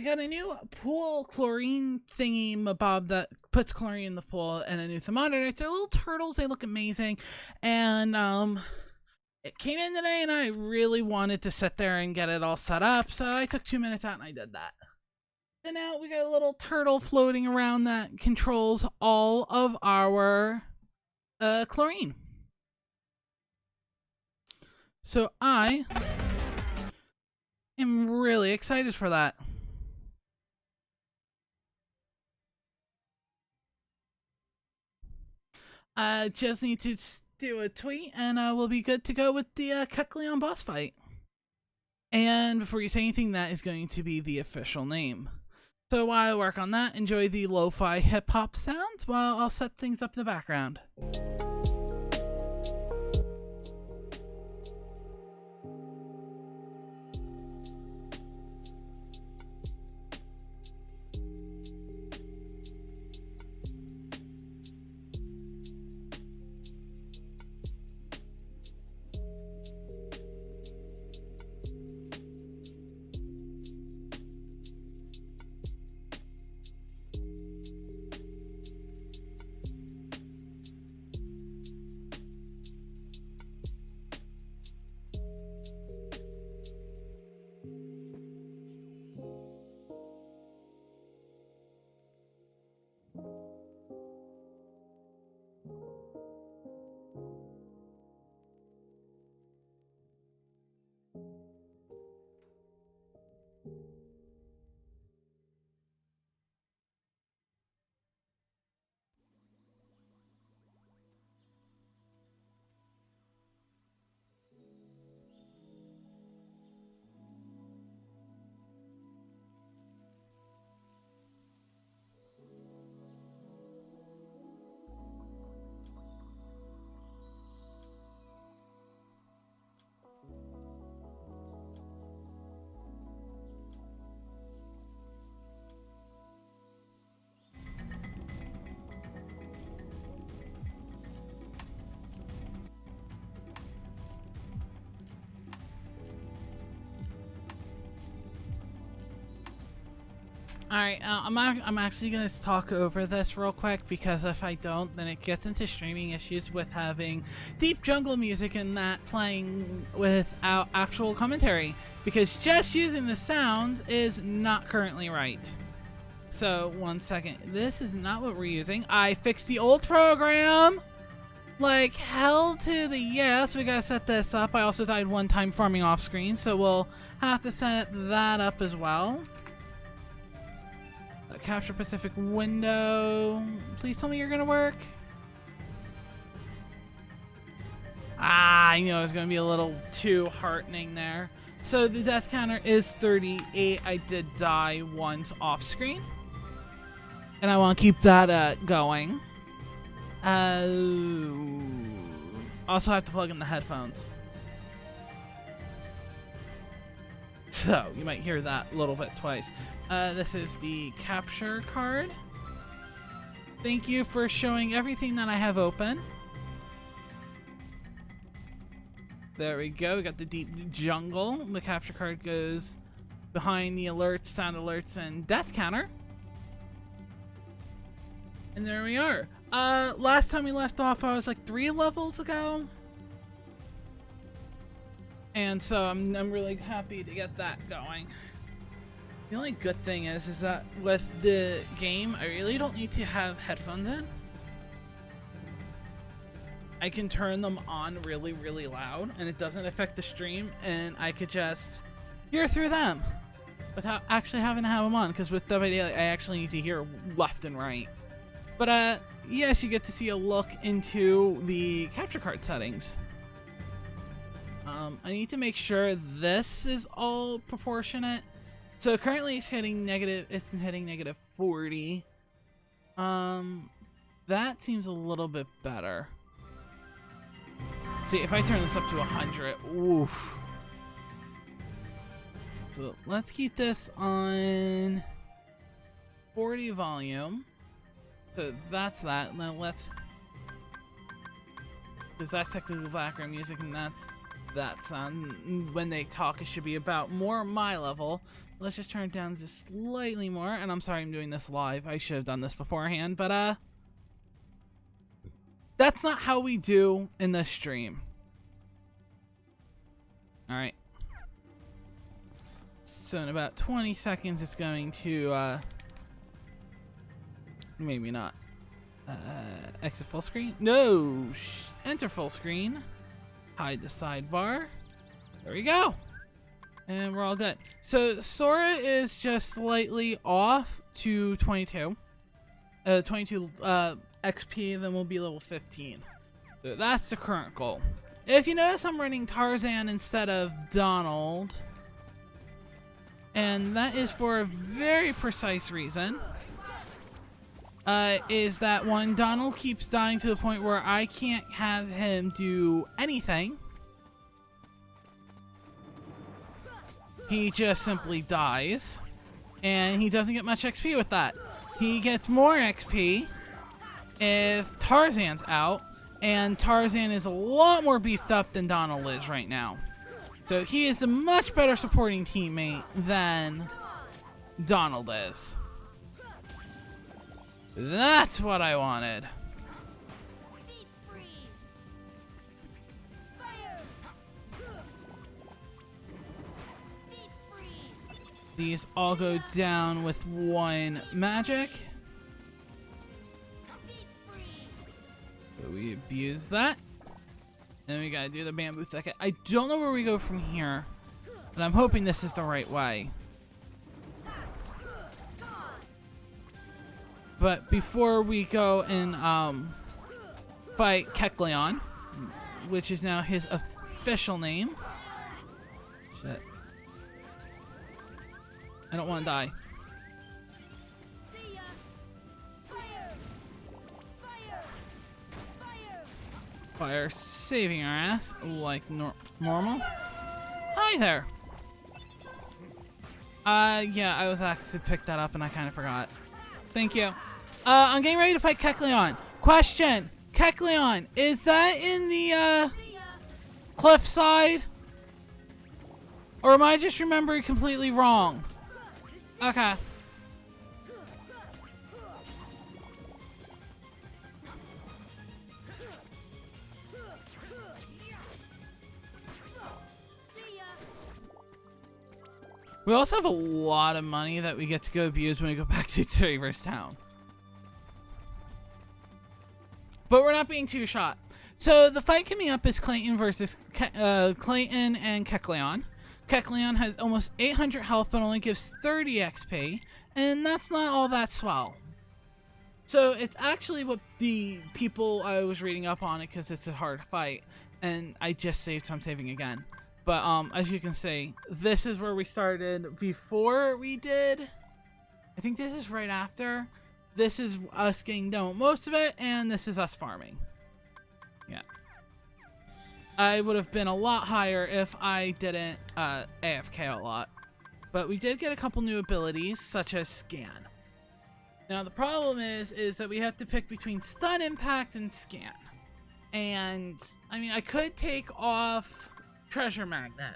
got a new pool chlorine thingy mabob that puts chlorine in the pool, and a new thermometer. They're little turtles. They look amazing. And it came in today, and I really wanted to sit there and get it all set up, so I took 2 minutes out and I did that. And now we got a little turtle floating around that controls all of our chlorine. So I am really excited for that. Just need to do a tweet and we'll be good to go with the Kecleon boss fight. And before you say anything, that is going to be the official name. So while I work on that, enjoy the lo-fi hip-hop sounds while I'll set things up in the background. Alright, I'm actually going to talk over this real quick, because if I don't, then it gets into streaming issues with having deep jungle music and that playing without actual commentary, because just using the sound is not currently right. So, 1 second. This is not what we're using. I fixed the old program! Like, hell to the yes, we gotta set this up. I also died one time farming off screen, so we'll have to set that up as well. Capture Pacific window. Please tell me you're gonna work. I know it's gonna be a little too heartening there. So the death counter is 38. I did die once off screen, and I want to keep that going. Also have to plug in the headphones, so you might hear that a little bit twice. This is the capture card. Thank you for showing everything that I have open. There we go. We got the deep jungle. The capture card goes behind the alerts, sound alerts, and death counter. And there we are. Last time we left off, I was like 3 levels ago. And so I'm really happy to get that going. The only good thing is that with the game, I really don't need to have headphones in. I can turn them on really, really loud, and it doesn't affect the stream, and I could just hear through them without actually having to have them on, because with WD, I actually need to hear left and right. But yes, you get to see a look into the capture card settings. I need to make sure this is all proportionate. So currently it's hitting negative 40. That seems a little bit better. See, if I turn this up to 100, oof. So let's keep this on 40 volume. So that's that. Now let's, because that's technically background music, and that's that sound. When they talk, it should be about more my level. let's just turn it down just slightly more. And I'm sorry I'm doing this live. I should have done this beforehand, but that's not how we do in this stream. Alright. So in about 20 seconds it's going to maybe not. Exit full screen? No! Enter full screen. Hide the sidebar. There we go! And we're all good. So Sora is just slightly off to 22. 22 XP, then we'll be level 15. So that's the current goal. If you notice, I'm running Tarzan instead of Donald. And that is for a very precise reason. Is that when Donald keeps dying to the point where I can't have him do anything, he just simply dies, and he doesn't get much XP with that. He gets more XP if Tarzan's out, and Tarzan is a lot more beefed up than Donald is right now. So he is a much better supporting teammate than Donald is. That's what I wanted. These all go down with one magic. So we abuse that. Then we gotta do the bamboo thicket. I don't know where we go from here, but I'm hoping this is the right way. But before we go and fight Kecleon, which is now his official name. Shit. I don't want to die. Fire saving our ass like normal. Hi there. Yeah, I was asked to pick that up and I kind of forgot. Thank you. I'm getting ready to fight Kecleon. Question: Kecleon, is that in the cliffside? Or am I just remembering completely wrong? Okay. We also have a lot of money that we get to go abuse when we go back to Traverse Town. But we're not being too shot. So the fight coming up is Clayton versus Clayton and Kecleon. Kecleon has almost 800 health but only gives 30 XP, and that's not all that swell. So it's actually what the people I was reading up on it because it's a hard fight, and I just saved, so I'm saving again. But as you can see, this is where we started before we did. I think this is right after. This is us getting done with most of it, and this is us farming. Yeah. I would have been a lot higher if I didn't AFK a lot. But we did get a couple new abilities, such as Scan. Now the problem is that we have to pick between Stun Impact and Scan. And, I mean, I could take off Treasure Magnet.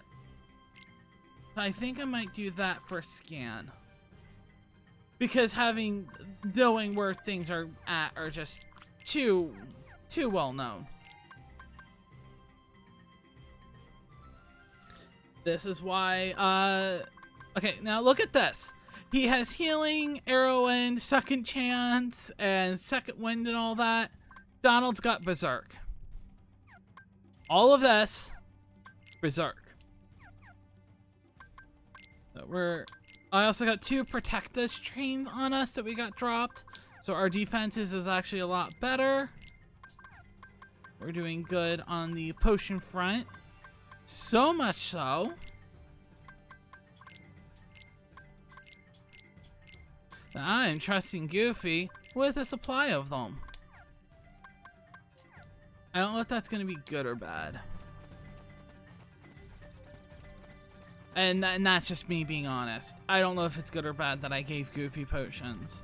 I think I might do that for Scan. Because knowing where things are at are just too well known. This is why, okay, now look at this. He has healing, arrow end, second chance, and second wind and all that. Donald's got berserk. All of this, berserk. So I also got 2 protect us trained on us that we got dropped. So our defenses is actually a lot better. We're doing good on the potion front. So much so that I'm trusting Goofy with a supply of them. I don't know if that's going to be good or bad. And that's just me being honest. I don't know if it's good or bad that I gave Goofy potions.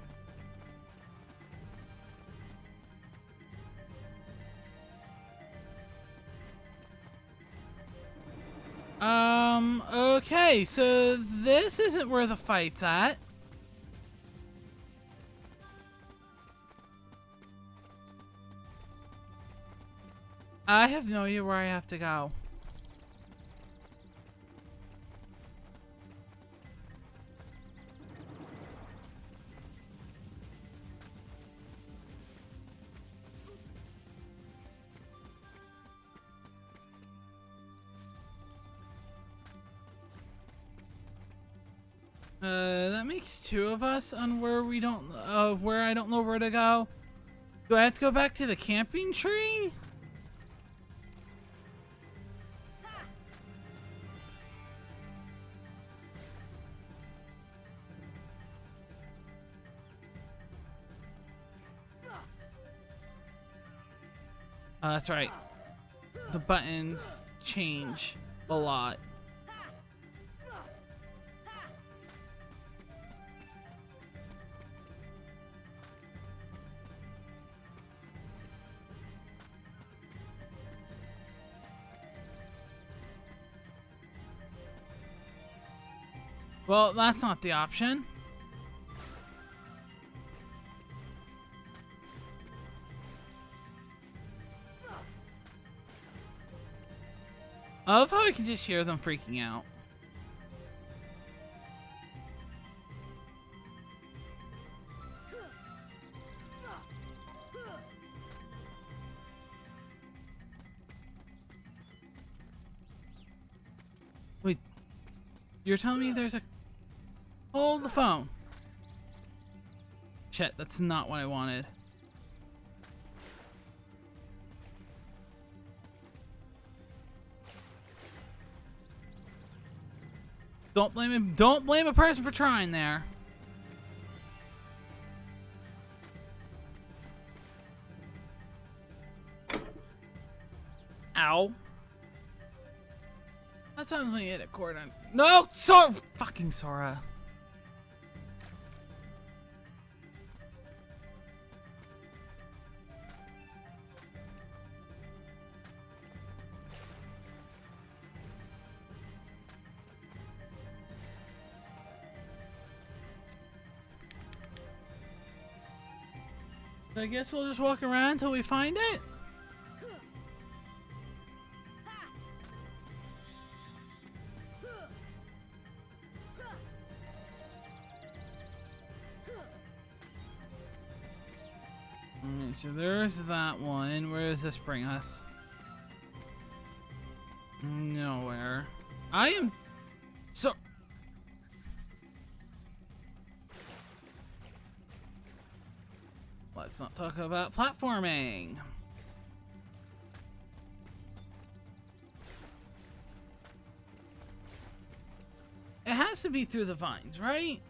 Okay, so this isn't where the fight's at. I have no idea where I have to go. That makes two of us on where we don't, where I don't know where to go. Do I have to go back to the camping tree? That's right. The buttons change a lot. Well, that's not the option. I love how I can just hear them freaking out. Wait, you're telling me there's a... Hold the phone. Shit, that's not what I wanted. Don't blame him. Don't blame a person for trying there. Ow. That's how I'm gonna hit a cord on. No, Sora! Fucking Sora. I guess we'll just walk around until we find it. Alright, so there's that one. Where does this bring us? Nowhere. I am so... Let's not talk about platforming. It has to be through the vines, right?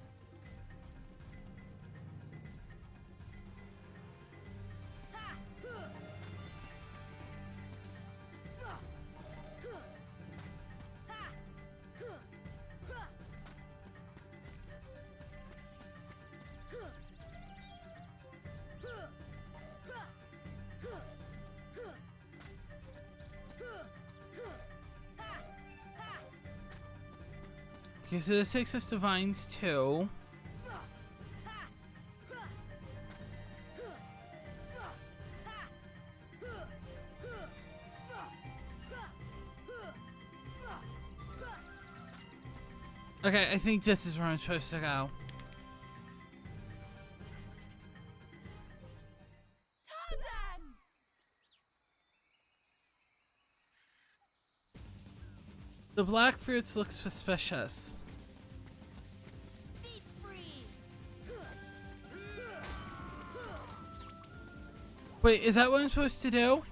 Okay, so this takes us to vines too. Okay, I think this is where I'm supposed to go. The black fruits look suspicious. Wait, is that what I'm supposed to do?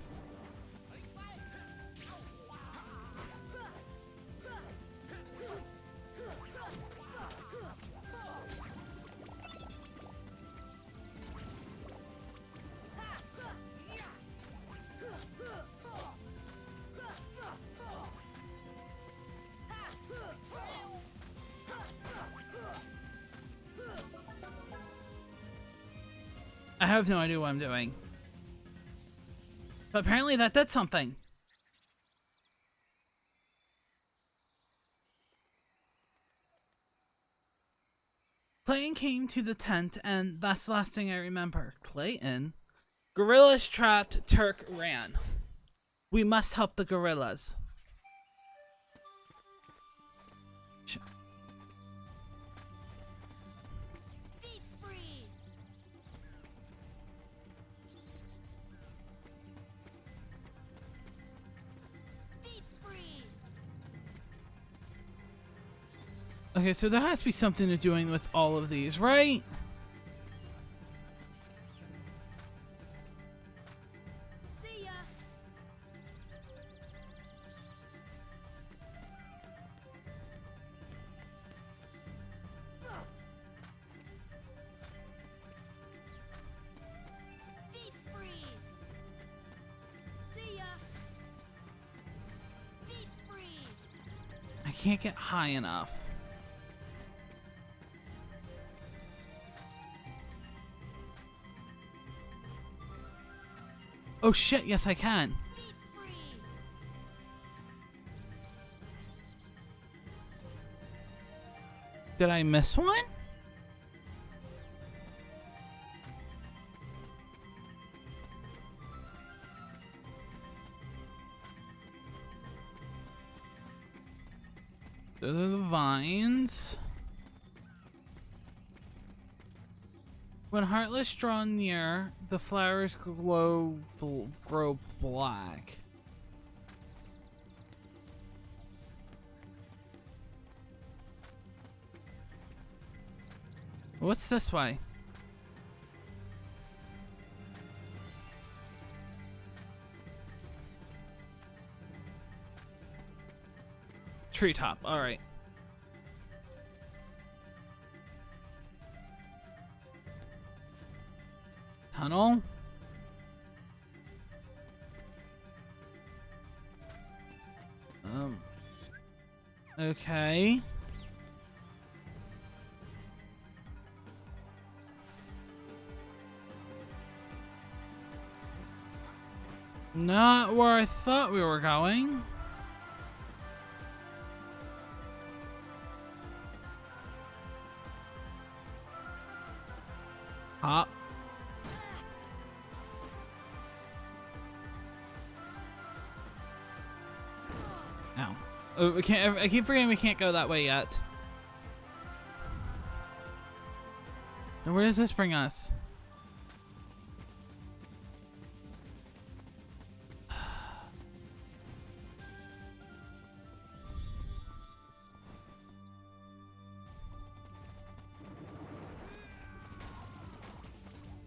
I have no idea what I'm doing. But apparently that did something. into the tent, and that's the last thing I remember. Clayton? Gorillas trapped, Turk ran. We must help the gorillas. Deep freeze. Deep freeze. Okay, so there has to be something to doing with all of these, right? See ya. Deep freeze. See ya. Deep freeze. I can't get high enough. Oh shit, yes I can. Deep freeze. Did I miss one? Those are the vines. When Heartless draw near, the flowers grow black. What's this way? Treetop, alright. Tunnel. Okay. Not where I thought we were going. Hop. Ow. Oh, we can't. I keep forgetting we can't go that way yet. And where does this bring us?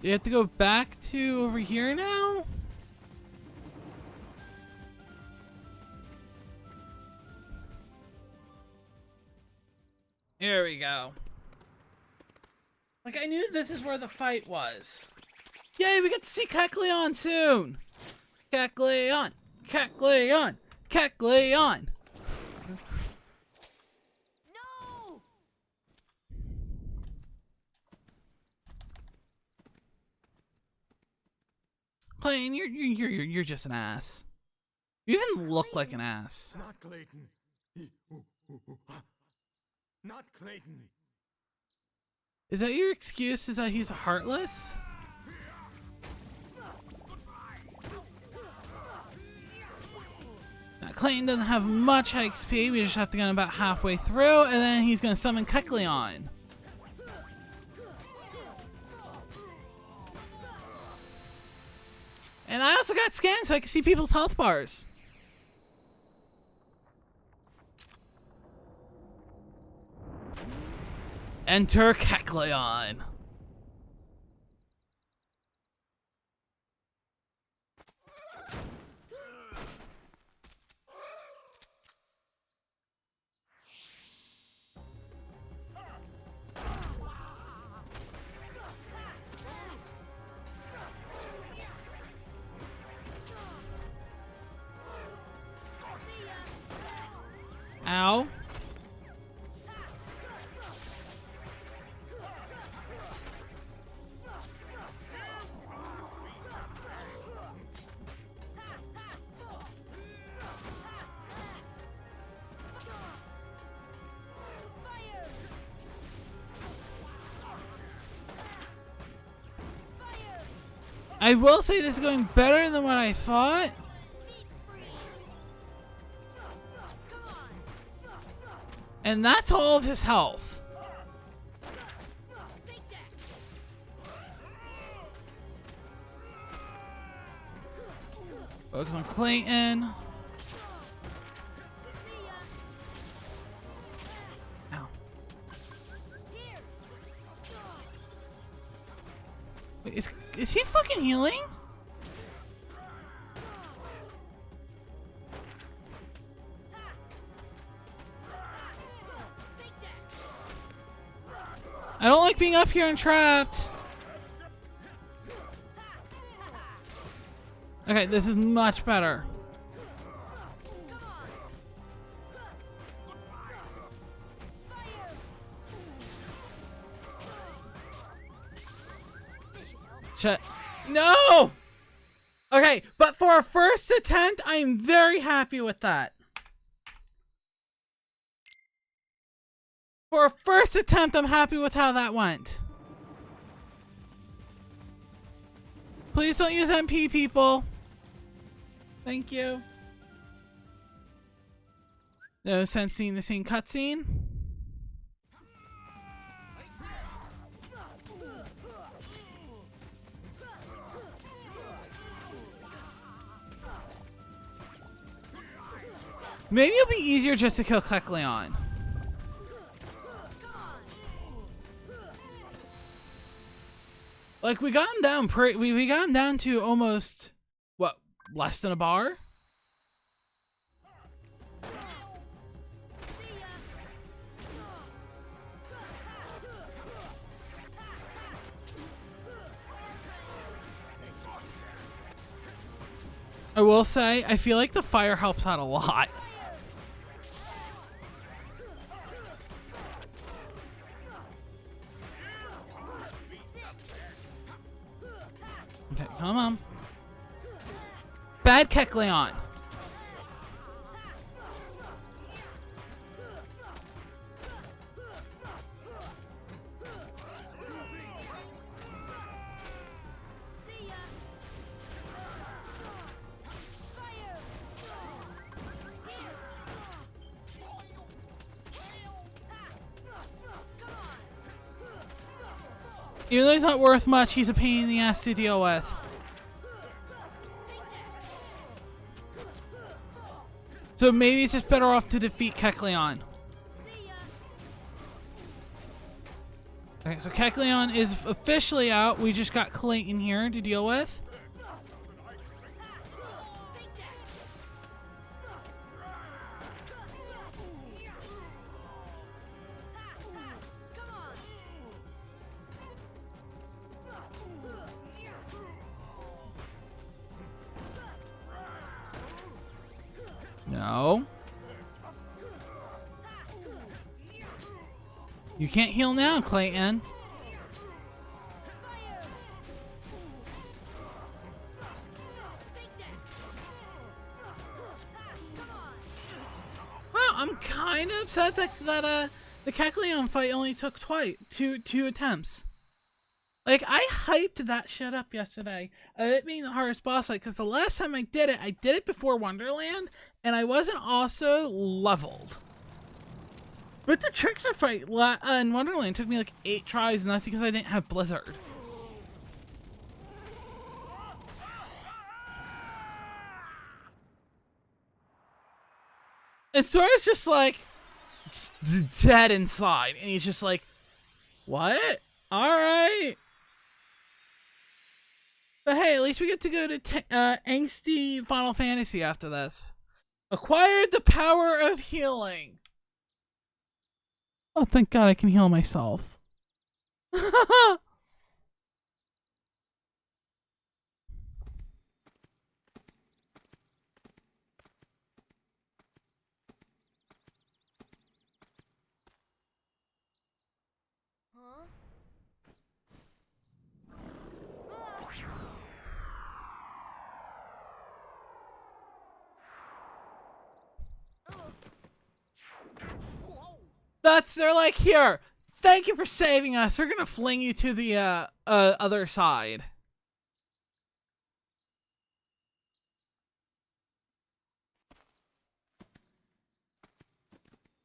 Do you have to go back to over here now? Here we go. Like, I knew this is where the fight was. Yay, we get to see Kecleon soon! Kecleon! Kecleon! Kecleon! No! Clayton, you're just an ass. You even look like an ass. Not Clayton. Not Clayton. Is that your excuse? Is that he's heartless? Now, Clayton doesn't have much XP. We just have to get him about halfway through, and then he's gonna summon Kecleon. And I also got scans so I can see people's health bars. Enter Kecleon. Ow. I will say this is going better than what I thought. Deep freeze. Come on. And that's all of his health. Take that. Focus on Clayton. See ya. Ow. Here. Wait, is he fucking healing? Take that. I don't like being up here and trapped. Okay, this is much better. Come on. Fire. This should help. Shut. No! Okay, but for a first attempt, I'm very happy with that. For a first attempt, I'm happy with how that went. Please don't use MP, people. Thank you. No sense seeing the same cutscene. Maybe it'll be easier just to kill Kecleon. Like we got him down we got him down to almost what, less than a bar? See ya. I will say I feel like the fire helps out a lot. Okay, come on. Bad Kecleon. See ya. Fire. Here. Come on. Even though he's not worth much, he's a pain in the ass to deal with. So maybe it's just better off to defeat Kecleon. See ya. Okay, so Kecleon is officially out. We just got Clayton here to deal with. Take that. Come on. No. You can't heal now, Clayton. Fire. Take that. Come on. Wow, I'm kind of upset that the Kecleon fight only took two attempts. Like, I hyped that shit up yesterday of it being the hardest boss fight, because the last time I did it before Wonderland, and I wasn't also leveled. But the trickster fight in Wonderland took me like 8 tries, and that's because I didn't have Blizzard. And Sora's just like dead inside, and he's just like, "What? All right." But hey, at least we get to go to angsty Final Fantasy after this. Acquired the power of healing. Oh, thank God I can heal myself. Huh? They're like, here, thank you for saving us. We're gonna fling you to the other side.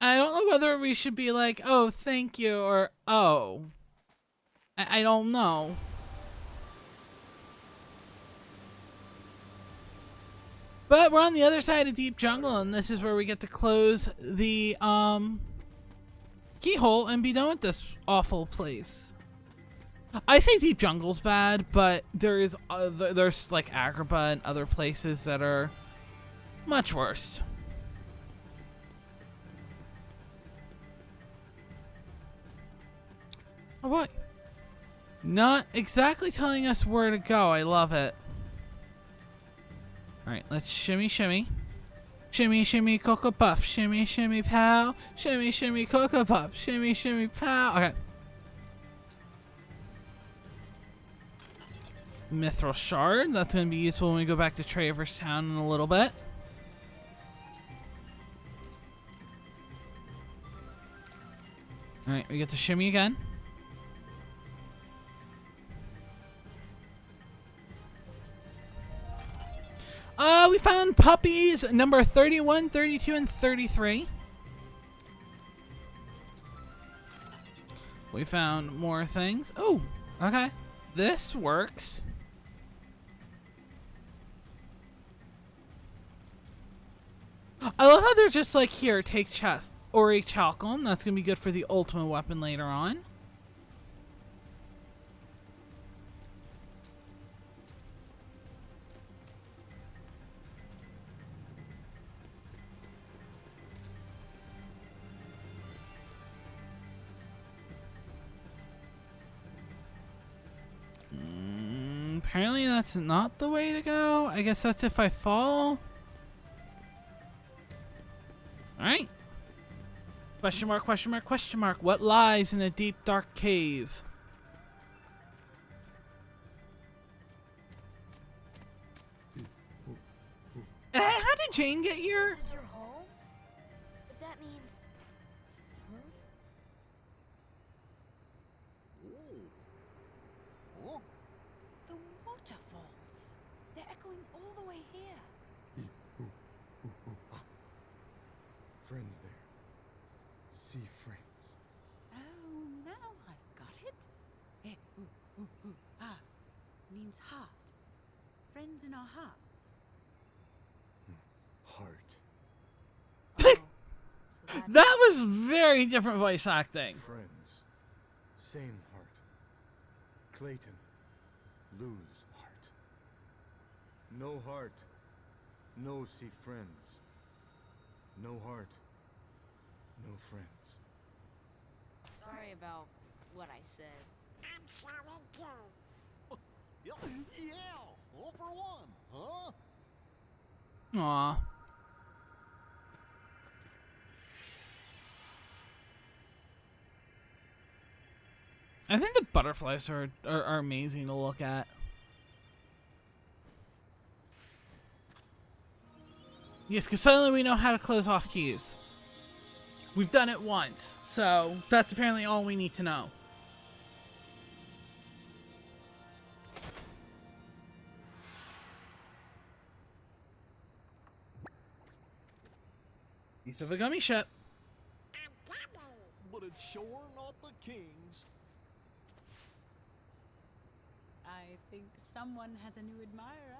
I don't know whether we should be like, oh, thank you, or oh. I don't know. But we're on the other side of Deep Jungle, and this is where we get to close the keyhole and be done with this awful place. I say Deep Jungle's bad, but there's like Agrabah and other places that are much worse. Oh boy. Not exactly telling us where to go. I love it. Alright, let's shimmy shimmy. Shimmy shimmy Cocoa Puff. Shimmy shimmy pow. Shimmy shimmy Cocoa Puff. Shimmy shimmy pow. Okay. Mithril Shard. That's going to be useful when we go back to Traverse Town in a little bit. Alright, we get to shimmy again. We found puppies number 31, 32, and 33. We found more things. Oh, okay. This works. I love how they're just like, here, take chest. Or a chalcum. That's going to be good for the ultimate weapon later on. Apparently that's not the way to go. I guess that's if I fall. Alright. Question mark, question mark, question mark. What lies in a deep, dark cave? How did Jane get here? This is your home? But that means... Huh? The waterfalls. They're echoing all the way here. Friends there. See friends. Oh, now I've got it. Means heart. Friends in our hearts. Heart. Oh, so that's That was very different voice acting. Friends. Same heart. Clayton. Lose heart. No heart. No see friends. No heart. No friends. Sorry about what I said. Yeah, all for one, huh? Aw. I think the butterflies are amazing to look at. Yes, because suddenly we know how to close off keys. We've done it once, so that's apparently all we need to know. Piece of a gummy ship. But it's sure not the king's. I think someone has a new admirer.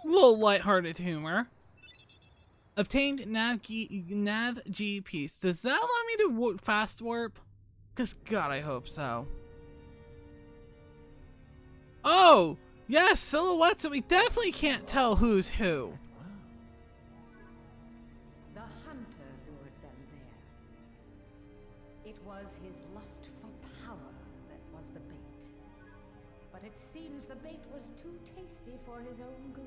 A little lighthearted humor. Obtained nav G piece. Does that allow me to fast warp? Because God, I hope so. Oh! Yes, silhouettes, so we definitely can't tell who's who. The hunter lured them there. It was his lust for power that was the bait. But it seems the bait was too tasty for his own good.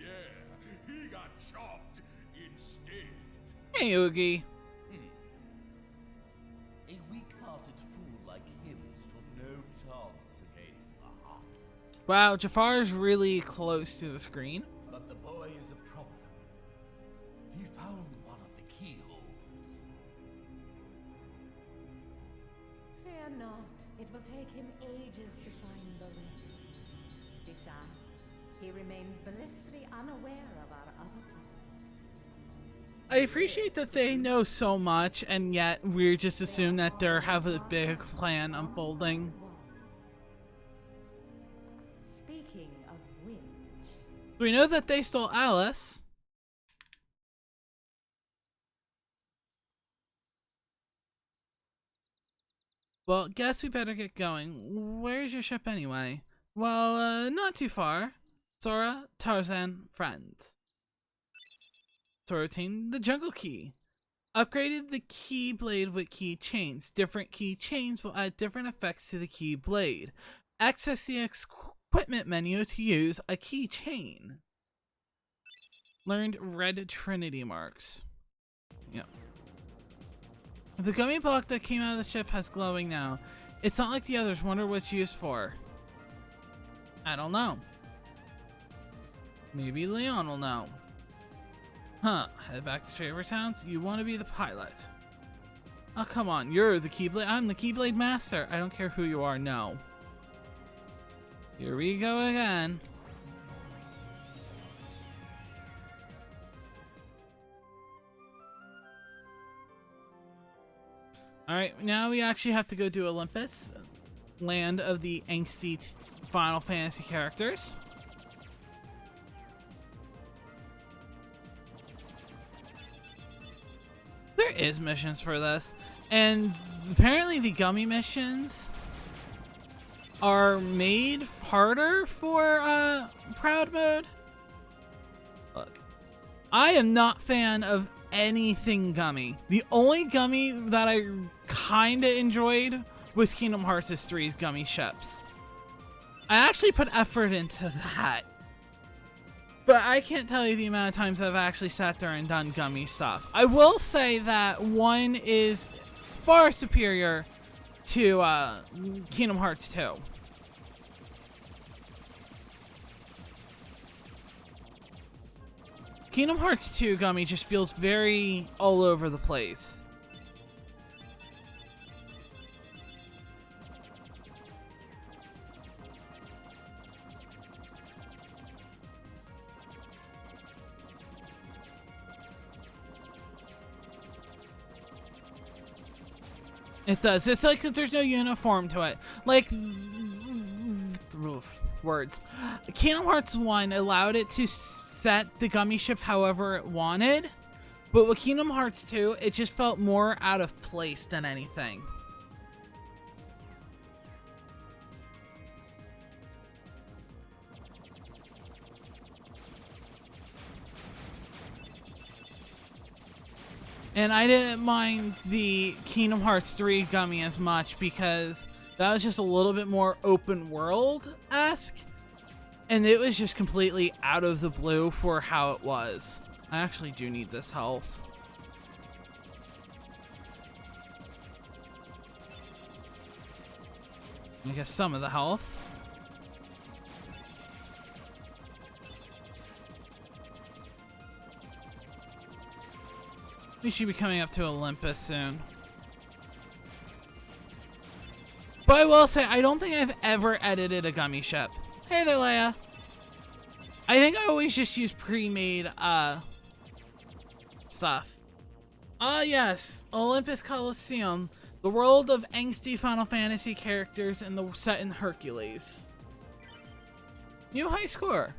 Yeah, he got chopped instead. Hey, Oogie. A weak-hearted fool like him stood no chance against the heartless. Wow, Jafar's really close to the screen. But the boy is a problem. He found one of the keyholes. Fear not. It will take him ages to find the rift. Besides, he remains blissfully unaware of our other plan. I appreciate that they know so much, and yet we just assume that they have a big plan unfolding. Speaking of which, We know that they stole Alice. Well, guess we better get going. Where's your ship anyway? Well, not too far. Sora, Tarzan, friends. Sora obtained the jungle key. Upgraded the key blade with key chains. Different key chains will add different effects to the key blade. Access the equipment menu to use a key chain. Learned red Trinity marks. Yep. The gummy block that came out of the ship has glowing now. It's not like the others. Wonder what it's used for. I don't know. Maybe Leon will know. Huh. Head back to Traver Towns? You want to be the pilot. Oh, come on. You're the Keyblade. I'm the Keyblade Master. I don't care who you are. No. Here we go again. Alright, now we actually have to go to Olympus, land of the angsty Final Fantasy characters. There is missions for this, and apparently the gummy missions are made harder for Proud Mode. Look, I am not a fan of anything gummy. The only gummy that I kinda enjoyed was Kingdom Hearts 3's gummy ships. I actually put effort into that. But I can't tell you the amount of times I've actually sat there and done gummy stuff. I will say that one is far superior to Kingdom Hearts 2. Kingdom Hearts 2 gummy just feels very all over the place. It does. It's like that there's no uniform to it. Like, words. Kingdom Hearts 1 allowed it to set the gummy ship however it wanted, but with Kingdom Hearts 2, it just felt more out of place than anything. And I didn't mind the Kingdom Hearts 3 gummy as much because that was just a little bit more open world-esque. And it was just completely out of the blue for how it was. I actually do need this health. I guess some of the health. We should be coming up to Olympus soon. But I will say, I don't think I've ever edited a gummy ship. Hey there, Leia. I think I always just use pre-made, stuff. Yes. Olympus Coliseum. The world of angsty Final Fantasy characters and the set in Hercules. New high score.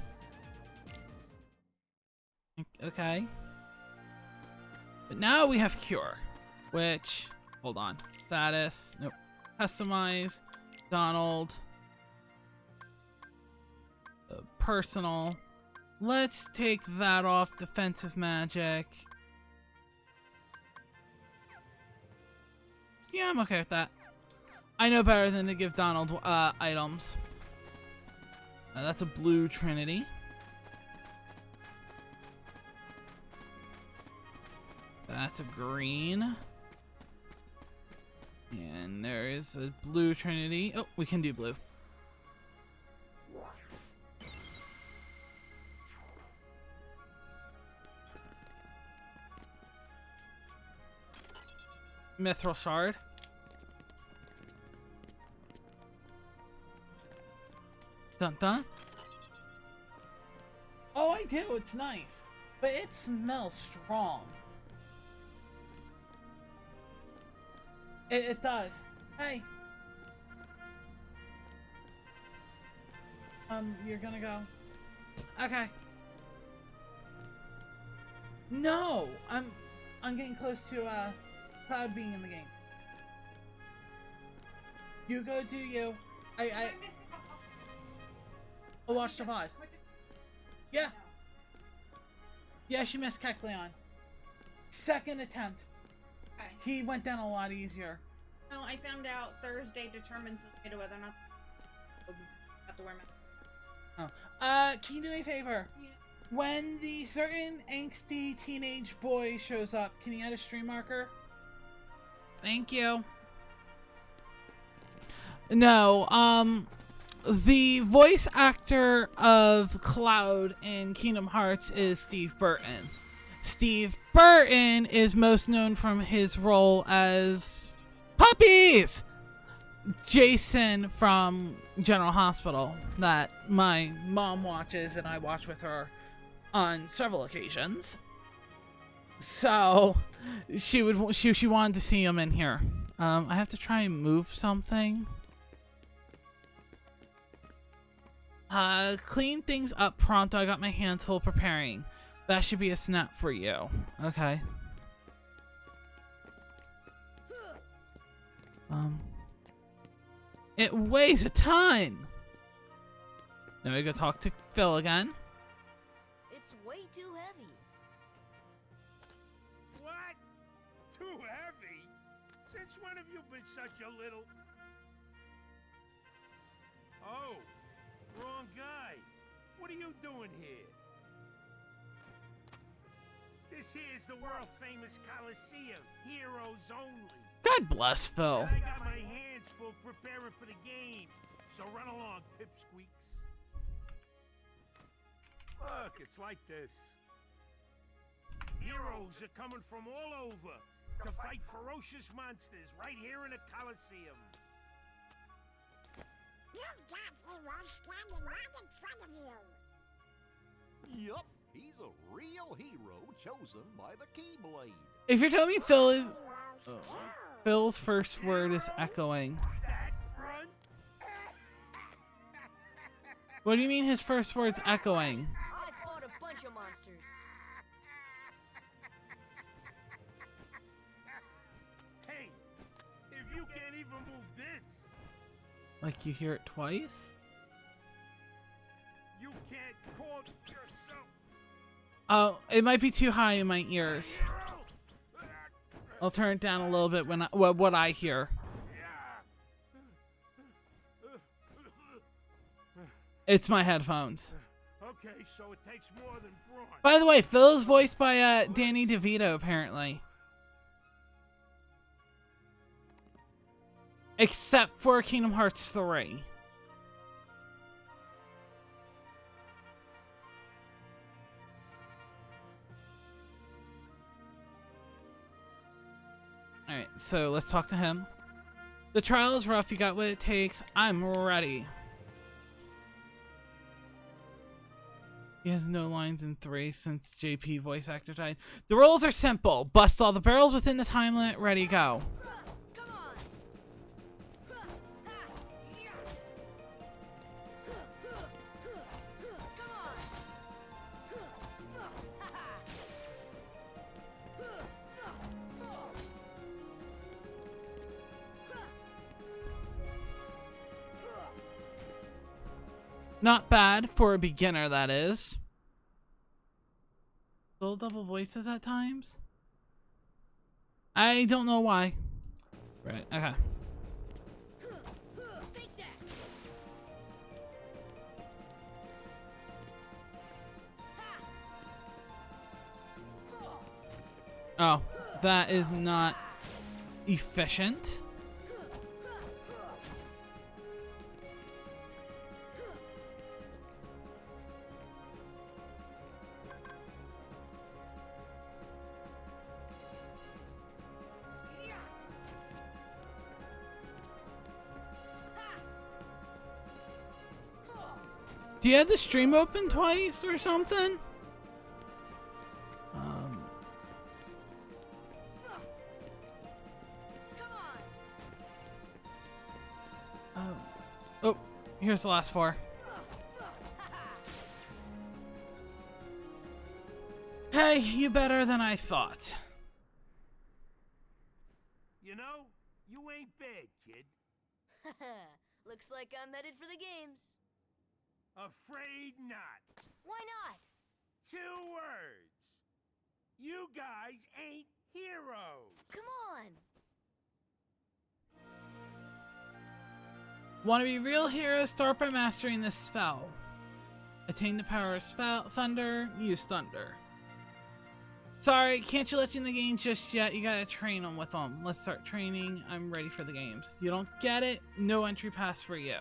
Okay. But now we have Cure, which, hold on, status, nope, customize, Donald, personal, let's take that off, defensive magic, yeah, I'm okay with that. I know better than to give Donald, items. That's a blue Trinity. That's a green. And there is a blue Trinity. Oh, we can do blue. Mithril Shard. Dun dun. Oh, I do. It's nice. But it smells strong. It does. Hey. You're gonna go. Okay. No! I'm getting close to, Cloud being in the game. You go do you. I'll watch the VOD. Yeah. Yeah, she missed Kecleon. Second attempt. Okay. He went down a lot easier. No, I found out Thursday determines whether or not have to wear mask. Oh. Can you do me a favor? Yeah. When the certain angsty teenage boy shows up, can you add a stream marker? Thank you. No, the voice actor of Cloud in Kingdom Hearts is Steve Burton. Steve Burton is most known from his role as Puppies! Jason from General Hospital that my mom watches and I watch with her on several occasions. So she wanted to see him in here. I have to try and move something. Clean things up pronto. I got my hands full preparing. That should be a snap for you. Okay. It weighs a ton. Now we go talk to Phil again. It's way too heavy. What? Too heavy? Since when have you been such a little... Oh, wrong guy. What are you doing here? This here's the world-famous Coliseum. Heroes only. God bless Phil. And I got my hands full preparing for the games. So run along, pipsqueaks. Look, it's like this. Heroes are coming from all over to fight ferocious monsters right here in the Coliseum. You've got heroes standing right in front of you. Yup, he's a real hero chosen by the Keyblade. If you're telling me Phil is... Phil's first word is echoing. That front? What do you mean his first word's echoing? I fought a bunch of monsters. Hey, if you can't even move this, Like you hear it twice? you can't call yourself Oh, it might be too high in my ears. hero. I'll turn it down a little bit when what I hear. It's my headphones. Okay, so it takes more than brawn. By the way, Phil is voiced by Danny DeVito, apparently. Except for Kingdom Hearts 3. Alright, so let's talk to him. The trial is rough, you got what it takes. I'm ready. He has no lines in 3 since JP voice actor died. The rules are simple. Bust all the barrels within the time limit, ready, go. Come on. Come on. Not bad for a beginner, that is. Still double voices at times? I don't know why. Right, okay. Take that. Oh, that is not efficient. Do you have the stream open twice or something? Oh, here's the last 4. Hey, you better than I thought. You know, you ain't bad, kid. Looks like I'm headed for the games. Afraid not. Why not? 2 words. You guys ain't heroes. Come on. Want to be real heroes? Start by mastering this spell. Attain the power of thunder. Use thunder. Sorry, can't you let you in the games just yet? You gotta train them with them. Let's start training. I'm ready for the games. You don't get it? No entry pass for you.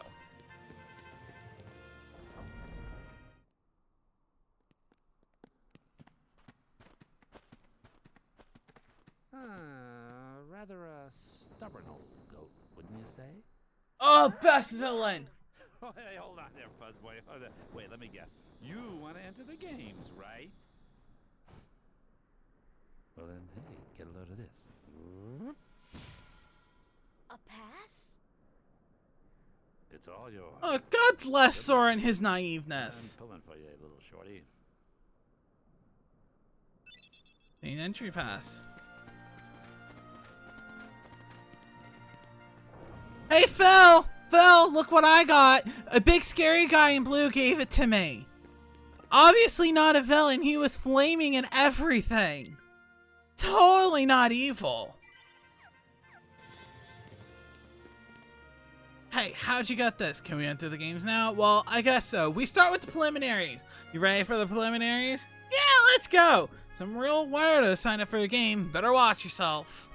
Rather a stubborn old goat, wouldn't you say? Oh, best villain! Oh, hey, hold on there, Fuzzboy. Wait, let me guess. You want to enter the games, right? Well then, hey, get a load of this. A pass? It's all yours. Oh, God bless Sora and his naiveness. I'm pulling for you, little shorty. An entry pass. Hey, Phil! Phil, look what I got! A big scary guy in blue gave it to me. Obviously not a villain. He was flaming and everything. Totally not evil. Hey, how'd you get this? Can we enter the games now? Well, I guess so. We start with the preliminaries. You ready for the preliminaries? Yeah, let's go! Some real weirdos signed up for a game. Better watch yourself.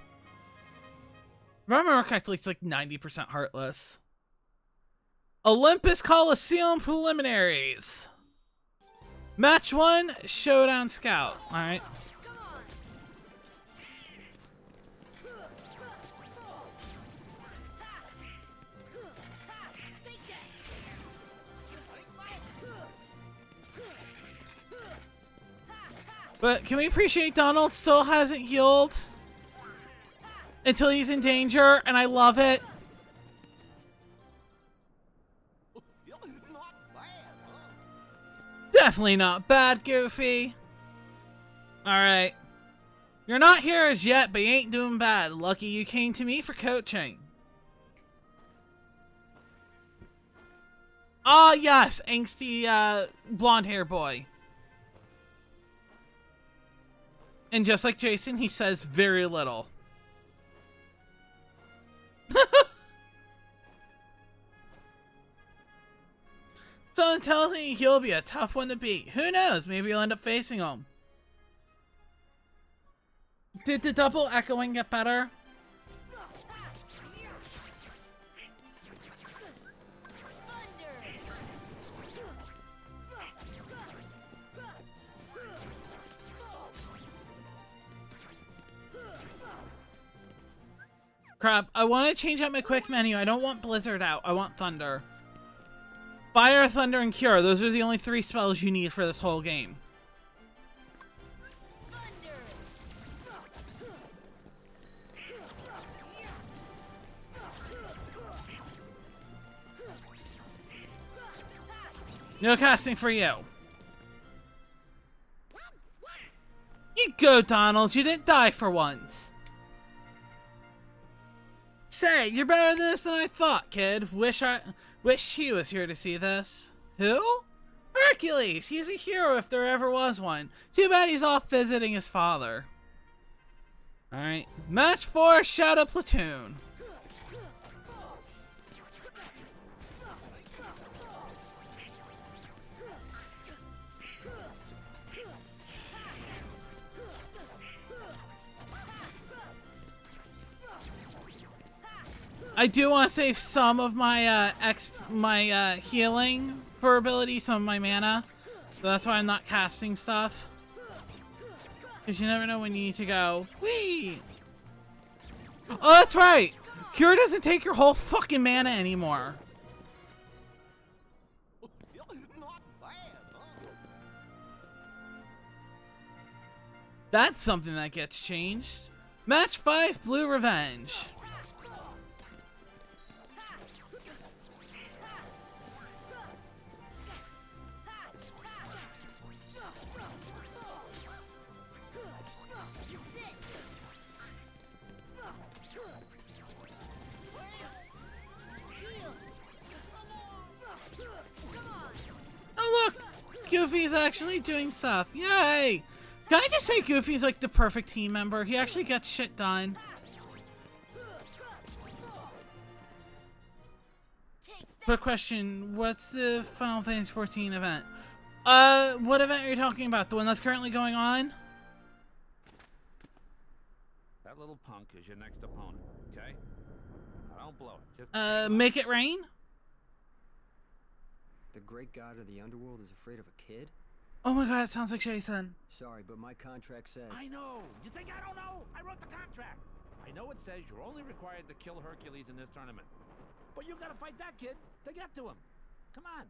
Remember correctly, it's like 90% heartless. Olympus Coliseum preliminaries. Match 1, Showdown Scout. Alright. But can we appreciate Donald still hasn't healed until he's in danger, and I love it. Definitely not bad, Goofy. Alright. You're not heroes yet, but you ain't doing bad. Lucky you came to me for coaching. Ah, yes, angsty, blonde hair boy. And just like Jason, he says very little. Someone tells me he'll be a tough one to beat. Who knows? Maybe you'll end up facing him. Did the double echoing get better? Crap, I want to change out my quick menu. I don't want Blizzard out. I want Thunder. Fire, Thunder, and Cure. Those are the only 3 spells you need for this whole game. No casting for you. You go, Donald. You didn't die for once. Say, you're better than this than I thought, kid. Wish he was here to see this. Who? Hercules! He's a hero if there ever was one. Too bad he's off visiting his father. Alright. Match 4, Shadow Platoon. I do want to save some of my healing for ability, some of my mana. So that's why I'm not casting stuff. Because you never know when you need to go. Whee! Oh, that's right! Cure doesn't take your whole fucking mana anymore. Not That's something that gets changed. Match 5 Blue Revenge. Oh look! Goofy's actually doing stuff. Yay! Can I just say Goofy's like the perfect team member? He actually gets shit done. Quick question, what's the Final Fantasy XIV event? What event are you talking about? The one that's currently going on? That little punk is your next opponent, okay? Now, don't blow it. Just Make it rain? The great god of the underworld is afraid of a kid? Oh my god, it sounds like Jason. Sorry, but my contract says... I know! You think I don't know? I wrote the contract! I know it says you're only required to kill Hercules in this tournament. But you gotta fight that kid to get to him. Come on.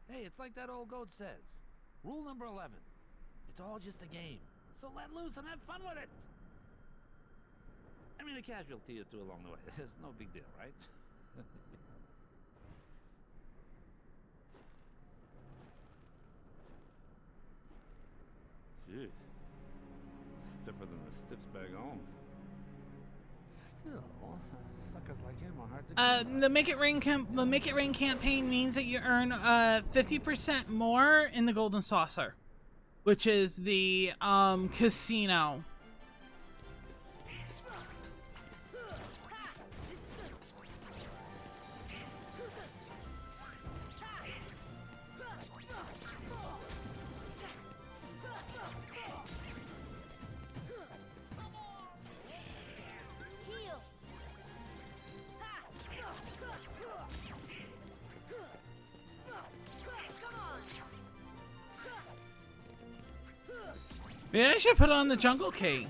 Hey, it's like that old goat says. Rule number 11. It's all just a game. So let loose and have fun with it. I mean, a casualty or two along the way. It's no big deal, right? Jeez. Stiffer than the stiffs back home. Still, suckers like him are hard to The Make It Rain campaign means that you earn 50% more in the Golden Saucer, which is the casino. Maybe I should put on the jungle key.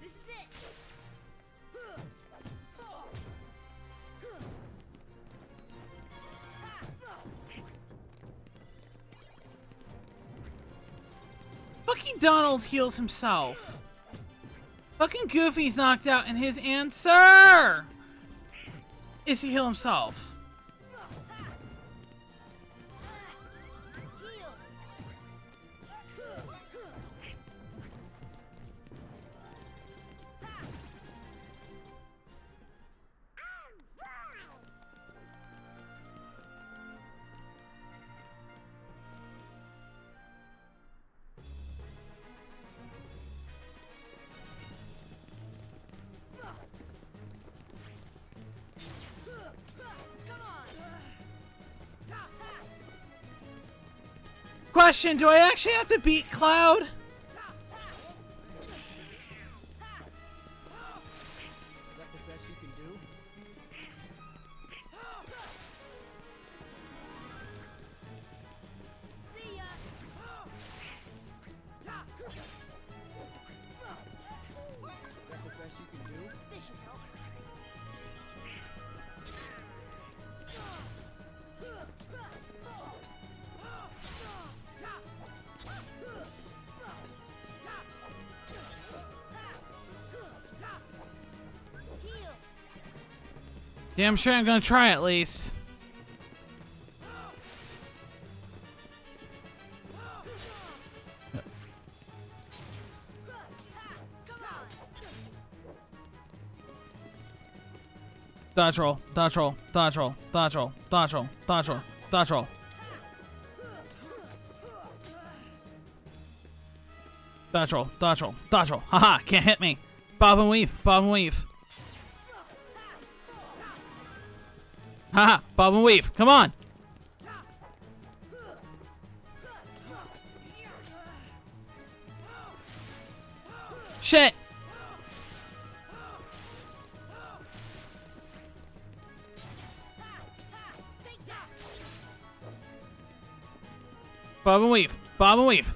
This is it. Fucking Donald heals himself. Fucking Goofy's knocked out, and his answer is to heal himself. Question, do I actually have to beat Cloud? That's the best you can do? See ya. That's the best you can do? This should help. Yeah, I'm sure I'm gonna try at least. Dodge roll, dodge roll, dodge roll, dodge roll, dodge roll, dodge roll, dodge roll. Dodge roll, dodge roll, dodge roll. Haha, can't hit me. Bob and weave, bob and weave. Haha, bob and weave, come on. Shit. Bob and weave, bob and weave.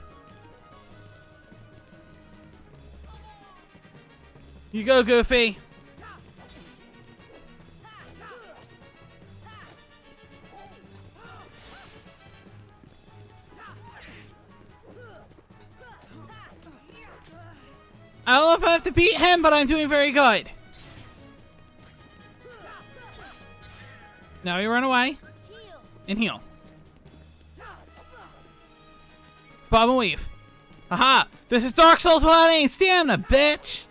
You go, Goofy. have to beat him, but I'm doing very good. Now we run away and heal. Bob and weave. Aha! This is Dark Souls without any stamina, bitch!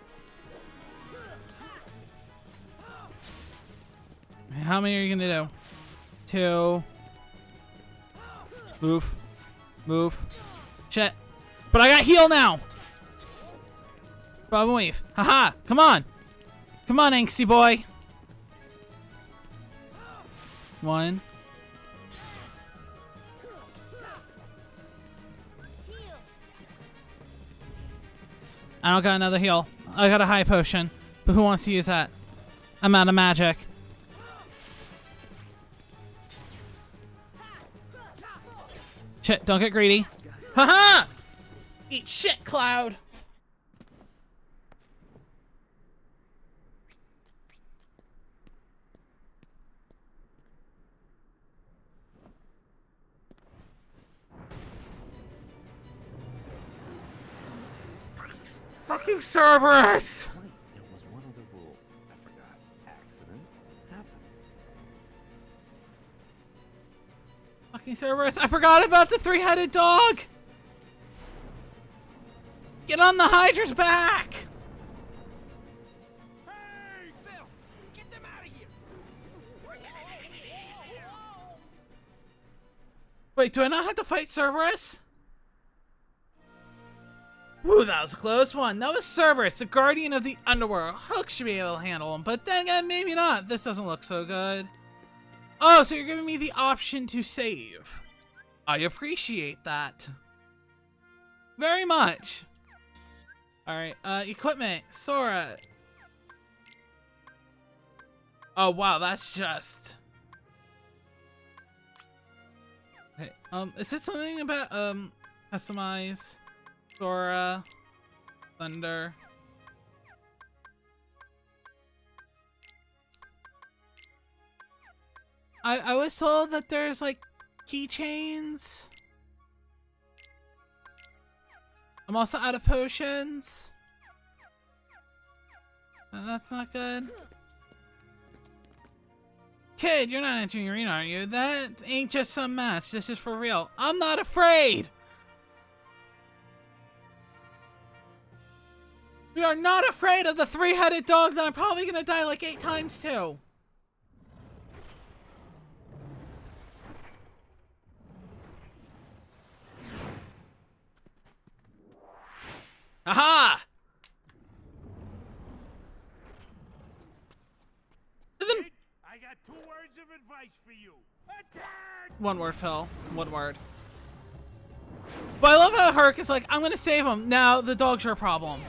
How many are you gonna do? 2. Move. Move. Shit. But I got heal now! Bob and weave. Haha! Come on! Come on, angsty boy! 1. I don't got another heal. I got a high potion. But who wants to use that? I'm out of magic. Shit, don't get greedy. Haha! Eat shit, Cloud! Fucking Cerberus! Wait, there was one other rule. I forgot. Accident happened. Fucking Cerberus, I forgot about the 3-headed dog! Get on the Hydra's back! Hey, Phil! Get them out of here! Wait, do I not have to fight Cerberus? Woo, that was a close one. That was Cerberus, the guardian of the underworld. Hook should be able to handle him, but then again, maybe not. This doesn't look so good. Oh, so you're giving me the option to save. I appreciate that. Very much. Alright, equipment. Sora. Oh, wow, that's just... Okay, is it something about, customize? Sora, Thunder. I was told that there's like keychains. I'm also out of potions. That's not good. Kid, you're not entering arena, are you? That ain't just some match. This is for real. I'm not afraid! We are not afraid of the 3-headed dog that I'm probably gonna die like 8 times to. Aha! Kid, I got 2 words of advice for you. Attack! 1 word, Phil. 1 word. But I love how Herc is like, I'm gonna save him. Now the dog's your problem.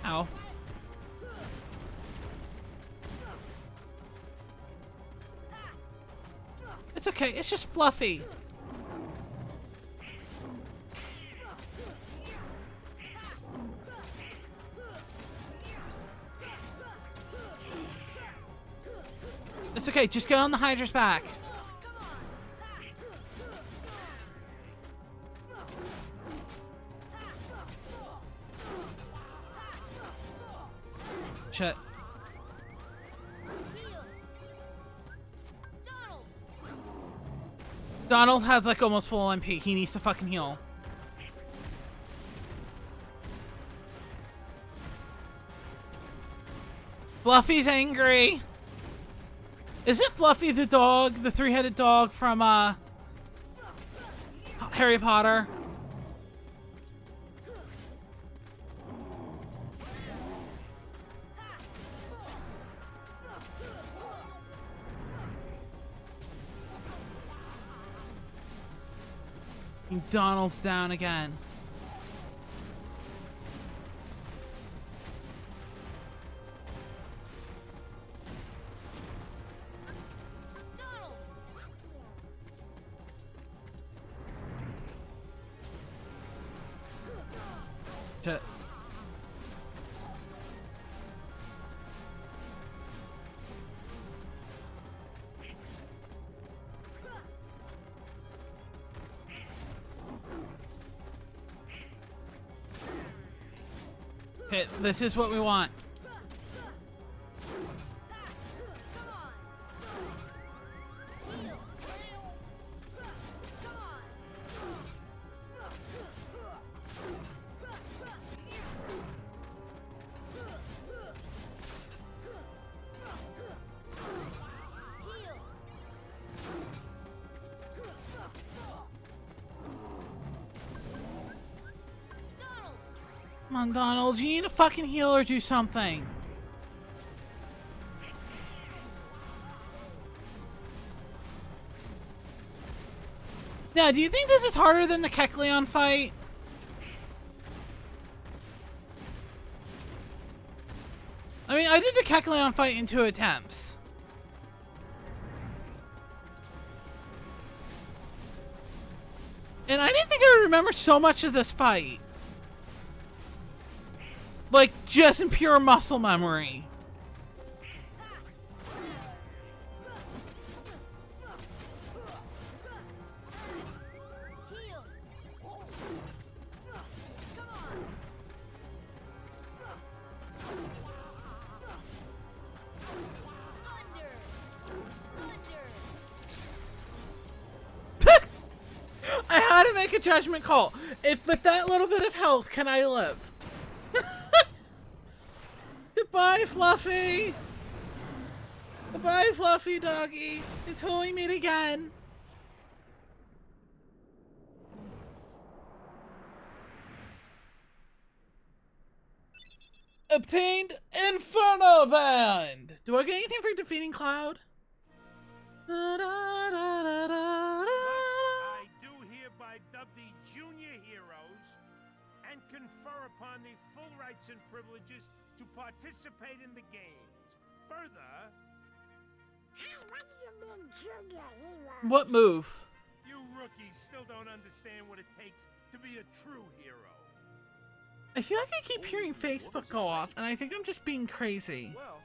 Ow. It's okay, it's just Fluffy. It's okay, just get on the Hydra's back. Shit. Donald has like almost full MP. He needs to fucking heal. Fluffy's angry. Is it Fluffy the dog, the 3-headed dog from Harry Potter? Donald's down again. Shit. Okay, this is what we want. Come on, Donald, you need a fucking heal or do something. Now, do you think this is harder than the Kecleon fight? I mean, I did the Kecleon fight in 2 attempts. And I didn't think I would remember so much of this fight. Like, just in pure muscle memory. I had to make a judgment call. If with that little bit of health, can I live? Goodbye, Fluffy. Goodbye, Fluffy doggy. Until we meet again. Obtained Inferno Band. Do I get anything for defeating Cloud? Da, da, da, da, da, da. I do hereby dub thee junior heroes and confer upon thee full rights and privileges to participate in the games. Further... Hey, what do you mean, junior hero? What move? You rookies still don't understand what it takes to be a true hero. I feel like I keep hearing Facebook go off, and I think I'm just being crazy. Well,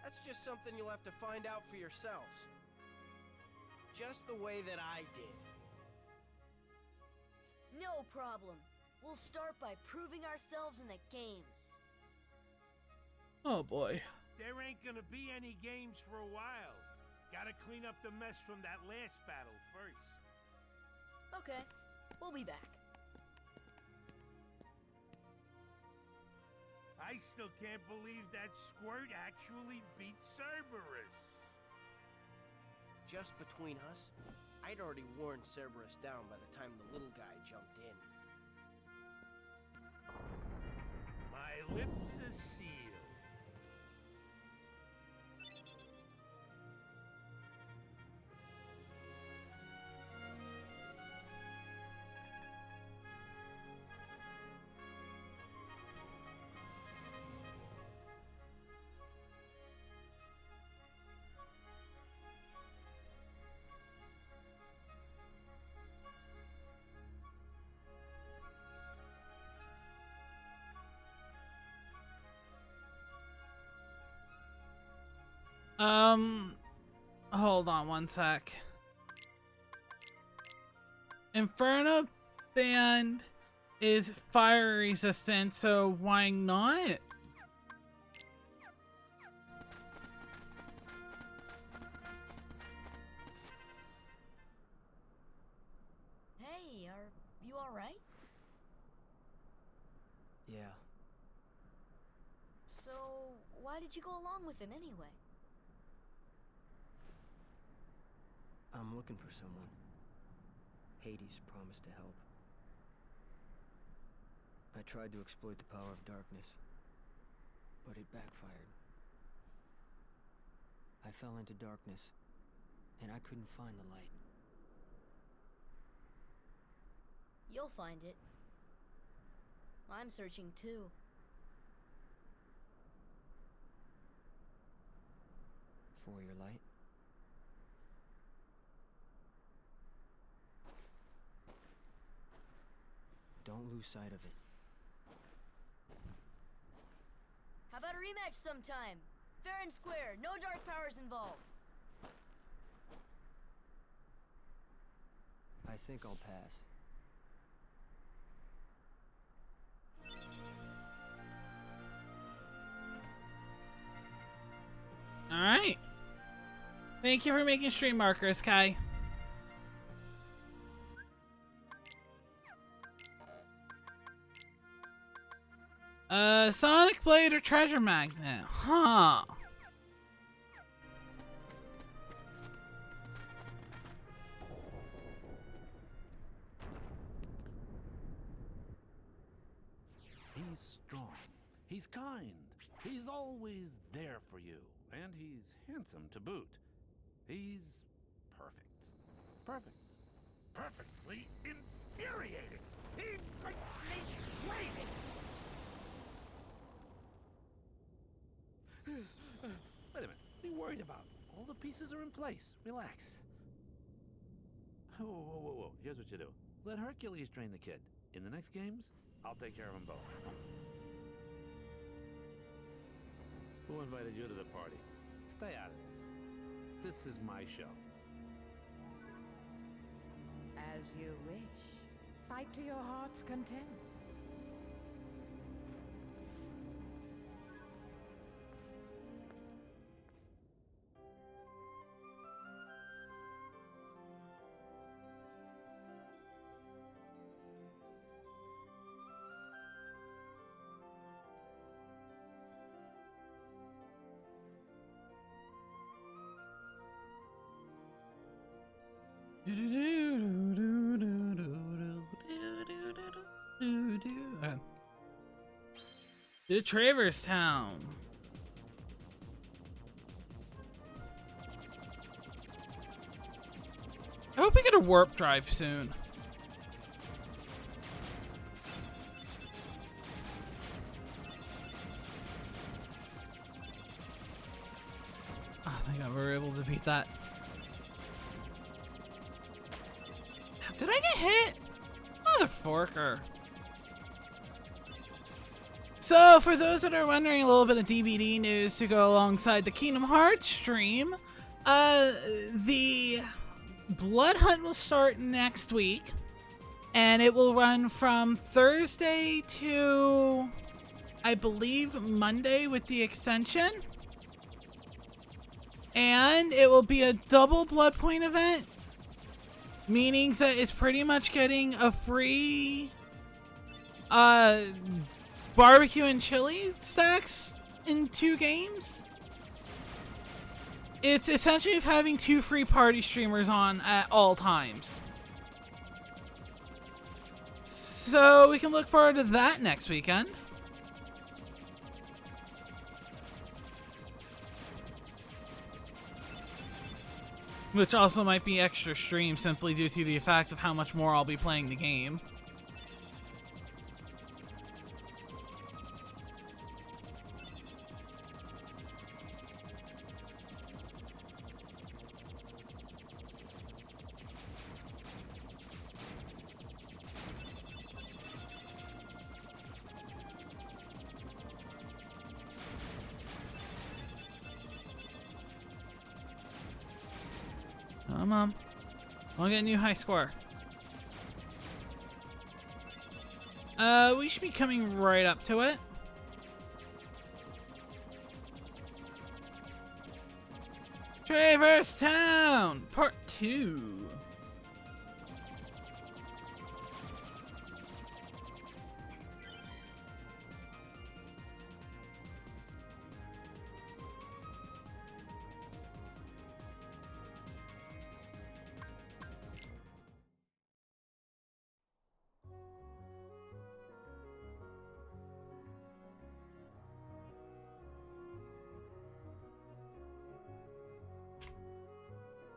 that's just something you'll have to find out for yourselves. Just the way that I did. No problem. We'll start by proving ourselves in the games. Oh boy. There ain't gonna be any games for a while. Gotta clean up the mess from that last battle first. Okay, we'll be back. I still can't believe that Squirt actually beat Cerberus. Just between us, I'd already worn Cerberus down by the time the little guy jumped in. My lips are sealed. Hold on one sec. Inferno Band is fire resistant, so why not? Hey, are you alright? Yeah. So, why did you go along with him anyway? I'm looking for someone. Hades promised to help. I tried to exploit the power of darkness, but it backfired. I fell into darkness, and I couldn't find the light. You'll find it. I'm searching too. For your light? Don't lose sight of it. How about a rematch sometime? Fair and square, no dark powers involved. I think I'll pass. Thank you for making stream markers, Kai. Sonic Blade or Treasure Magnet? Huh. He's strong. He's kind. He's always there for you. And he's handsome to boot. He's perfect. Perfect. Perfectly infuriating. He makes me crazy. Wait a minute. What are you worried about? All the pieces are in place. Relax. Whoa, whoa, whoa, whoa. Here's what you do. Let Hercules train the kid. In the next games, I'll take care of them both. Who invited you to the party? Stay out of this. This is my show. As you wish. Fight to your heart's content. To Traverse Town. I hope we get a warp drive soon. Oh, thank God we were able to beat that. Did I get hit? Motherforker. So, for those that are wondering, a little bit of DVD news to go alongside the Kingdom Hearts stream. The Blood Hunt will start next week, and it will run from Thursday to, I believe, Monday with the extension. And it will be a double Blood Point event, meaning that it's pretty much getting a free barbecue and chili stacks in 2 games. It's essentially having 2 free party streamers on at all times. So we can look forward to that next weekend. Which also might be extra stream simply due to the fact of how much more I'll be playing the game. Come on. I'll get a new high score. We should be coming right up to it. Traverse Town, Part 2.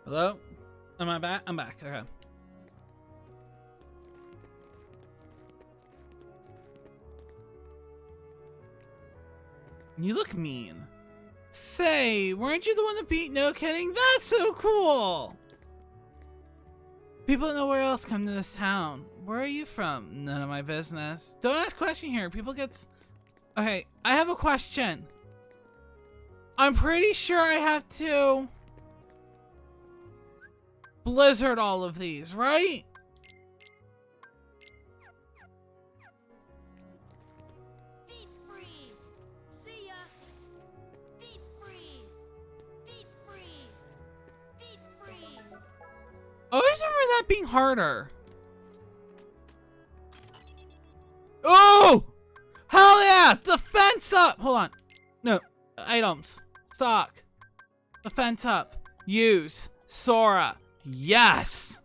Hello? Am I back? I'm back. Okay. You look mean. Say, weren't you the one that beat No Kidding? That's so cool! People don't know where else come to this town. Where are you from? None of my business. Don't ask question here. People get... Okay, I have a question. I'm pretty sure I have to... Blizzard all of these, right? Deep freeze. See ya. Deep freeze. Deep freeze. being harder. Oh! Hell yeah! Defense up! Hold on. No. Items. Stock. Defense up. Use. Sora. Yes!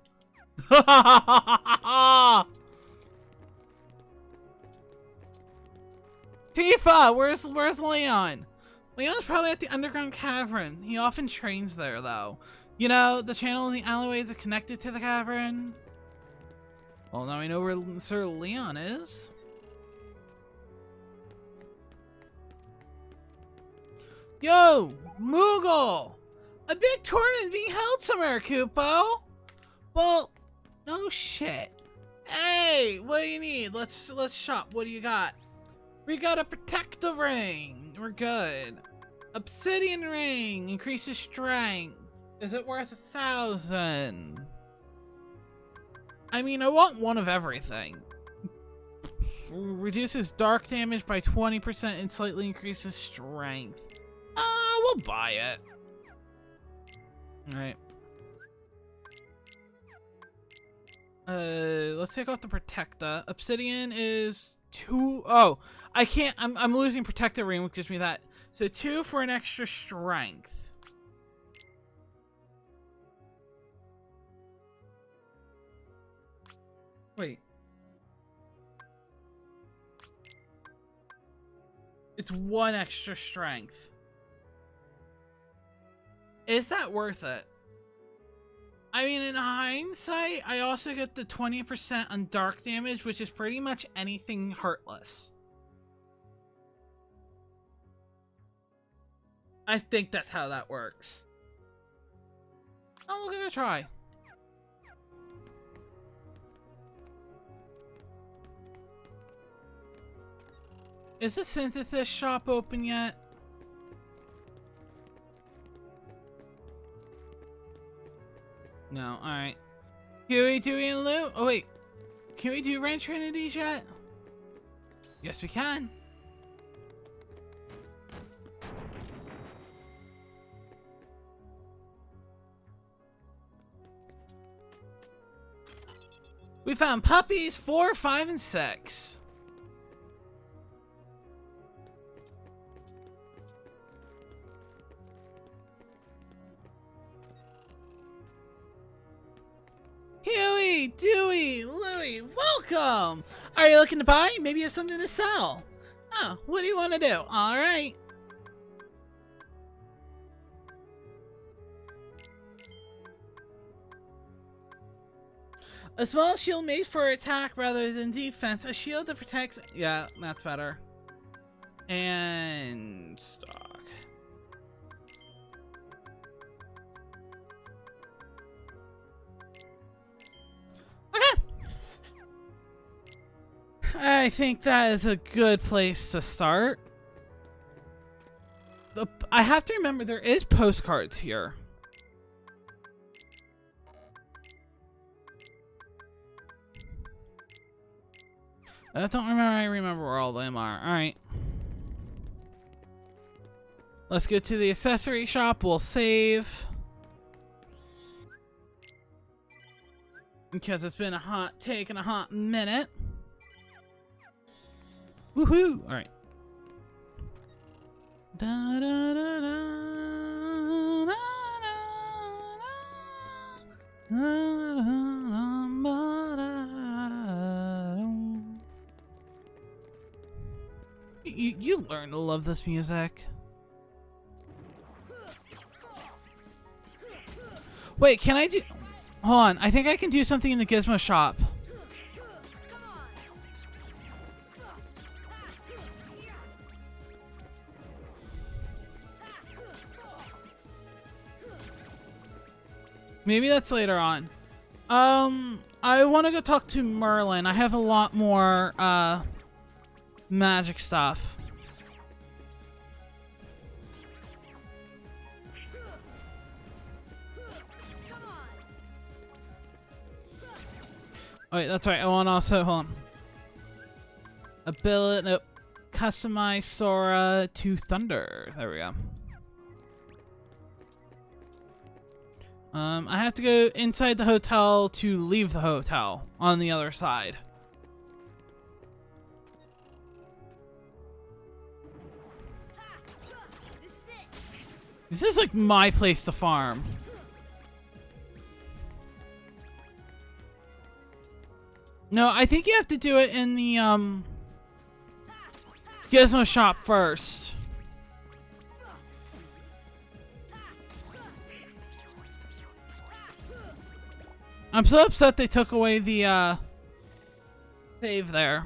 Tifa! Where's Leon? Leon's probably at the underground cavern. He often trains there, though. You know, the channel in the alleyways are connected to the cavern. Well, now we know where Sir Leon is. Yo! Moogle! A big tournament is being held somewhere, Kupo! Well, no shit. Hey, what do you need? Let's shop. What do you got? We got a protective ring. We're good. Obsidian ring increases strength. Is it worth 1,000? I mean, I want one of everything. Reduces dark damage by 20% and slightly increases strength. We'll buy it. Alright. Let's take off the Protecta. Obsidian is 2. Oh, I can't. I'm losing Protecta ring, which gives me that. So 2 for an extra strength. Wait. It's 1 extra strength. Is that worth it? I mean, in hindsight, I also get the 20% on dark damage, which is pretty much anything heartless. I think that's how that works. I'll give it a try. Is the synthesis shop open yet? No, alright. Can we do and loot? Oh wait. Can we do Ranch Trinities yet? Yes we can. We found puppies 4, 5, and 6. Huey, Dewey, Louie, welcome! Are you looking to buy? Maybe you have something to sell. Oh, what do you want to do? Alright. A small shield made for attack rather than defense. A shield that protects... Yeah, that's better. And... stock. Okay! I think that is a good place to start. I have to remember there is postcards here. I don't remember where all of them are. Alright. Let's go to the accessory shop. We'll save. Because it's been taking a hot minute. Woohoo! Alright. Da, da, da, da, da, da, da, You learn to love this music. Wait, can I do... Hold on, I think I can do something in the Gizmo shop. Maybe that's later on. I want to go talk to Merlin. I have a lot more, magic stuff. Oh, wait, that's right. I want to also, hold on. Ability, nope. Customize Sora to Thunder. There we go. I have to go inside the hotel to leave the hotel on the other side. This is like my place to farm. No, I think you have to do it in the Gizmo shop first. I'm so upset they took away the save there.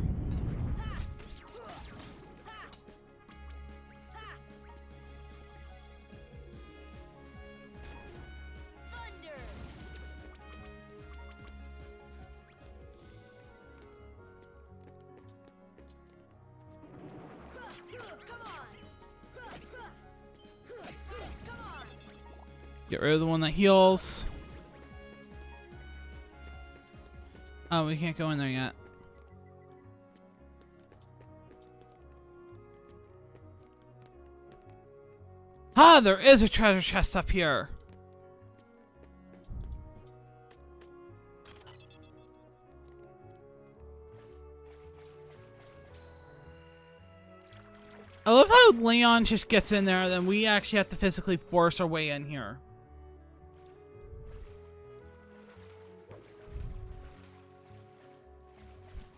Get rid of the one that heals. Oh, we can't go in there yet. Ah, there is a treasure chest up here. I love how Leon just gets in there, then we actually have to physically force our way in here.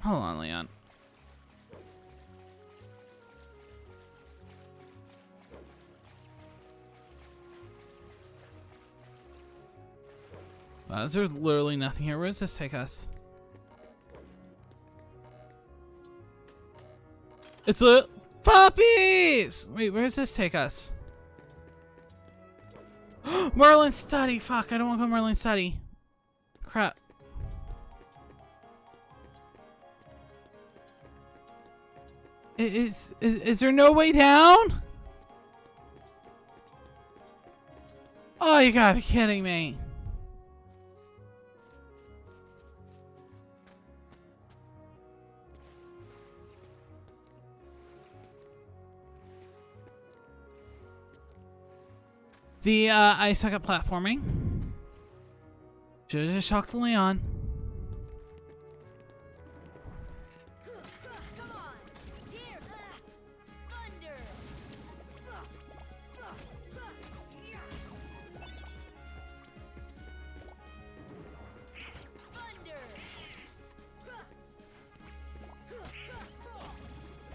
Hold on, Leon. Wow, there's literally nothing here. Where does this take us? It's a puppies! Wait, where does this take us? Merlin's study! Fuck, I don't want to go to Merlin's study. Crap. Is there no way down? Oh, you gotta be kidding me. I suck at platforming. Should've just shocked Leon.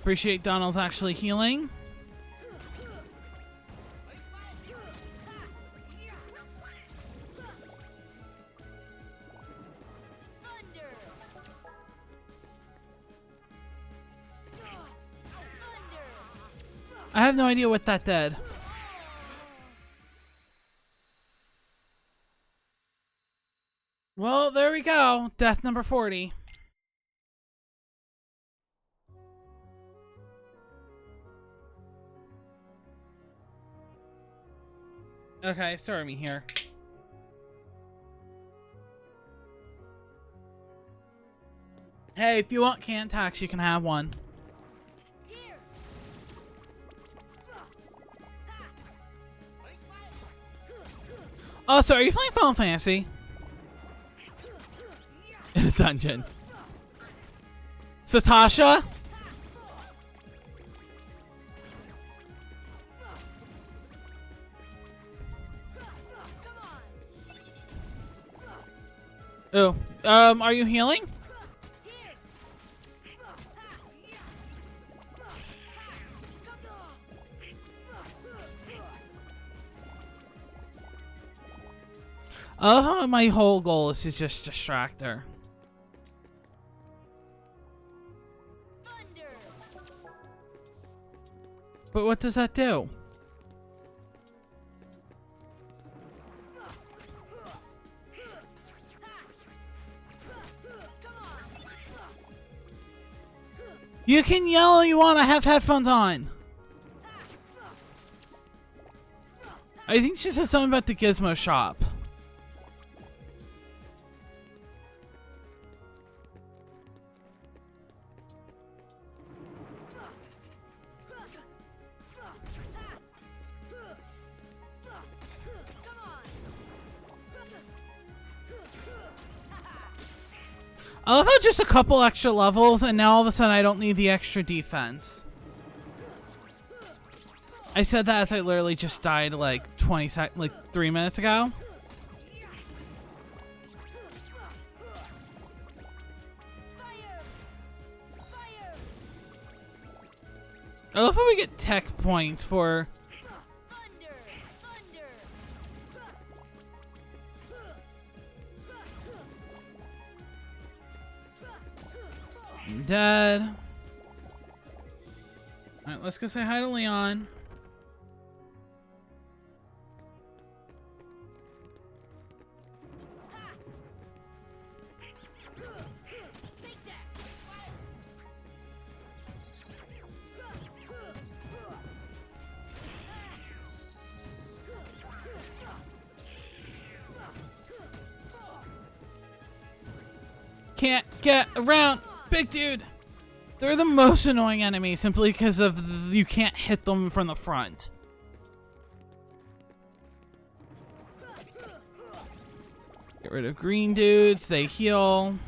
Appreciate Donald's actually healing. I have no idea what that did. Well, there we go. Death number 40. Okay, start me here. Hey, if you want canned tax, you can have one. Also, are you playing Final Fantasy? In a dungeon. Satasha? Oh, are you healing? Oh, my whole goal is to just distract her. But what does that do? You can yell all you want, I have headphones on. I think she said something about the Gizmo shop. I love how just a couple extra levels and now all of a sudden I don't need the extra defense. I said that as I literally just died like 3 minutes ago. I love how we get tech points for... I'm dead. Alright, let's go say hi to Leon. Can't get around, big dude. They're the most annoying enemy simply because of you can't hit them from the front. Get rid of green dudes, they heal.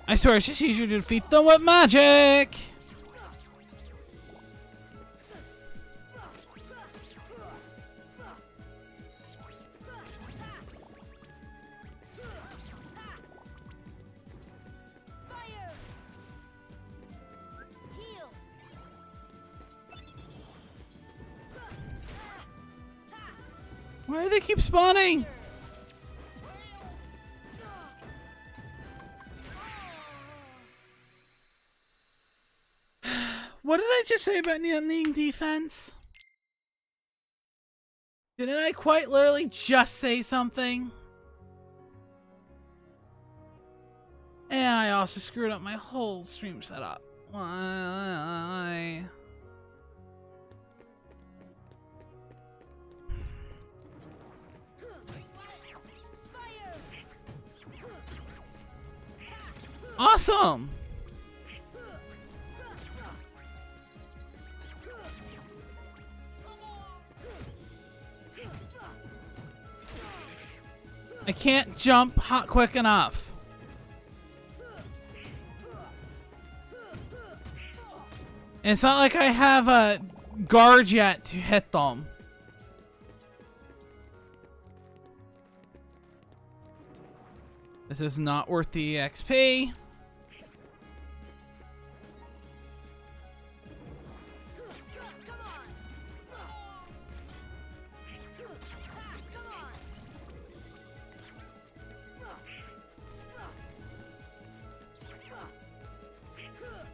I swear it's just easier to defeat them with magic! Why do they keep spawning? What did I just say about needing defense? Didn't I quite literally just say something? And I also screwed up my whole stream setup. Why? Awesome! I can't jump hot quick enough. And it's not like I have a guard yet to hit them. This is not worth the XP.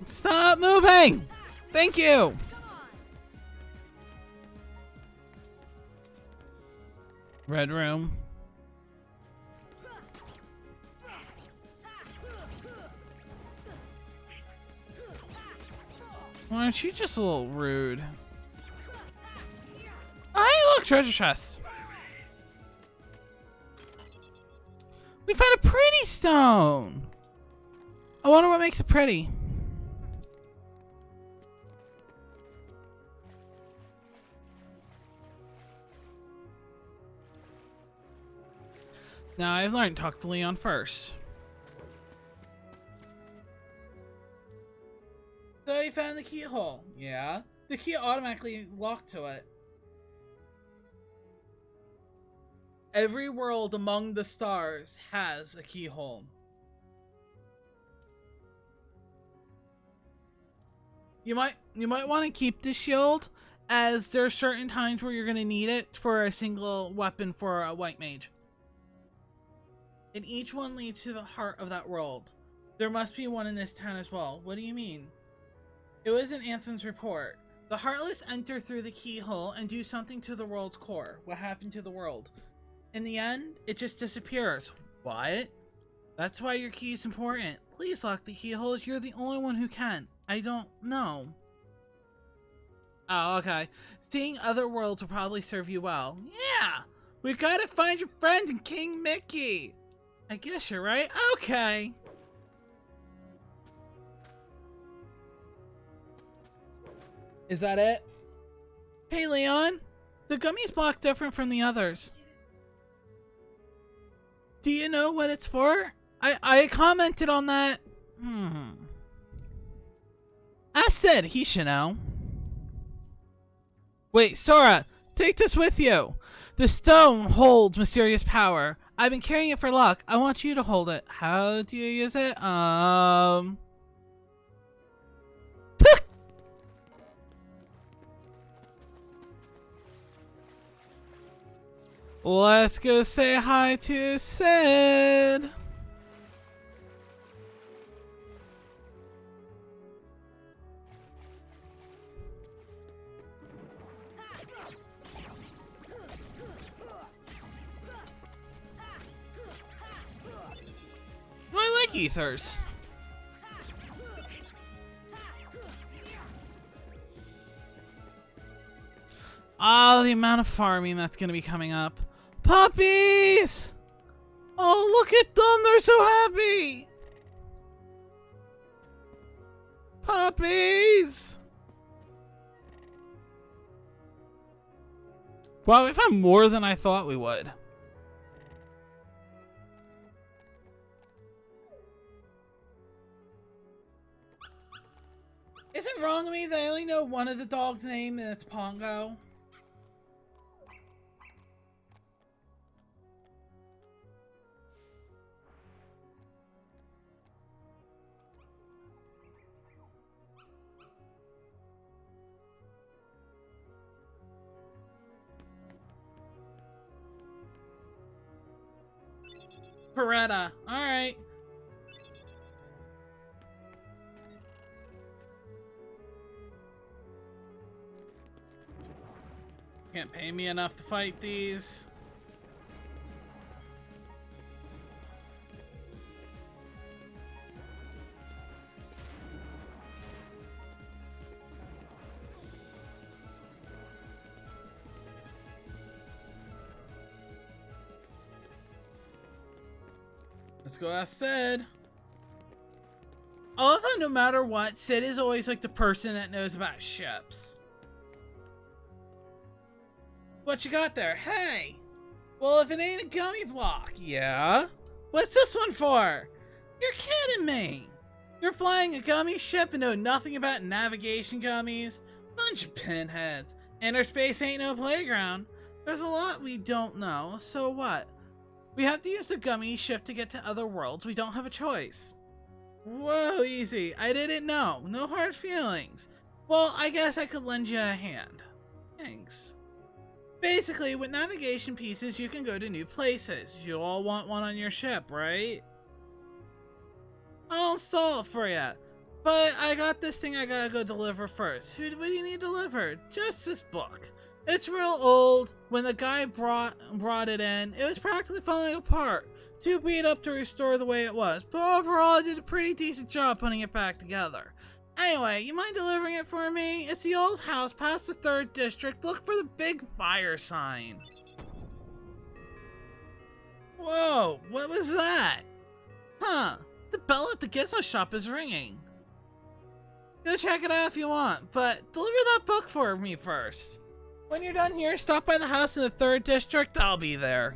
Stop moving! Thank you! Red room. Why aren't you just a little rude? Oh, hey, look! Treasure chest! We found a pretty stone! I wonder what makes it pretty. Now I've learned to talk to Leon first. So you found the keyhole. Yeah. The key automatically locked to it. Every world among the stars has a keyhole. You might want to keep the shield, as there are certain times where you're going to need it for a single weapon for a white mage. And each one leads to the heart of that world. There must be one in this town as well. What do you mean? It was in Anson's report. The Heartless enter through the keyhole and do something to the world's core. What happened to the world? In the end, it just disappears. What? That's why your key is important. Please lock the keyhole. You're the only one who can. I don't know. Oh, okay. Seeing other worlds will probably serve you well. Yeah! We gotta find your friend in King Mickey! I guess you're right. Okay. Is that it? Hey, Leon. The gummies block different from the others. Do you know what it's for? I commented on that. I said he should know. Wait, Sora, take this with you. The stone holds mysterious power. I've been carrying it for luck. I want you to hold it. How do you use it? Let's go say hi to Sid. I like ethers. Oh, the amount of farming that's going to be coming up. Puppies! Oh, look at them. They're so happy. Puppies! Wow, we found more than I thought we would. Is it wrong of me that I only know one of the dog's name and it's Pongo? Beretta. Alright. Can't pay me enough to fight these. Let's go ask Sid. I love how no matter what, Sid is always like the person that knows about ships. What you got there? Hey! Well, if it ain't a gummy block, yeah? What's this one for? You're kidding me! You're flying a gummy ship and know nothing about navigation gummies? Bunch of pinheads. Inner space ain't no playground. There's a lot we don't know, so what? We have to use the gummy ship to get to other worlds. We don't have a choice. Whoa, easy. I didn't know. No hard feelings. Well, I guess I could lend you a hand. Thanks. Basically, with navigation pieces, you can go to new places. You all want one on your ship, right? I'll install it for you. But I got this thing I gotta go deliver first. What do you need delivered? Just this book. It's real old. When the guy brought it in, it was practically falling apart. Too beat up to restore the way it was. But overall, I did a pretty decent job putting it back together. Anyway, you mind delivering it for me? It's the old house past the 3rd district. Look for the big fire sign. Whoa, what was that? Huh, the bell at the gizmo shop is ringing. Go check it out if you want, but deliver that book for me first. When you're done here, stop by the house in the 3rd district. I'll be there.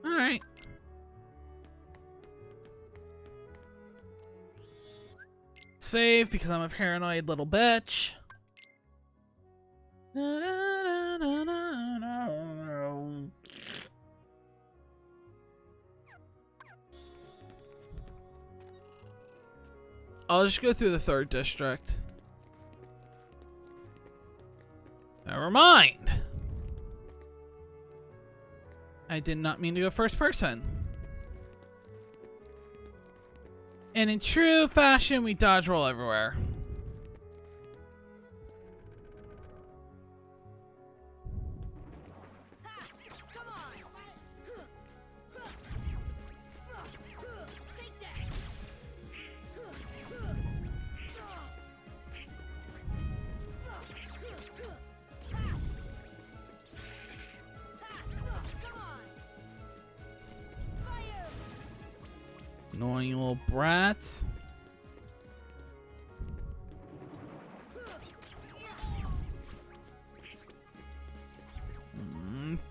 Alright. Save because I'm a paranoid little bitch. I'll just go through the 3rd district. Never mind. I did not mean to go first person. And in true fashion, we dodge roll everywhere. Annoying little brats.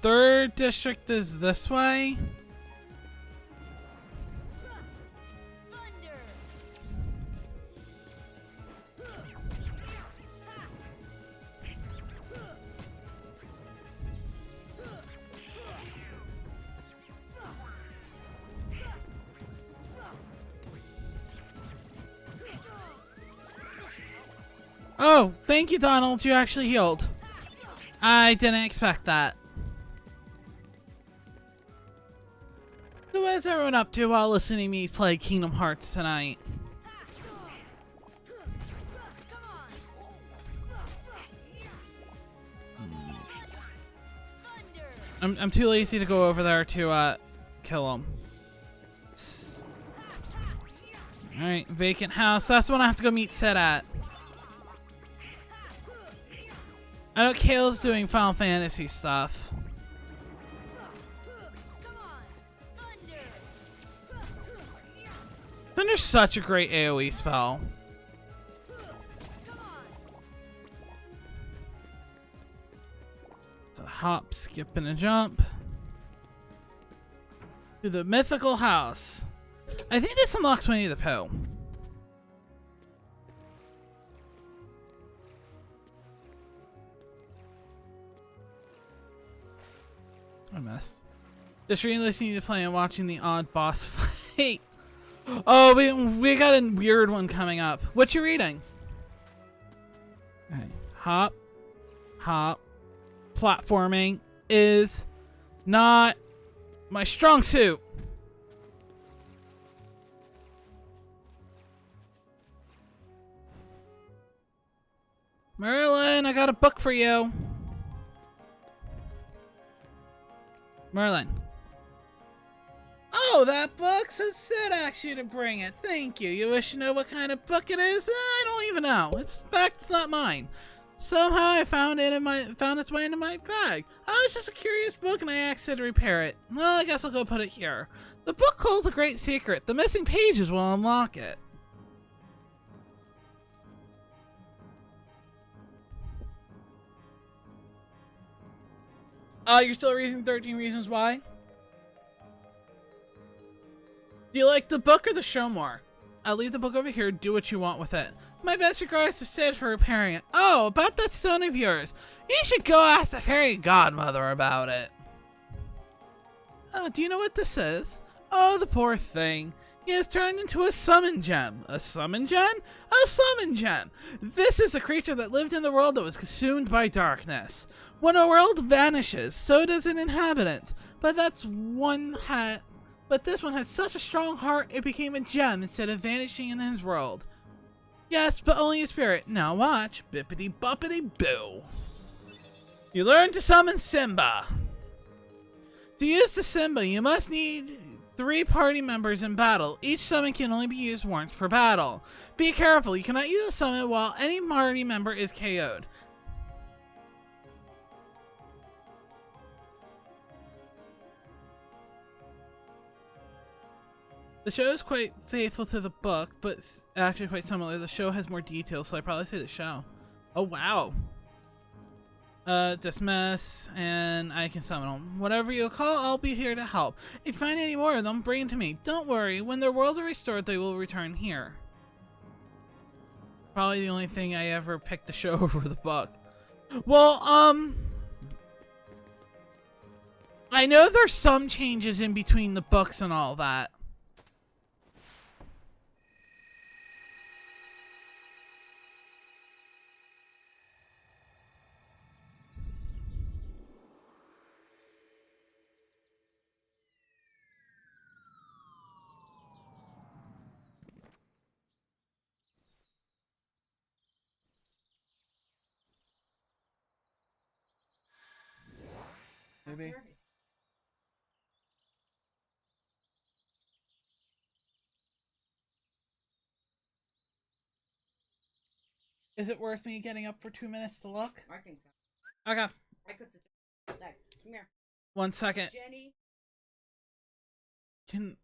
Third district is this way. Oh, thank you, Donald. You actually healed. I didn't expect that. So what is everyone up to while listening to me play Kingdom Hearts tonight? I'm too lazy to go over there to kill him. Alright, vacant house. That's the one I have to go meet Sid at. I know Kale's doing Final Fantasy stuff. Thunder's such a great AoE spell. It's a hop, skip, and a jump. To the mythical house. I think this unlocks Winnie the Pooh. I missed. Just re-listening to play and watching the odd boss fight. Oh, we got a weird one coming up. What you reading? Okay. Hop. Hop. Platforming is not my strong suit. Merlin, I got a book for you. Merlin. Oh, that book? So Sid asked you to bring it. Thank you. You wish to know what kind of book it is? I don't even know. In fact, it's not mine. Somehow I found its way into my bag. I was just a curious book and I asked Sid to repair it. Well, I guess I'll go put it here. The book holds a great secret. The missing pages will unlock it. You're still reading 13 Reasons Why? Do you like the book or the show more? I'll leave the book over here, do what you want with it. My best regards to Sid for repairing it. Oh, about that stone of yours. You should go ask the fairy godmother about it. Do you know what this is? Oh, the poor thing. He has turned into a summon gem. A summon gem? A summon gem! This is a creature that lived in the world that was consumed by darkness. When a world vanishes, so does an inhabitant. But this one had such a strong heart, it became a gem instead of vanishing in his world. Yes, but only a spirit. Now watch. Bippity boppity boo. You learn to summon Simba. To use the Simba, you must need 3 party members in battle. Each summon can only be used once per battle. Be careful, you cannot use a summon while any party member is KO'd. The show is quite faithful to the book, but actually quite similar. The show has more details, so I'd probably say the show. Oh, wow. Dismiss, and I can summon them. Whatever you call, I'll be here to help. If you find any more of them, bring them to me. Don't worry, when their worlds are restored, they will return here. Probably the only thing I ever picked the show over the book. Well, I know there's some changes in between the books and all that. Maybe. Is it worth me getting up for 2 minutes to look? I think so. Okay. I could sit there. Come here. 1 second. Jenny. Can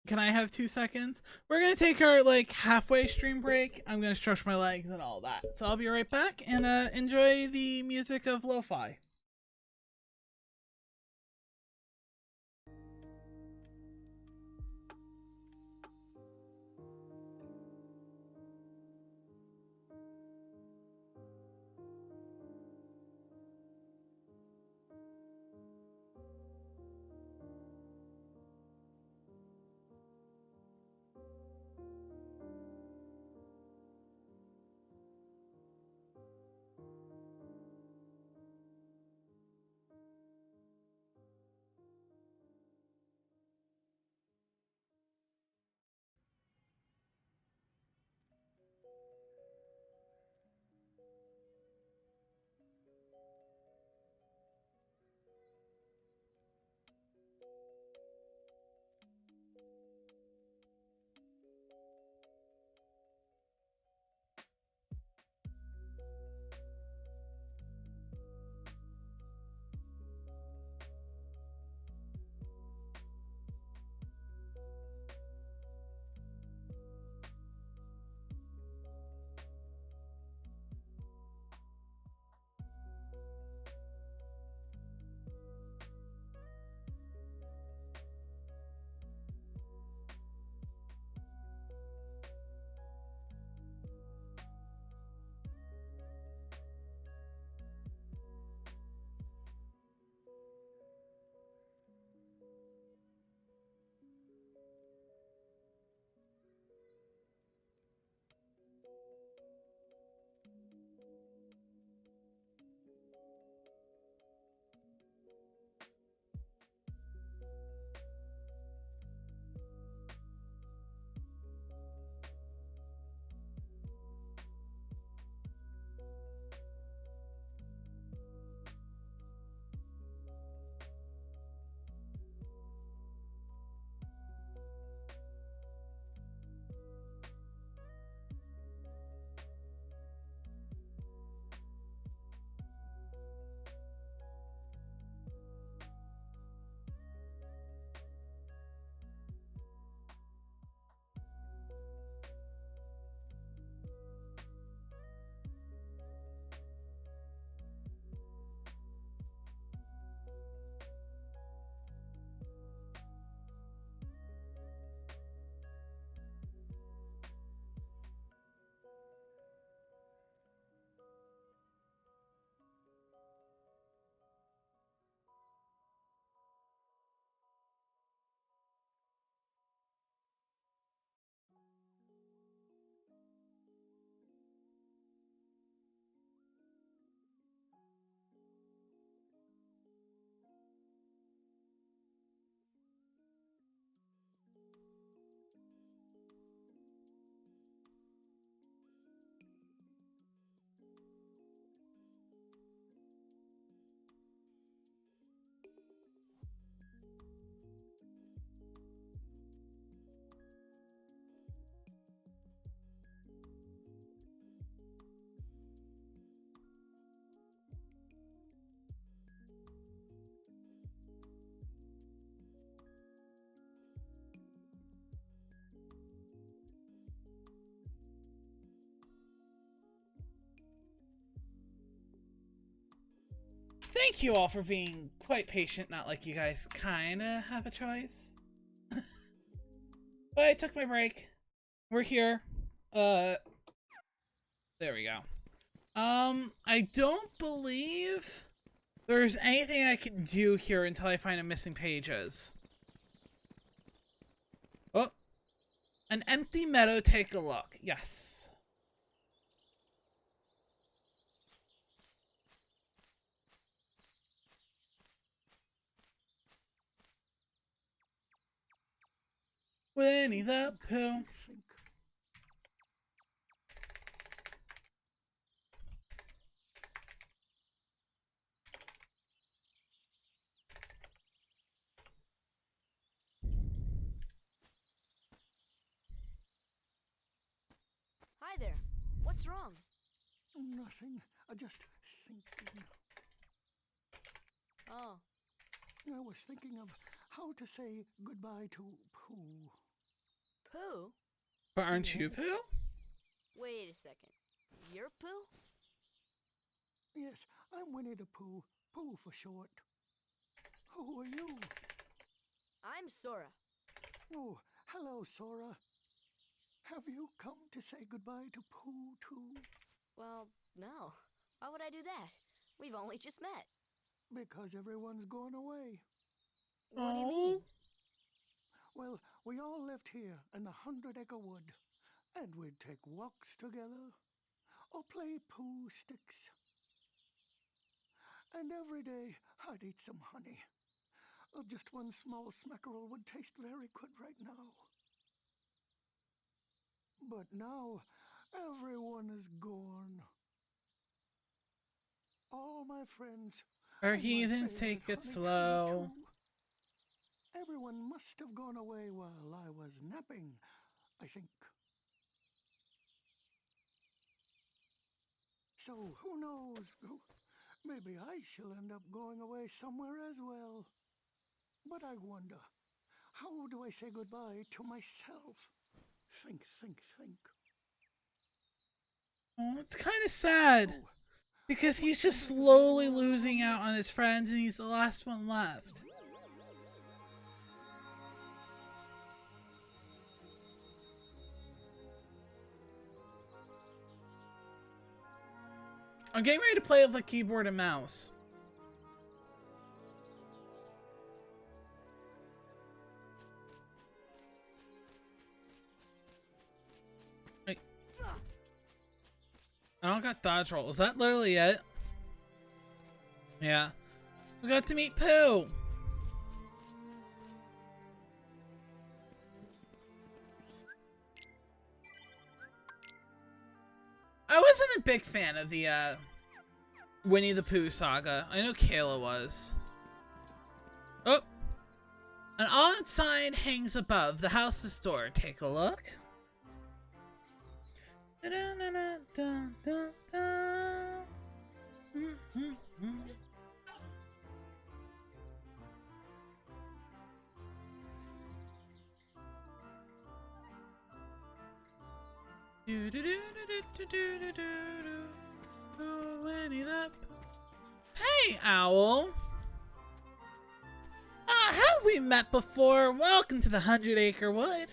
Can I have 2 seconds? We're gonna take our like halfway stream break. I'm gonna stretch my legs and all that. So I'll be right back and enjoy the music of lo-fi. Thank you all for being quite patient, not like you guys kinda have a choice. But I took my break. We're here. There we go. I don't believe there's anything I can do here until I find a missing pages. Oh, an empty meadow, take a look. Yes. Winnie the Pooh. Hi there. What's wrong? Nothing. Just thinking. Oh. I was thinking of how to say goodbye to Pooh. Pooh? But aren't you Pooh? Wait a second. You're Pooh? Yes, I'm Winnie the Pooh. Pooh for short. Who are you? I'm Sora. Oh, hello, Sora. Have you come to say goodbye to Pooh, too? Well, no. Why would I do that? We've only just met. Because everyone's gone away. What do you mean? Well, we all lived here in the 100-acre wood, and we'd take walks together, or play Pooh sticks. And every day, I'd eat some honey. Just one small smackerel would taste very good right now. But now, everyone is gone. All my friends. Our and my heathens favorite take it honey slow. tree, too. Everyone must have gone away while I was napping, I think. So, who knows? Maybe I shall end up going away somewhere as well. But I wonder, how do I say goodbye to myself? Think. Oh, it's kind of sad. Because he's just slowly losing out on his friends and he's the last one left. I'm getting ready to play with a keyboard and mouse. Wait. I don't got dodge roll. Is that literally it? Yeah. We got to meet Pooh! I wasn't a big fan of the Winnie the Pooh saga. I know Kayla was. Oh! An odd sign hangs above the house's door. Take a look. Hey, Owl! Have we met before? Welcome to the 100-acre wood.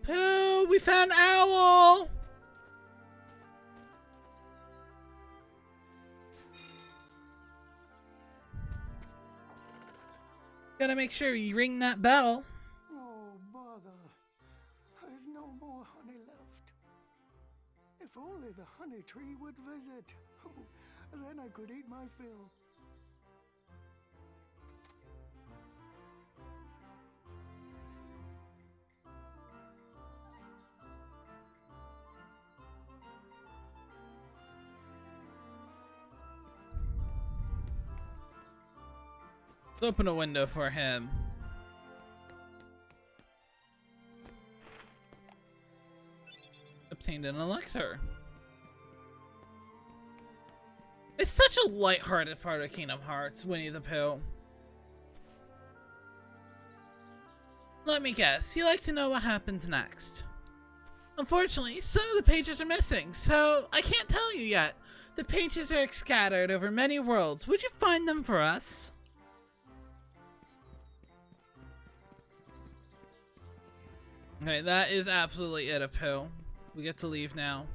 Pooh, we found Owl! Gotta make sure you ring that bell. Oh, bother. There's no more honey left. If only the honey tree would visit. Oh, then I could eat my fill. Let's open a window for him. Obtained an elixir. It's such a light-hearted part of Kingdom Hearts, Winnie the Pooh. Let me guess, you like to know what happens next. Unfortunately, some of the pages are missing, so I can't tell you yet. The pages are scattered over many worlds. Would you find them for us? Okay, that is absolutely it, Pooh. We get to leave now.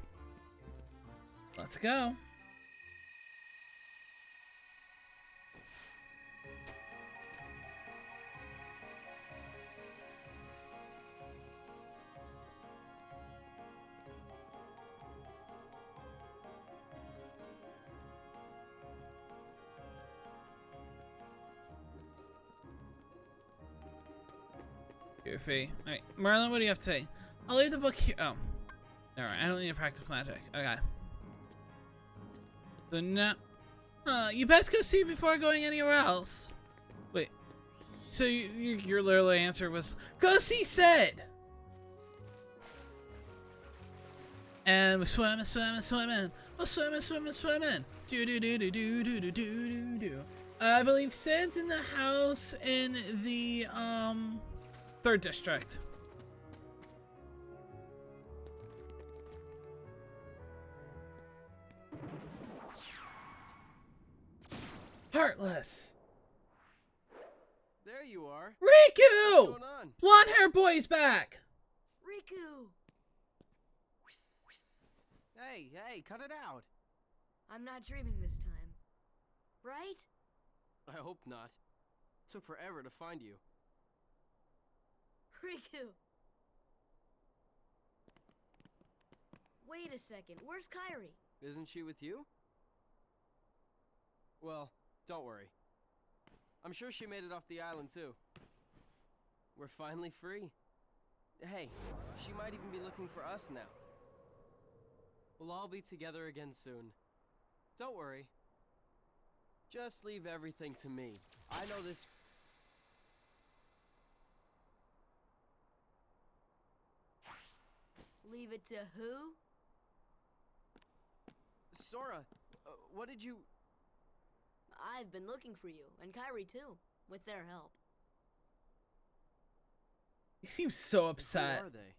Let's go. Goofy. Alright, Merlin, what do you have to say? I'll leave the book here. Oh. Alright, I don't need to practice magic. Okay. So now... you best go see before going anywhere else. Wait. So your literal answer was, go see Sid! And we swim and swim and swim and Oh, swimming, swimming, swimming. Do do do do do do do do do do. I believe Sid's in the house in the 3rd district. Heartless. There you are. Riku! What's going on? Blonde hair boy's back. Riku! Hey, cut it out. I'm not dreaming this time. Right? I hope not. Took forever to find you. Riku! Wait a second, where's Kairi? Isn't she with you? Well, don't worry. I'm sure she made it off the island too. We're finally free. Hey, she might even be looking for us now. We'll all be together again soon. Don't worry. Just leave everything to me. I know this. Leave it to who? Sora, what did you... I've been looking for you, and Kairi too, with their help. He seems so upset. Who are they?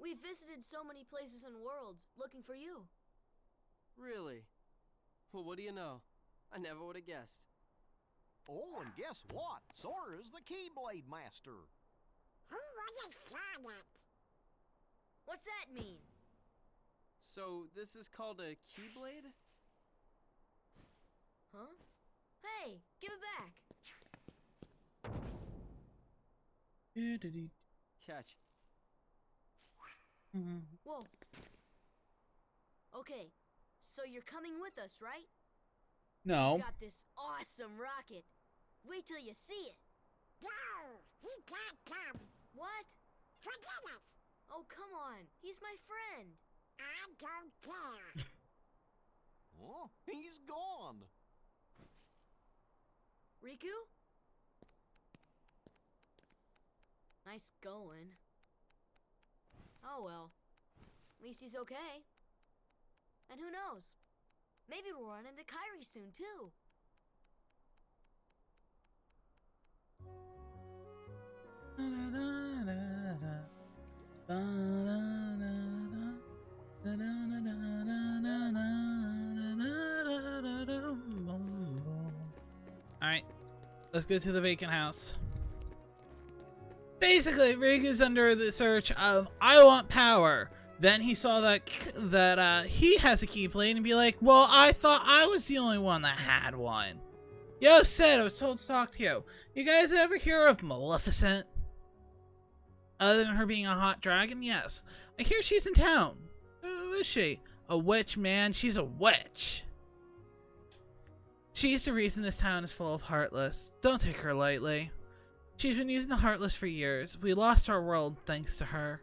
We visited so many places and worlds, looking for you. Really? Well, what do you know? I never would have guessed. Oh, and guess what? Sora's the Keyblade Master. Who was Sonic? What's that mean? So, this is called a Keyblade? Huh? Hey, give it back! Catch. Whoa. Okay, so you're coming with us, right? No. We got this awesome rocket. Wait till you see it. No, he can't come. What? Forget it. Oh, come on. He's my friend. I don't care. Oh, he's gone. Riku? Nice going. Oh well. At least he's okay. And who knows? Maybe we'll run into Kairi soon too. Alright, let's go to the vacant house. Basically, Riku's under the search of, I want power. Then he saw that he has a Keyblade and be like, well, I thought I was the only one that had one. Yo, Sid, I was told to talk to you. You guys ever hear of Maleficent? Other than her being a hot dragon, yes. I hear she's in town. Who is she? A witch, man. She's a witch. She's the reason this town is full of Heartless. Don't take her lightly. She's been using the Heartless for years. We lost our world thanks to her.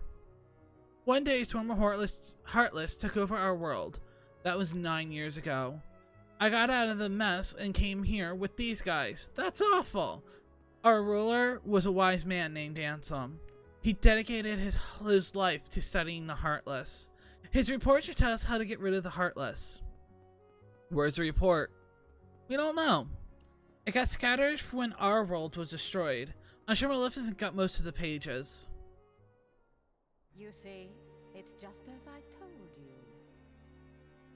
One day, a swarm of Heartless took over our world. That was 9 years ago. I got out of the mess and came here with these guys. That's awful. Our ruler was a wise man named Ansem. He dedicated his life to studying the Heartless. His report should tell us how to get rid of the Heartless. Where's the report? We don't know. It got scattered when our world was destroyed. I'm sure Maleficent got most of the pages. You see, it's just as I told you.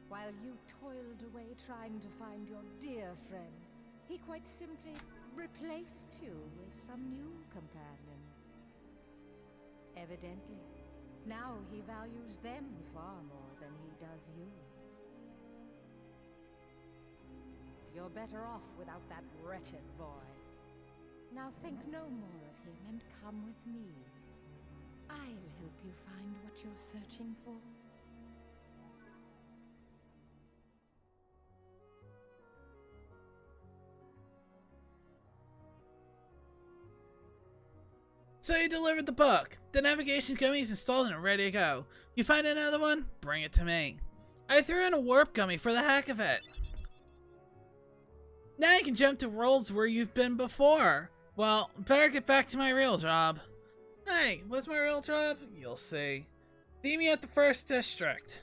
While you toiled away trying to find your dear friend, he quite simply replaced you with some new companions. Evidently, now he values them far more than he does you. You're better off without that wretched boy. Now think no more of him and come with me. I'll help you find what you're searching for. So you delivered the book. The navigation gummy is installed and ready to go. You find another one? Bring it to me. I threw in a warp gummy for the heck of it. Now you can jump to worlds where you've been before. Well, better get back to my real job. Hey, what's my real job? You'll see. See me at the first district.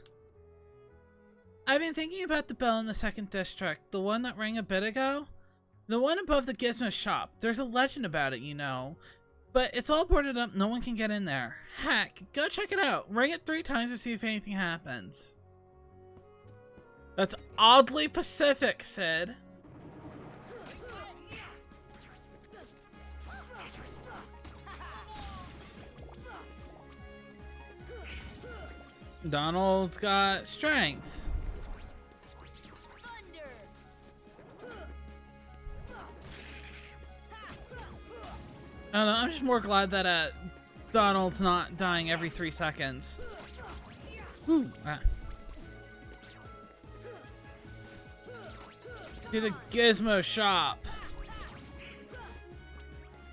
I've been thinking about the bell in the second district, the one that rang a bit ago. The one above the Gizmo shop. There's a legend about it, you know. But it's all boarded up, no one can get in there. Heck, go check it out. Ring it 3 times to see if anything happens. That's oddly Pacific, Sid. Donald's got strength. I don't know, I'm just more glad that Donald's not dying every 3 seconds. Ooh, To the Gizmo shop.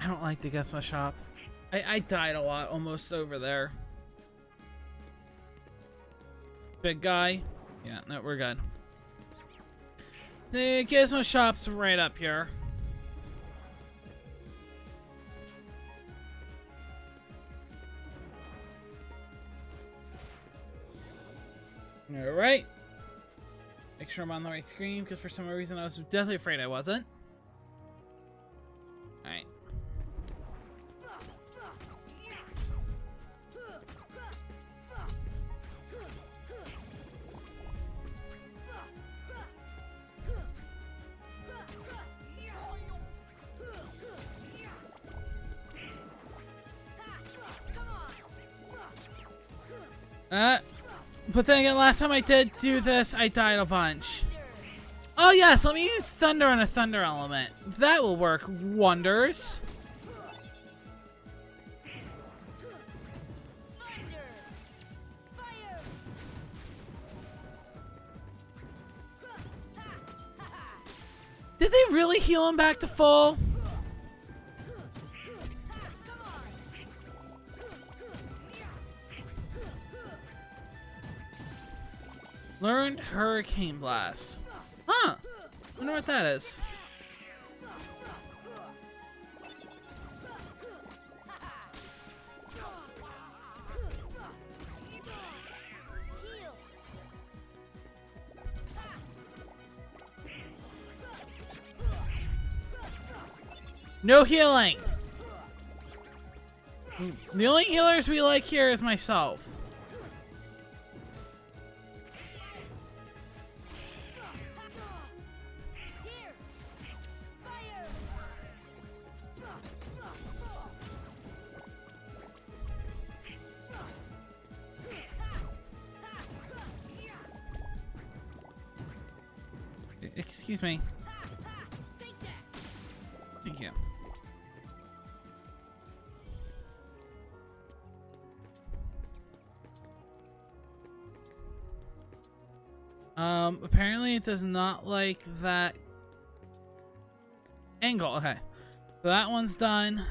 I don't like the Gizmo shop. I died a lot almost over there. Big guy? Yeah, no, we're good. The Gizmo shop's right up here. Alright. Make sure I'm on the right screen, because for some reason I was deathly afraid I wasn't. Alright. But then again, last time I did do this, I died a bunch. Oh yes, let me use thunder on a thunder element. That will work wonders. Did they really heal him back to full? Learned Hurricane Blast. Huh. Wonder what that is. No healing. The only healers we like here is myself. Excuse me. Thank you. Apparently it does not like that angle. Okay. So that one's done.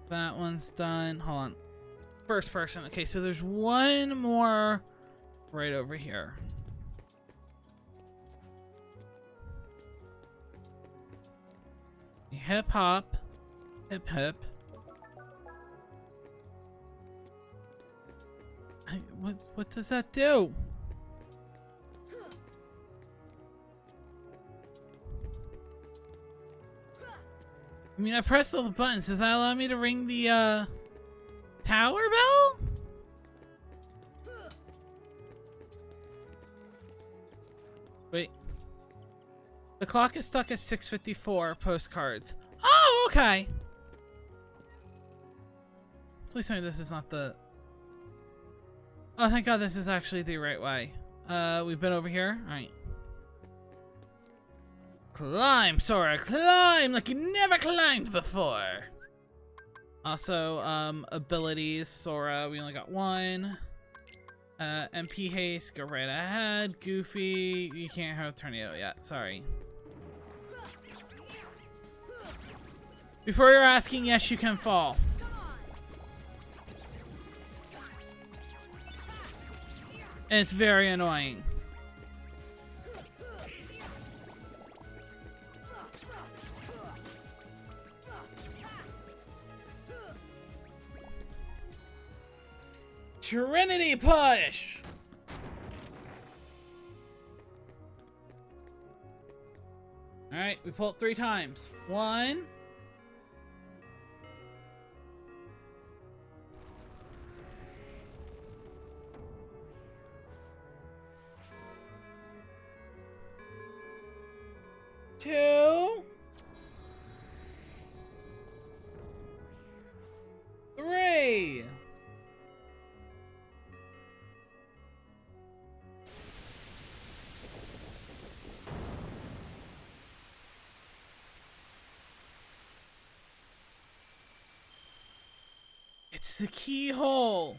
That one's done. Hold on. First person. Okay, so there's one more right over here. Hip hop. Hip hip. What does that do? I mean, I pressed all the buttons. Does that allow me to ring the, tower bell? Wait. The clock is stuck at 6:54 postcards. Oh, okay. Please tell me this is not the... Oh, thank God this is actually the right way. We've been over here. Alright. Climb, Sora, climb like you never climbed before. Also, abilities, Sora, we only got one. MP haste, go right ahead. Goofy, you can't have tornado yet, sorry. Before you're asking, yes, you can fall. And it's very annoying. Trinity push! Alright, we pull it 3 times. 1. 2. 3. It's the keyhole.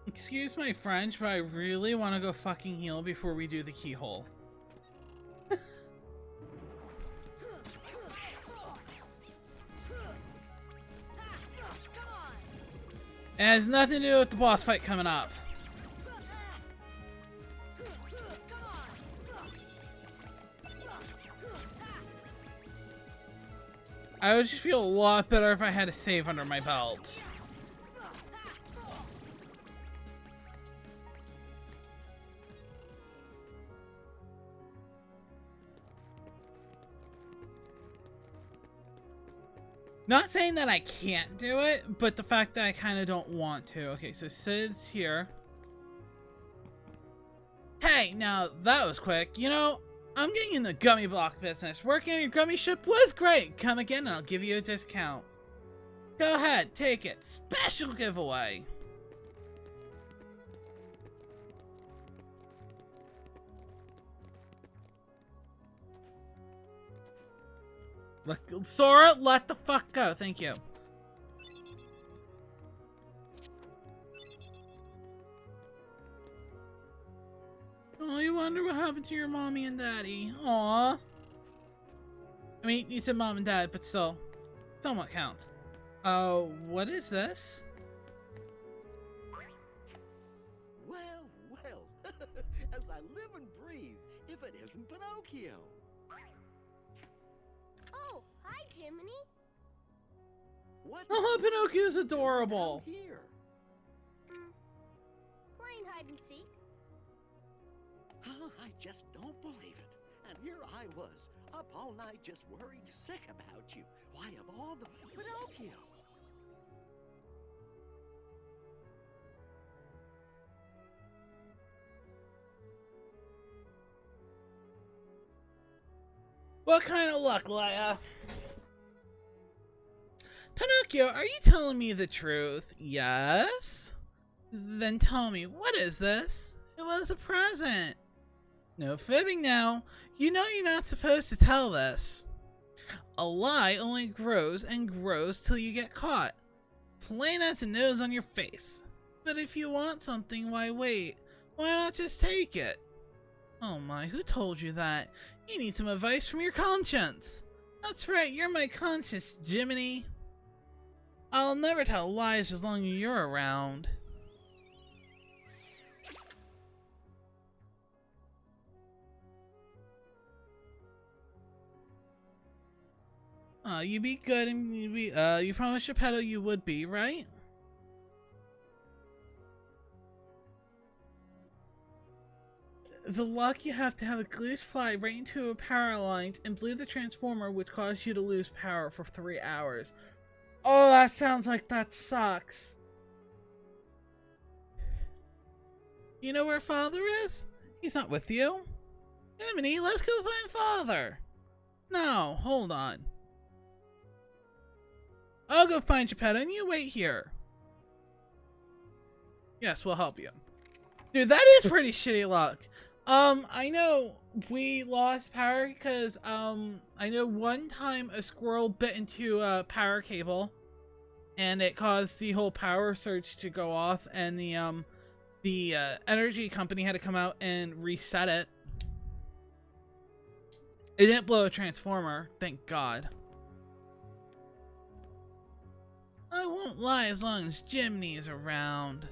Excuse my French, but I really want to go fucking heal before we do the keyhole. It has nothing to do with the boss fight coming up. I would just feel a lot better if I had a save under my belt. Not saying that I can't do it, but the fact that I kind of don't want to. Okay, so Sid's here. Hey, now that was quick. You know, I'm getting in the gummy block business. Working on your gummy ship was great. Come again and I'll give you a discount. Go ahead, take it. Special giveaway. Sora, let the fuck go. Thank you. Oh, you wonder what happened to your mommy and daddy. Aw. I mean, you said mom and dad, but still. Somewhat counts. Oh, what is this? Well, well. As I live and breathe, if it isn't Pinocchio. Oh, hi, Jiminy. What? Oh, Pinocchio's adorable. Here. Playing hide and seek. Oh, I just don't believe it. And here I was, up all night just worried sick about you. Why, of all the Pinocchio? What kind of luck, Leia? Pinocchio, are you telling me the truth? Yes? Then tell me, what is this? It was a present. No fibbing now. You know you're not supposed to tell this. A lie only grows and grows till you get caught. Plain as a nose on your face. But if you want something, why wait? Why not just take it? Oh my, who told you that? You need some advice from your conscience. That's right, you're my conscience, Jiminy. I'll never tell lies as long as you're around. You be good and you promised Geppetto you would be, right? The luck you have to have a goose fly right into a power line and blew the transformer, which caused you to lose power for 3 hours. Oh, that sounds like that sucks. You know where Father is? He's not with you. Jiminy, let's go find Father. No, hold on. I'll go find Geppetto and you wait here. Yes, we'll help you. Dude, that is pretty shitty luck. I know we lost power because, I know one time a squirrel bit into a power cable and it caused the whole power surge to go off and the energy company had to come out and reset it. It didn't blow a transformer, thank God. I won't won't lie as long as Jimny's around.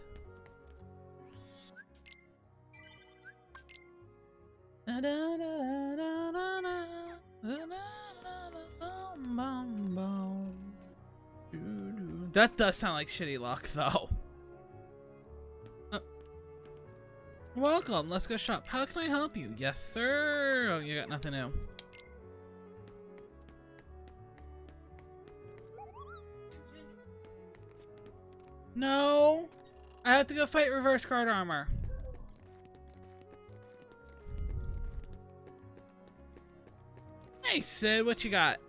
That does sound like shitty luck, though. Welcome, let's go shop. How can I help you? Yes, sir. Oh, you got nothing new. No, I have to go fight reverse guard armor. Hey, Sid, what you got?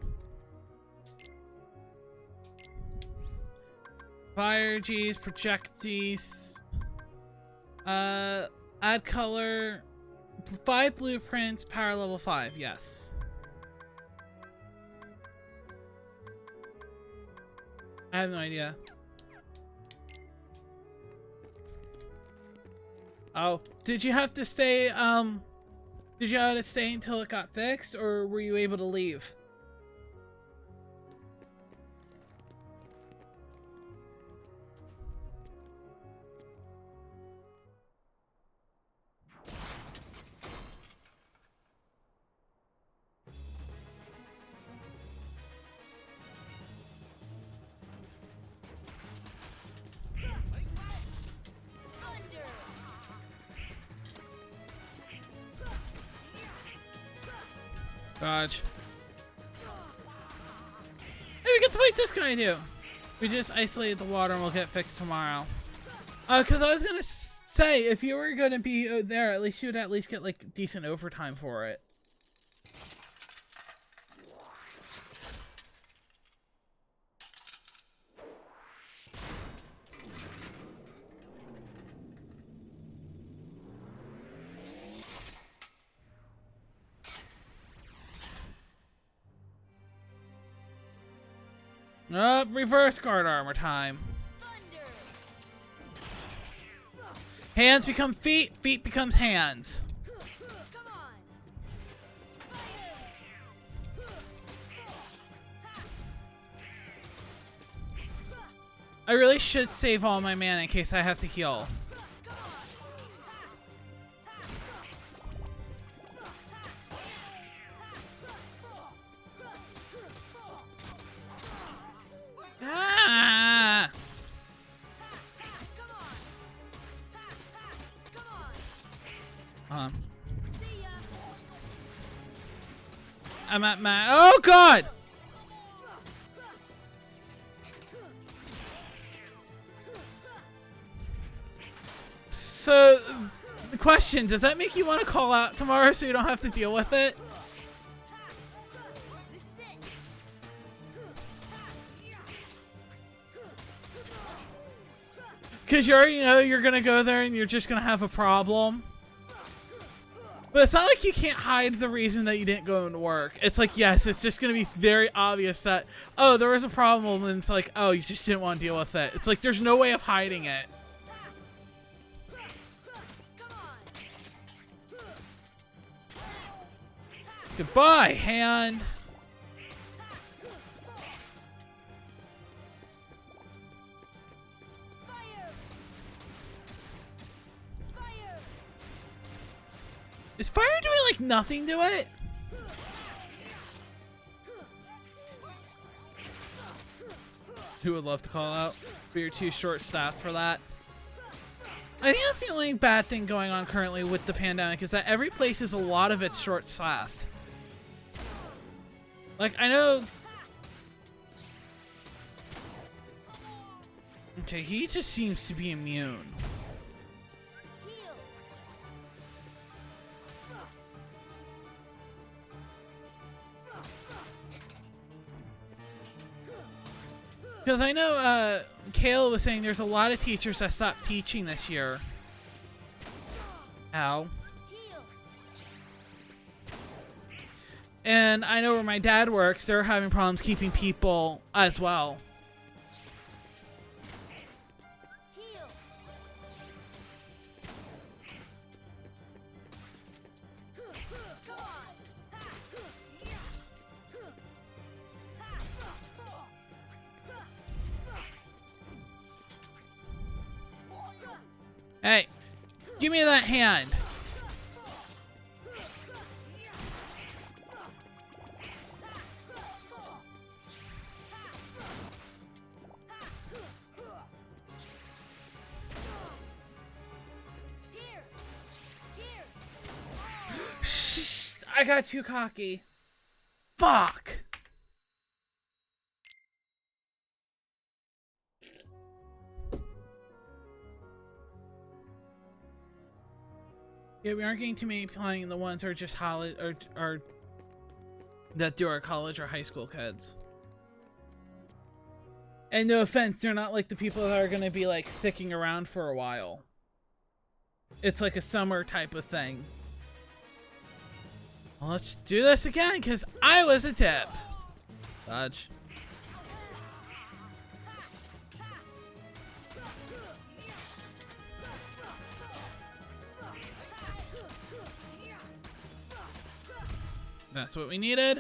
Fire G's, projectiles, add color, 5 blueprints, power level 5, yes. I have no idea. Oh, did you have to stay, did you have to stay until it got fixed, or were you able to leave? Dodge. Hey, we get to fight this guy too. We just isolated the water and we'll get fixed tomorrow. Cause I was gonna say, if you were gonna be there, at least you would at least get like decent overtime for it. Reverse guard armor time. Hands become feet, feet becomes hands. I really should save all my mana in case I have to heal. Ah! I'm at my— oh god! So, the question, does that make you want to call out tomorrow so you don't have to deal with it? Because you already know you're going to go there and you're just going to have a problem. But it's not like you can't hide the reason that you didn't go into work. It's like, yes, it's just going to be very obvious that, oh, there was a problem, and it's like, oh, you just didn't want to deal with it. It's like, there's no way of hiding it. Goodbye, hand. Is fire doing like nothing to it? Who would love to call out? But you're too short-staffed for that. I think that's the only bad thing going on currently with the pandemic, is that every place is a lot of it short-staffed. Like, I know... Okay, he just seems to be immune. Because I know Kale was saying there's a lot of teachers that stopped teaching this year. Ow. And I know where my dad works, they're having problems keeping people as well. Hey, give me that hand. Shh, I got too cocky. Fuck. Yeah, we aren't getting too many playing the ones who are just or that do our college or high school kids. And no offense, they're not like the people that are gonna be like sticking around for a while. It's like a summer type of thing. Well, let's do this again, because I was a tip. Dodge. That's what we needed.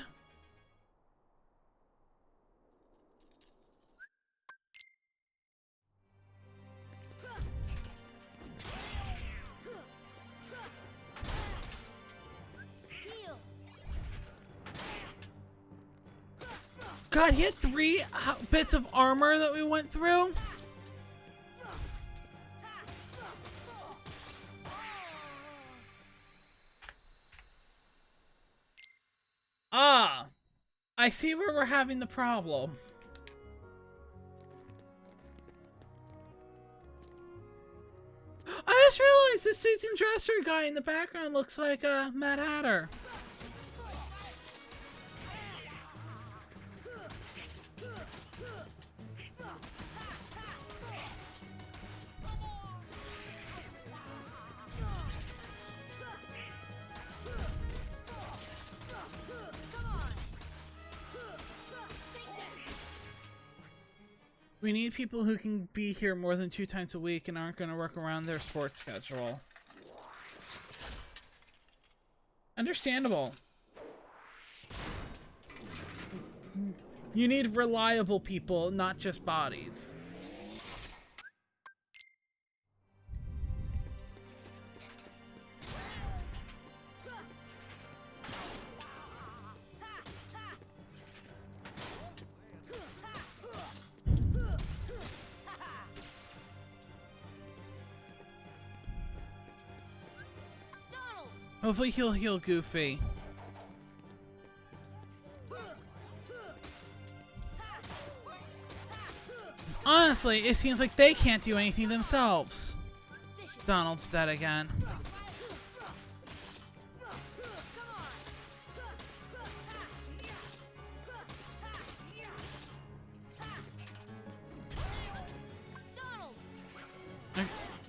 God, he had 3 bits of armor that we went through. Ah, I see where we're having the problem. I just realized the suits and dresser guy in the background looks like Mad Hatter. We need people who can be here more than 2 times a week and aren't going to work around their sports schedule. Understandable. You need reliable people, not just bodies. Hopefully he'll heal Goofy. Honestly, it seems like they can't do anything themselves. Donald's dead again.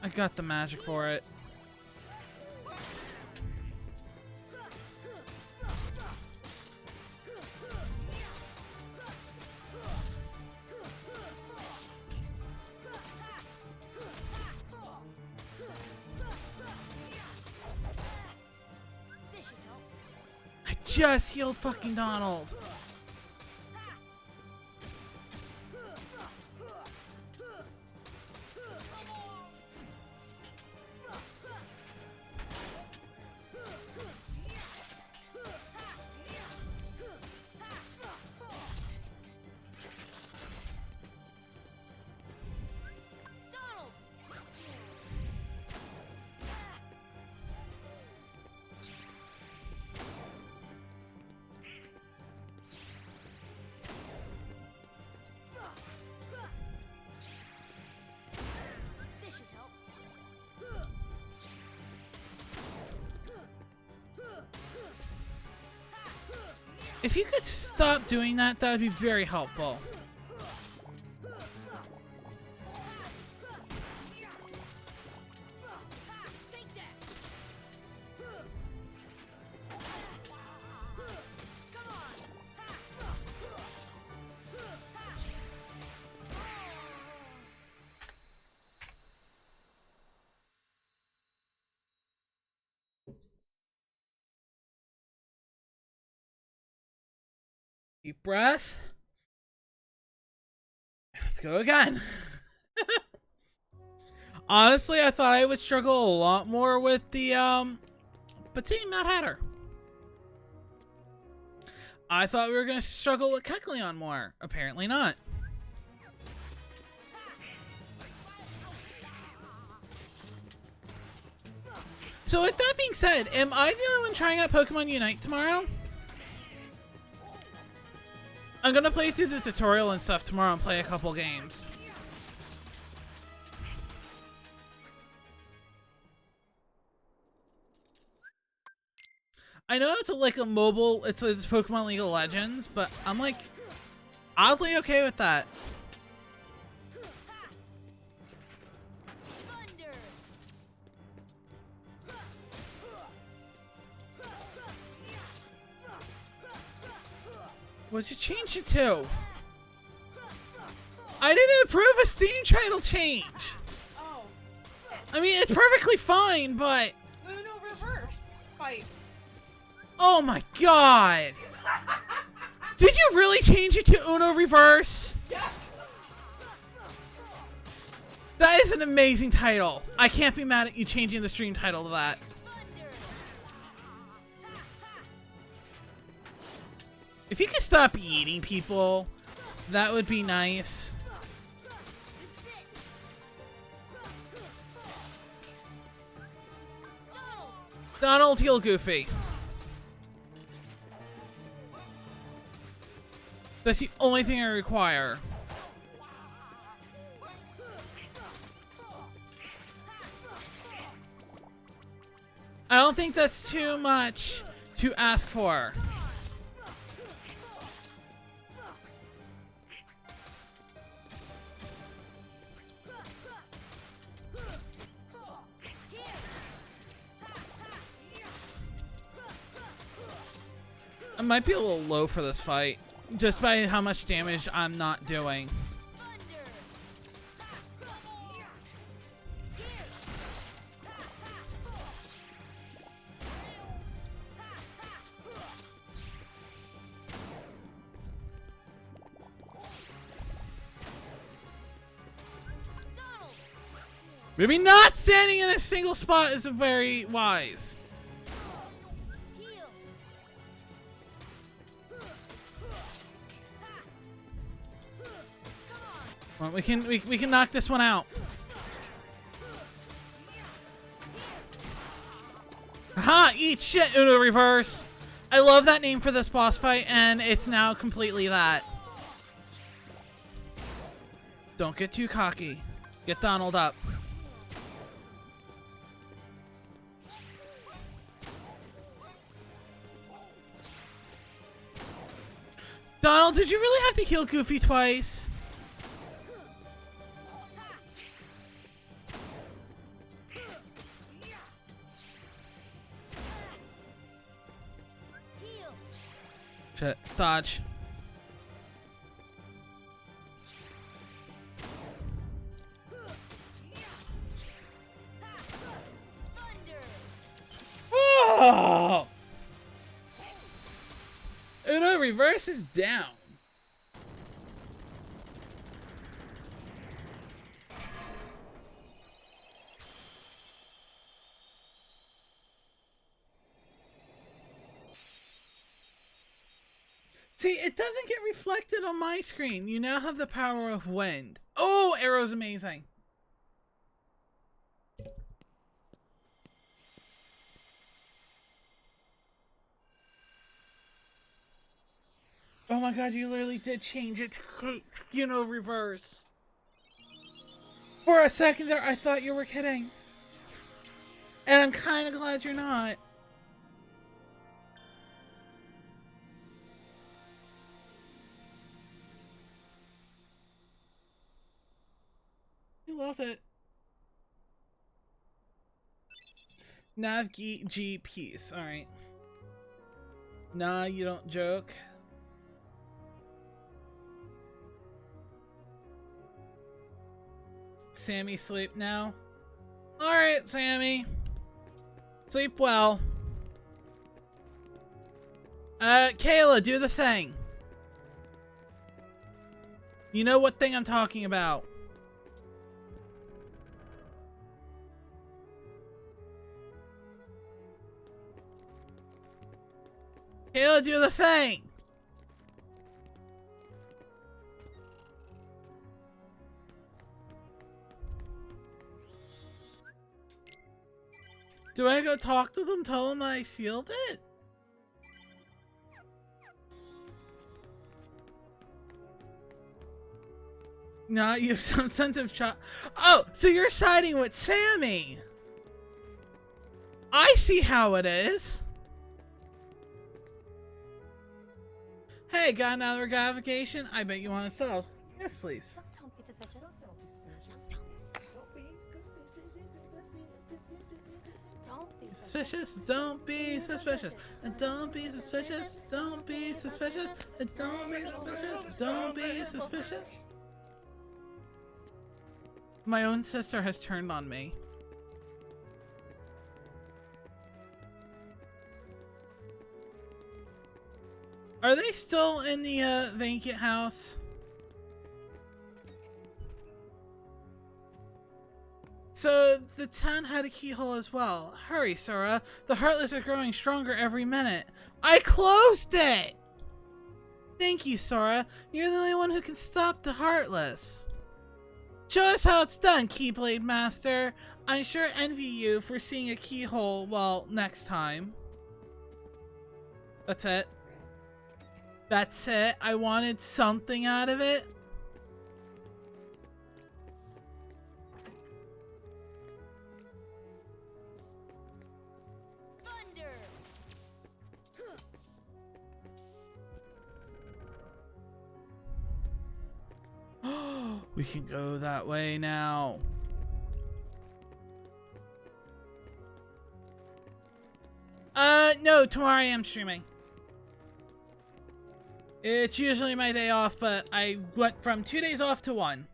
I got the magic for it. Just healed fucking Donald. If you could stop doing that, that would be very helpful. Deep breath. Let's go again. Honestly, I thought I would struggle a lot more with the, but see, Mad Hatter. I thought we were going to struggle with Kecleon more. Apparently not. So with that being said, am I the only one trying out Pokemon Unite tomorrow? I'm gonna play through the tutorial and stuff tomorrow and play a couple games. I know it's like a mobile, it's Pokemon League of Legends, but I'm like oddly okay with that. What'd you change it to? I didn't approve a Steam title change. Oh. I mean, it's perfectly fine, but... Uno reverse. Fight. Oh my god! Did you really change it to Uno Reverse? Yeah. That is an amazing title. I can't be mad at you changing the stream title to that. If you could stop eating people, that would be nice. Donald, heal Goofy. That's the only thing I require. I don't think that's too much to ask for. I might be a little low for this fight, just by how much damage I'm not doing. Maybe not standing in a single spot is very wise. Well, we can knock this one out. Aha! Eat shit, Uno Reverse! I love that name for this boss fight, and it's now completely that. Don't get too cocky. Get Donald up. Donald, did you really have to heal Goofy twice? Shit, dodge. Oh! Uno Reverse is down. See, it doesn't get reflected on my screen. You now have the power of wind. Oh, Arrow's amazing. Oh my god, you literally did change it to, you know, reverse. For a second there, I thought you were kidding. And I'm kind of glad you're not. I love it. Nav G piece. Alright. Nah, you don't joke. Sammy, sleep now. Alright, Sammy. Sleep well. Kayla, do the thing. You know what thing I'm talking about. Kayla, do the thing! Do I go talk to them, tell them that I sealed it? No, you have some sense of Oh, so you're siding with Sammy! I see how it is! Hey, got another gratification? I bet you want to sell. Yes, please. Don't be suspicious. Suspicious, don't be suspicious, and don't be suspicious, don't be suspicious, and don't be suspicious, don't be suspicious. My own sister has turned on me. Are they still in the vacant house? So the town had a keyhole as well. Hurry, Sora. The Heartless are growing stronger every minute. I closed it! Thank you, Sora. You're the only one who can stop the Heartless. Show us how it's done, Keyblade Master. I sure envy you for seeing a keyhole, well, next time. That's it. That's it. I wanted something out of it. We can go that way now. No, tomorrow I am streaming. It's usually my day off, but I went from 2 days off to 1.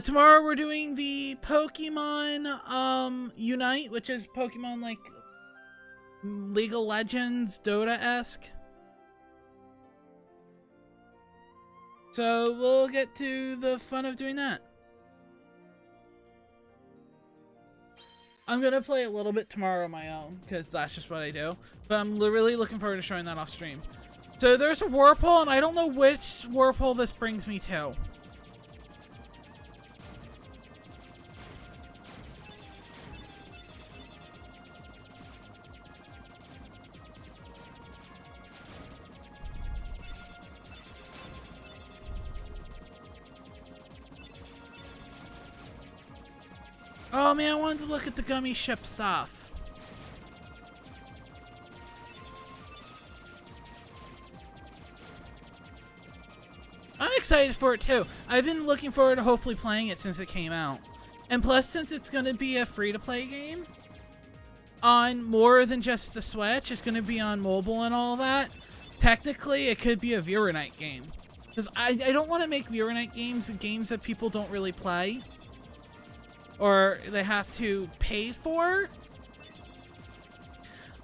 Tomorrow we're doing the Pokemon, Unite, which is Pokemon, like, League of Legends, Dota-esque. So we'll get to the fun of doing that. I'm gonna play a little bit tomorrow on my own, because that's just what I do. But I'm really looking forward to showing that off stream. So there's a Whirlpool, and I don't know which Whirlpool this brings me to. Oh man, I wanted to look at the gummy ship stuff. I'm excited for it too. I've been looking forward to hopefully playing it since it came out. And plus, since it's going to be a free-to-play game on more than just the Switch, it's going to be on mobile and all that, technically it could be a viewer night game. Because I don't want to make viewer night games that people don't really play. Or they have to pay for.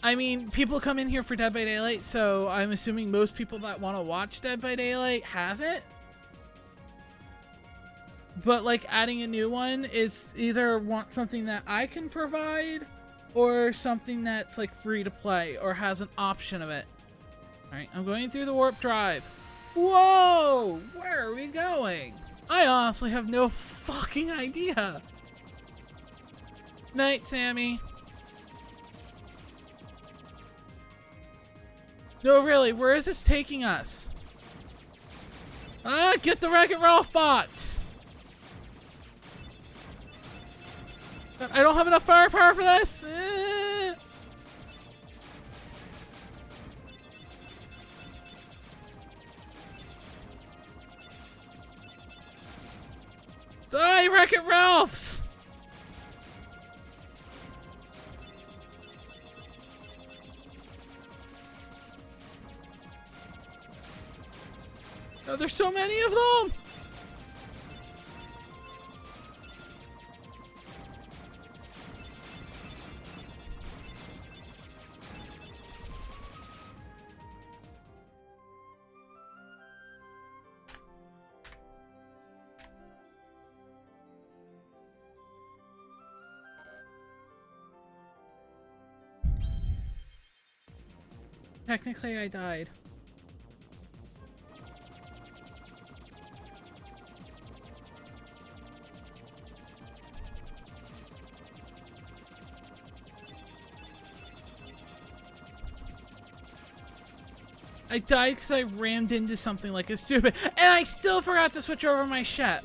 I mean, people come in here for Dead by Daylight, so I'm assuming most people that want to watch Dead by Daylight have it. But, like, adding a new one is either want something that I can provide, or something that's, like, free to play, or has an option of it. Alright, I'm going through the warp drive. Whoa! Where are we going? I honestly have no fucking idea. Night, Sammy. No, really, where is this taking us? Ah, get the Wreck-It Ralph bots! I don't have enough firepower for this! Die, Wreck-It Ralphs! Oh, there's so many of them! Technically, I died. I died because I rammed into something like a stupid, and I still forgot to switch over my ship.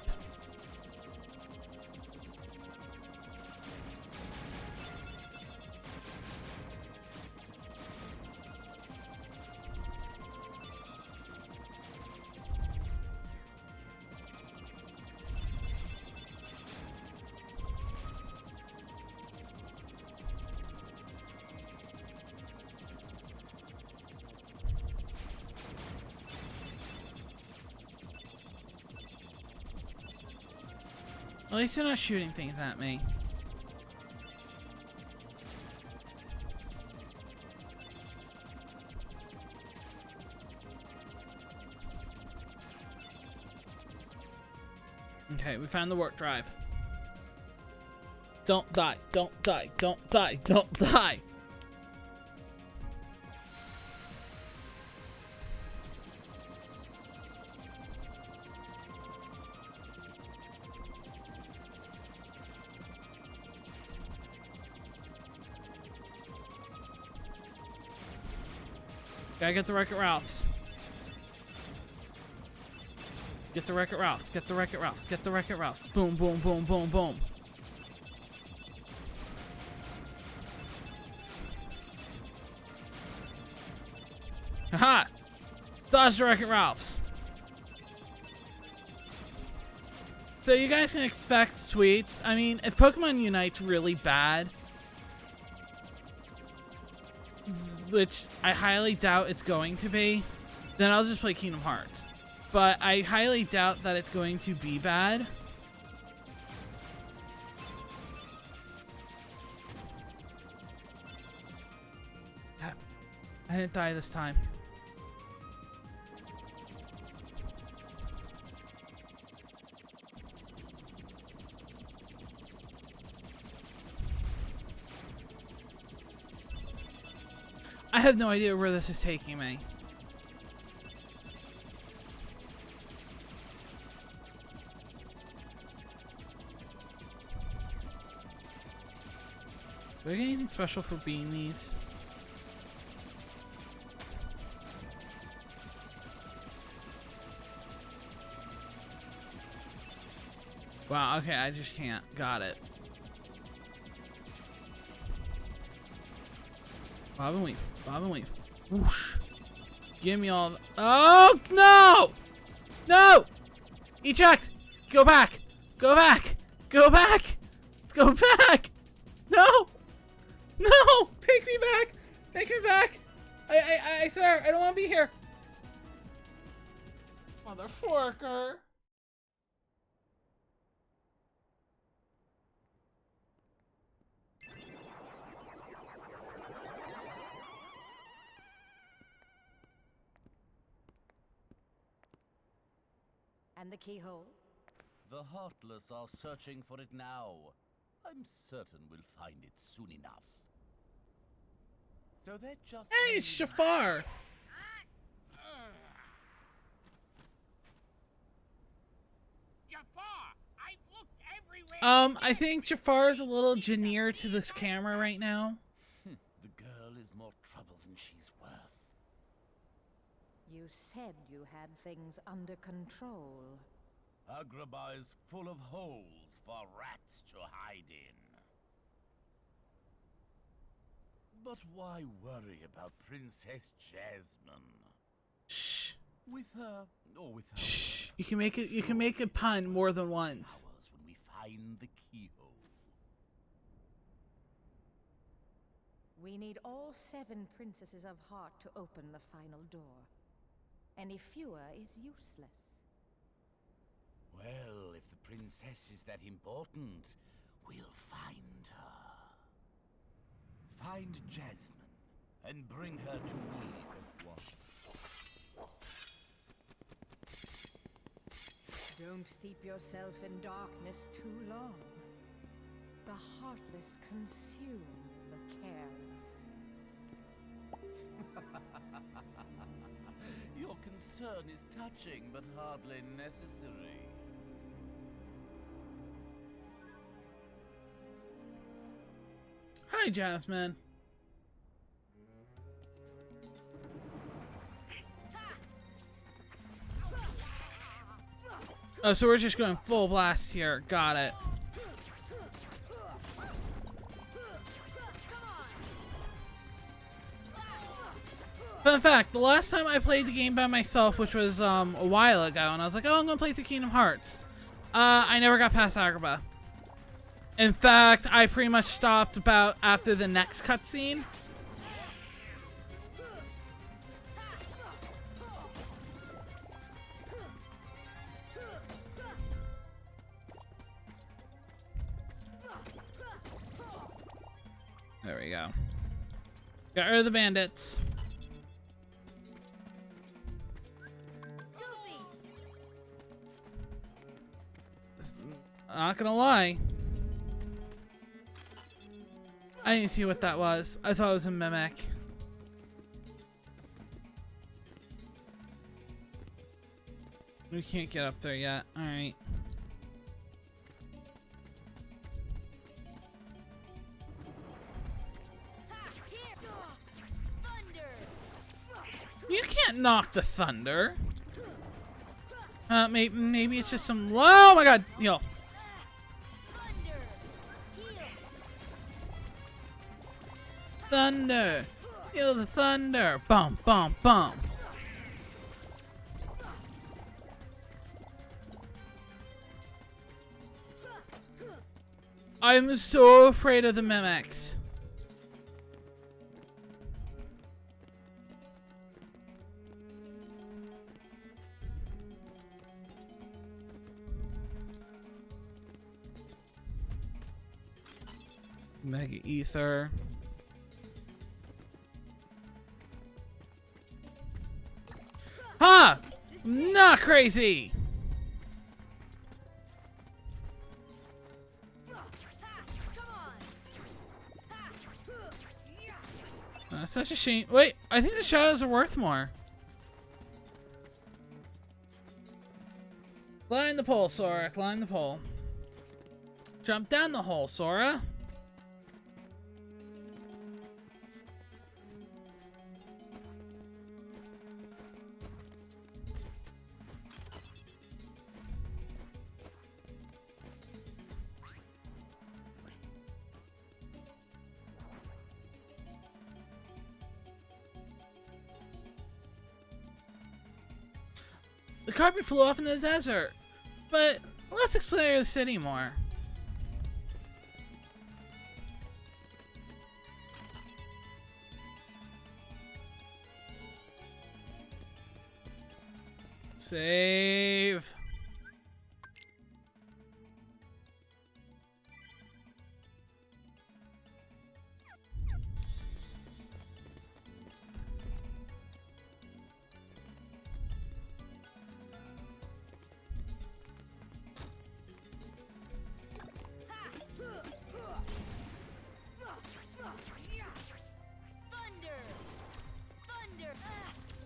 At least they're not shooting things at me. Okay, we found the warp drive. Don't die, don't die, don't die, don't die! Gotta get the Wreck-It Ralphs. Get the Wreck-It Ralphs. Get the Wreck-It Ralphs. Get the Wreck-It Ralphs. Boom, boom, boom, boom, boom. Haha! Dodge the Wreck-It Ralphs. So you guys can expect sweets. I mean, if Pokemon Unite's really bad, which I highly doubt it's going to be, then I'll just play Kingdom Hearts. But I highly doubt that it's going to be bad. I didn't die this time. I have no idea where this is taking me. Do I get anything special for being these? Wow, okay, I just can't. Got it. Bob and weave. Bob and weave. Whoosh. Give me all the— oh, no! No! Eject! Go back! Go back! Go back! Go back! No! No! Take me back! Take me back! I swear, I don't want to be here. Motherfucker. And the keyhole? The Heartless are searching for it now. I'm certain we'll find it soon enough. So they're just— hey, it's Shafar! Jafar, I've looked everywhere. I think Jafar is a little Janir to this camera right now. The girl is more trouble than she's worth. You said you had things under control. Agrabah is full of holes for rats to hide in. But why worry about Princess Jasmine? Shh. With her, or with her— shh. You can make it. You can make a pun more than once. When we find the keyhole. We need all 7 princesses of heart to open the final door. Any fewer is useless. Well, if the princess is that important, we'll find her. Find Jasmine, and bring her to me at once. Don't steep yourself in darkness too long. The heartless consume the careless. Your concern is touching, but hardly necessary. Hi, Jasmine. Oh, so we're just going full blast here. Got it. Fun fact, the last time I played the game by myself, which was a while ago, and I was like, oh, I'm gonna play through Kingdom Hearts. I never got past Agrabah. In fact, I pretty much stopped about after the next cutscene. There we go. Got rid of the bandits. Not gonna lie. I didn't see what that was. I thought it was a mimic. We can't get up there yet. Alright. You can't knock the thunder. Maybe it's just some. Oh my god! Yo. Thunder! Feel the thunder! Bum, bum, bum! I'm so afraid of the mimics. Mega Ether. Ha! Not crazy! That's such a shame. Wait, I think the shadows are worth more. Climb the pole, Sora. Climb the pole. Jump down the hole, Sora. The carpet flew off in the desert, but let's explore the city more. Save.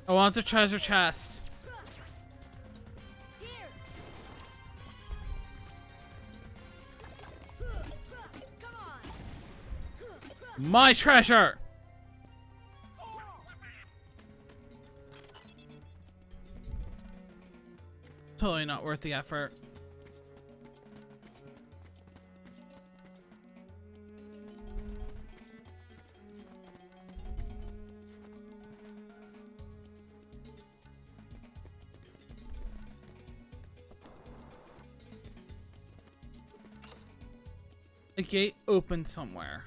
I want the treasure chest. My treasure! Totally not worth the effort. A gate opened somewhere.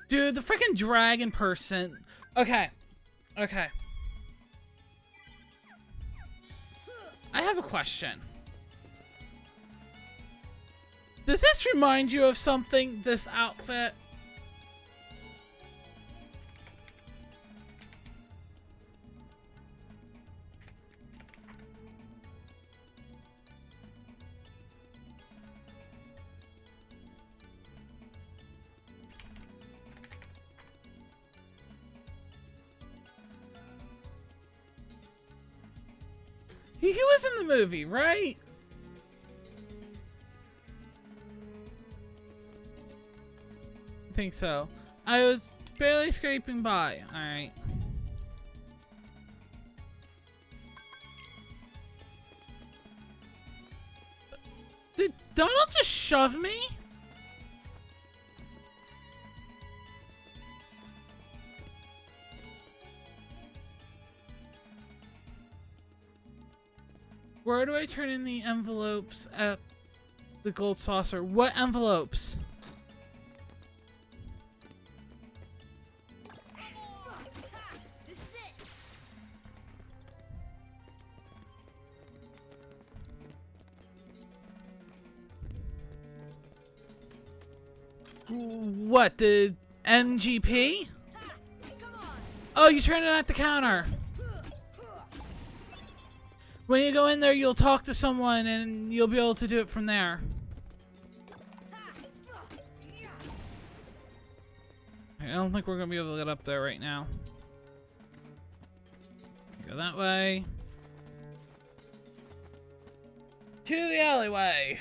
Dude, the freaking dragon person. Okay. Okay. I have a question. Does this remind you of something, this outfit? He was in the movie, right? I think so. I was barely scraping by. Alright. Did Donald just shove me? Where do I turn in the envelopes at the gold saucer? What envelopes? What, the MGP? Oh, you turn it at the counter. When you go in there, you'll talk to someone and you'll be able to do it from there. I don't think we're going to be able to get up there right now. Go that way. To the alleyway.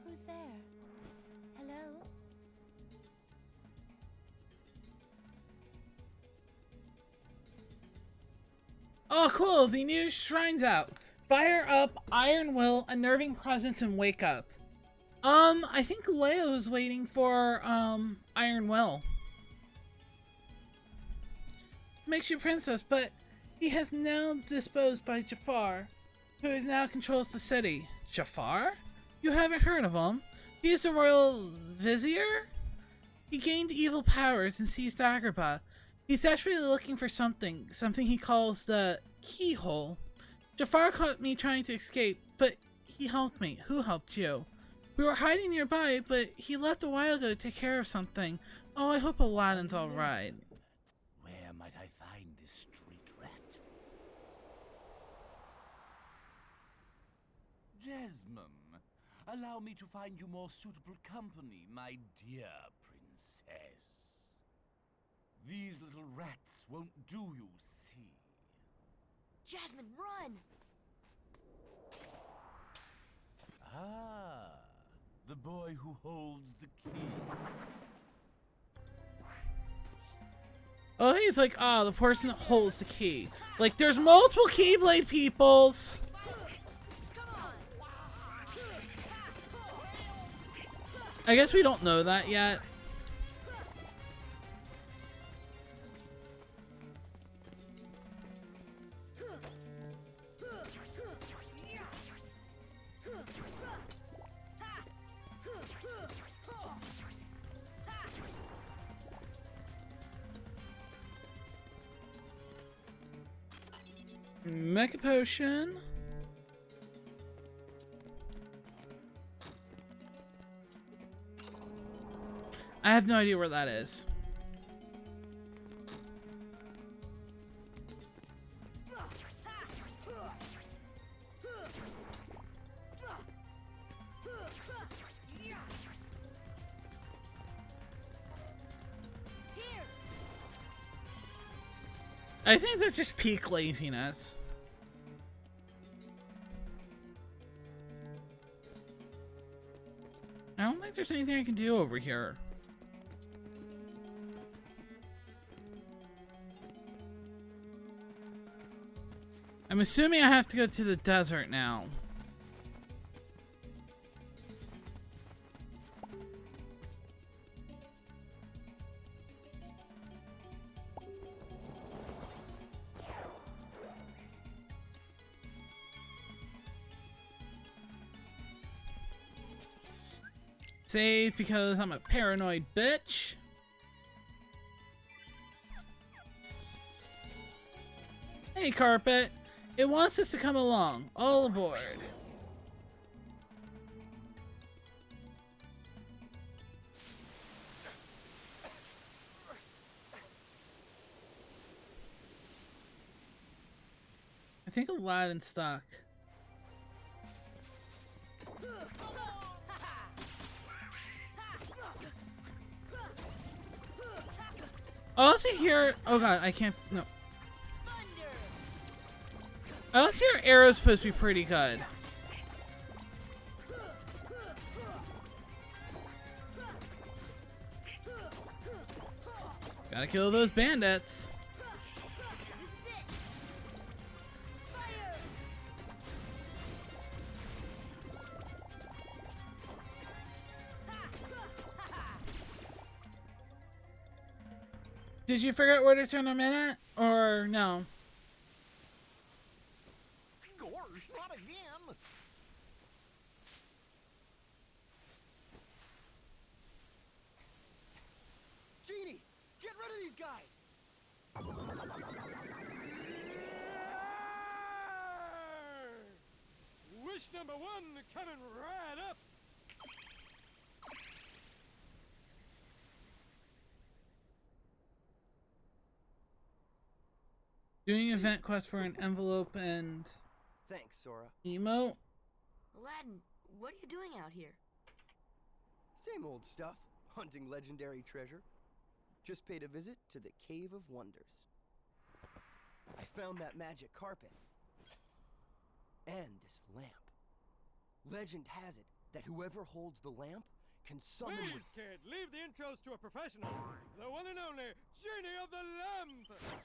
Who's there? Hello? Oh, cool. The new shrine's out. Fire Up, Iron Will, Unnerving Presence, and Wake Up. I think Leo's waiting for, Iron Will. Makes you princess, but he has now disposed by Jafar, who is now controls the city. Jafar? You haven't heard of him? He is the royal vizier? He gained evil powers and seized Agrabah. He's actually looking for something he calls the keyhole. Jafar caught me trying to escape, but he helped me. Who helped you? We were hiding nearby, but he left a while ago to take care of something. Oh, I hope Aladdin's alright. Where might I find this street rat? Jasmine, allow me to find you more suitable company, my dear princess. These little rats won't do, you see. Jasmine, run! Ah, the boy who holds the key. Oh, he's like, the person that holds the key. Like, there's multiple Keyblade peoples. I guess we don't know that yet. Mecha Potion. I have no idea where that is. I think that's just peak laziness. I don't think there's anything I can do over here. I'm assuming I have to go to the desert now. Save because I'm a paranoid bitch. Hey, Carpet. It wants us to come along. All aboard. I think Aladdin's stuck. I also hear. Oh god, I can't. No. I also hear arrows supposed to be pretty good. Gotta kill those bandits. Did you figure out where to turn them in at? Or no? Gosh, not again! Genie, get rid of these guys! Wish number 1 coming right up. Doing event quest for an envelope and Thanks, Sora. emote. Aladdin, what are you doing out here? Same old stuff. Hunting legendary treasure. Just paid a visit to the Cave of Wonders. I found that magic carpet. And this lamp. Legend has it that whoever holds the lamp can summon Please, kid, leave the intros to a professional. The one and only Genie of the Lamp.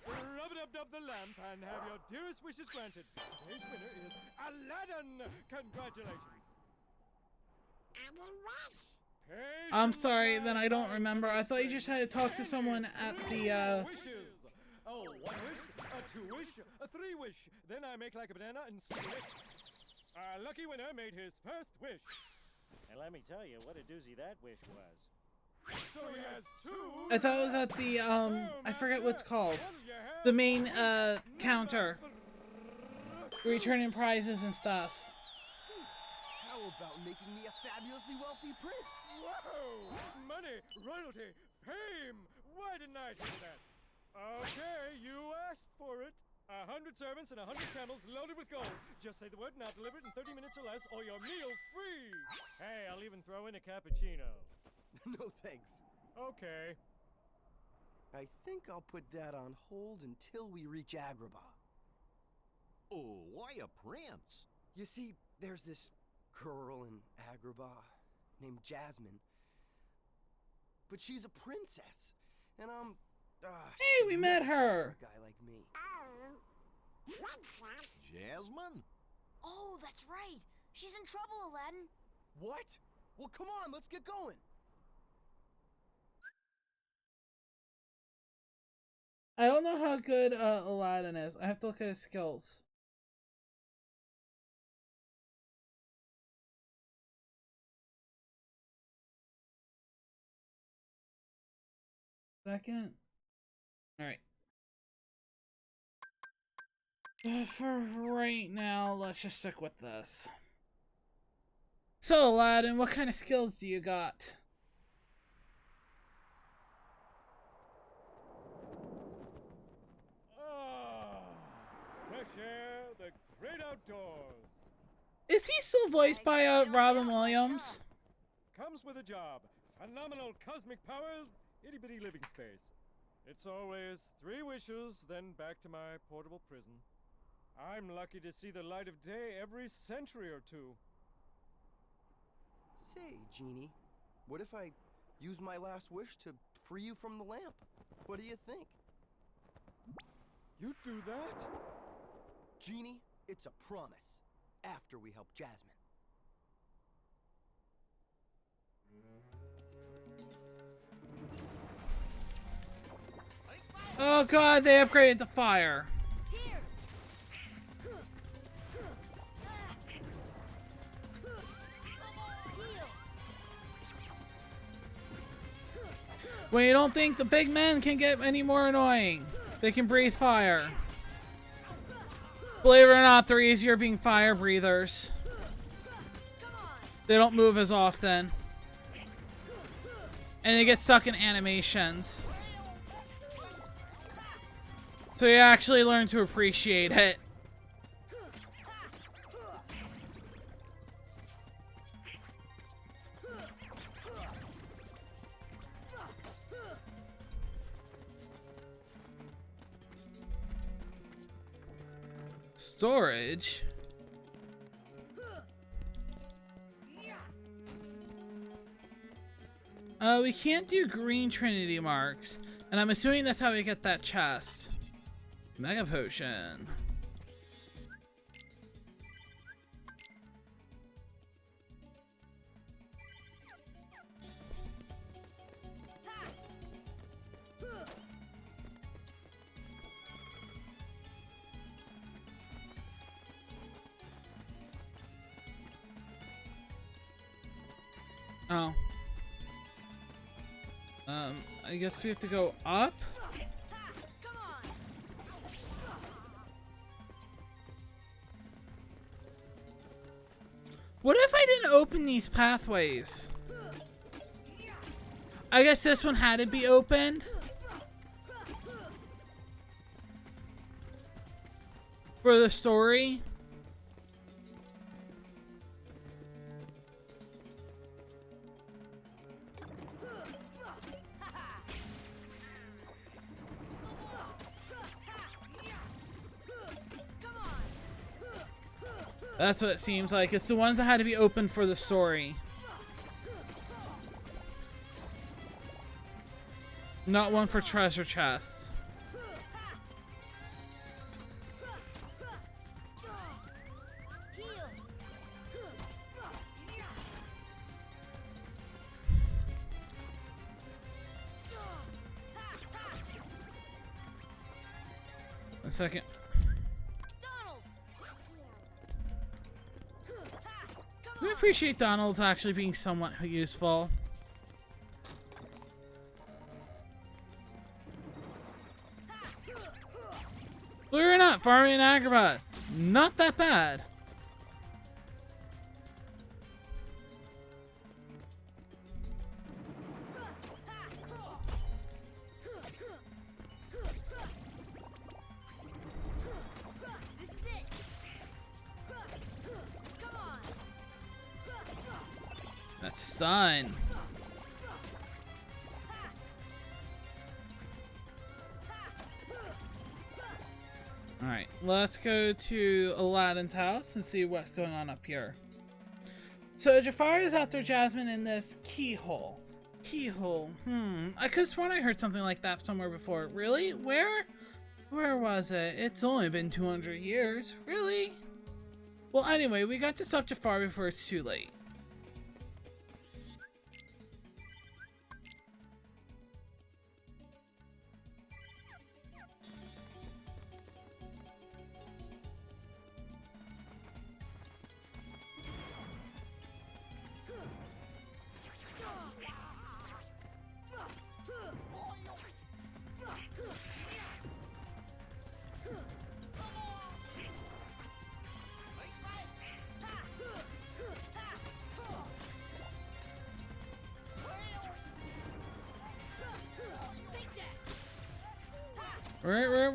Rub-a-dub-dub the lamp and have your dearest wishes granted. Today's winner is Aladdin. Congratulations. I'm sorry, then I don't remember. I thought you just had to talk to someone at the Wishes. Oh, 1 wish, a 2 wish, a 3 wish. Then I make like a banana and split it. Our lucky winner made his first wish. And let me tell you what a doozy that wish was. So he has 2. I thought it was at the I forget what's called. The main counter. Where you turn in prizes and stuff. How about making me a fabulously wealthy prince? Whoa! Money, royalty, fame! Why didn't I hear that? Okay, you asked for it. 100 servants and 100 camels loaded with gold. Just say the word and I'll deliver it in 30 minutes or less, or your meal's free. Hey, I'll even throw in a cappuccino. No thanks. Okay. I think I'll put that on hold until we reach Agrabah. Oh, why a prince? You see, there's this girl in Agrabah named Jasmine. But she's a princess. And I'm... Hey, we met her! For a guy like me. Jasmine? Oh, that's right. She's in trouble, Aladdin. What? Well, come on, let's get going. I don't know how good Aladdin is. I have to look at his skills. Second. Alright. For right now, let's just stick with this. So, Aladdin, what kind of skills do you got? Fresh air, the great outdoors. Is he still voiced by Robin Williams? Comes with a job. Phenomenal cosmic powers, itty-bitty living space. It's always 3 wishes, then back to my portable prison. I'm lucky to see the light of day every century or 2. Say, Genie, what if I use my last wish to free you from the lamp? What do you think? You do that? Genie, it's a promise. After we help Jasmine. Oh god, they upgraded the fire. When you don't think the big men can get any more annoying, they can breathe fire. Believe it or not, they're easier being fire breathers. They don't move as often. And they get stuck in animations. So you actually learn to appreciate it. storage. We can't do green Trinity marks, and I'm assuming that's how we get that chest. Mega potion. Oh. I guess we have to go up? What if I didn't open these pathways? I guess this one had to be opened. For the story. That's what it seems like. It's the ones that had to be open for the story. Not one for treasure chests. A second. We appreciate Donald's actually being somewhat useful. Believe it or not, farming an acrobat, not that bad. That's stun. Alright, let's go to Aladdin's house and see what's going on up here. So Jafar is after Jasmine in this keyhole. Keyhole. I could have sworn I heard something like that somewhere before. Really? Where? Where was it? It's only been 200 years. Really? Well, anyway, we got to stop Jafar before it's too late.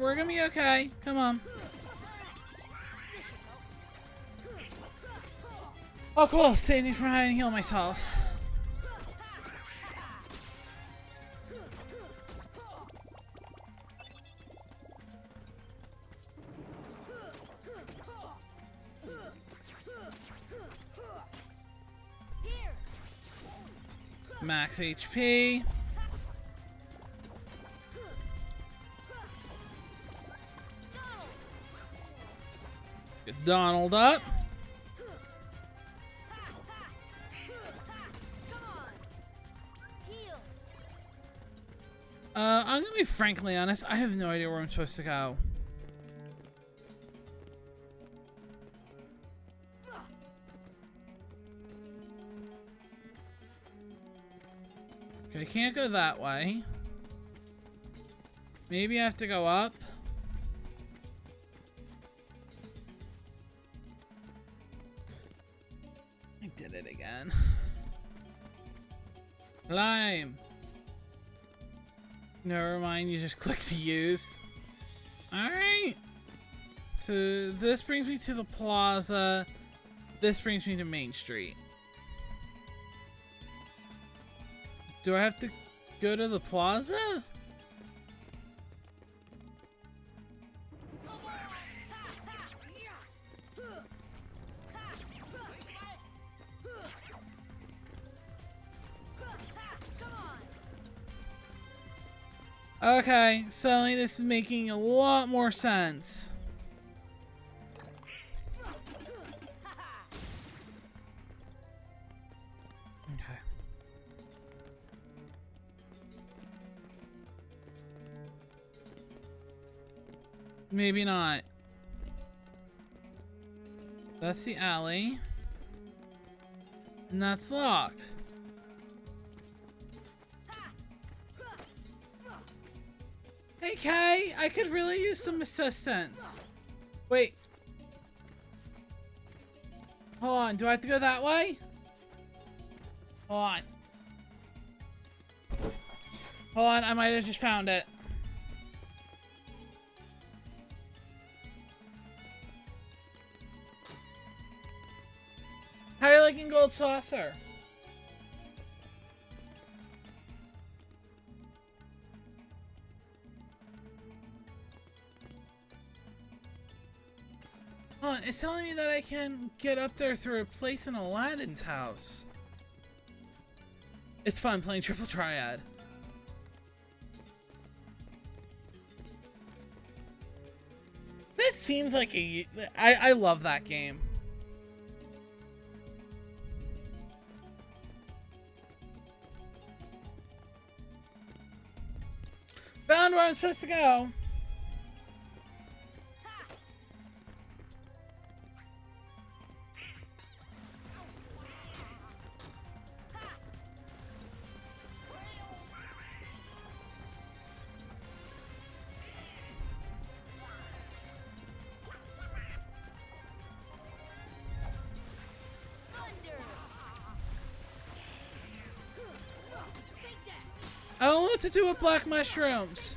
We're gonna be okay. Come on. Oh, cool. Save me from having to heal myself. Max HP. Get Donald up. I'm gonna be frankly honest, I have no idea where I'm supposed to go. Okay, I can't go that way. Maybe I have to go up. I did it again. Climb. Never mind, you just click to use. Alright. So this brings me to the plaza. This brings me to Main Street. Do I have to go to the plaza? Okay, suddenly this is making a lot more sense. Okay. Maybe not. That's the alley. And that's locked. Hey Kay, I could really use some assistance. Wait. Hold on, do I have to go that way? Hold on. Hold on, I might have just found it. How are you liking Gold Saucer? Hold on, it's telling me that I can get up there through a place in Aladdin's house. It's fun playing Triple Triad. This seems like a... I love that game. Found where I'm supposed to go. I don't know what to do with black mushrooms.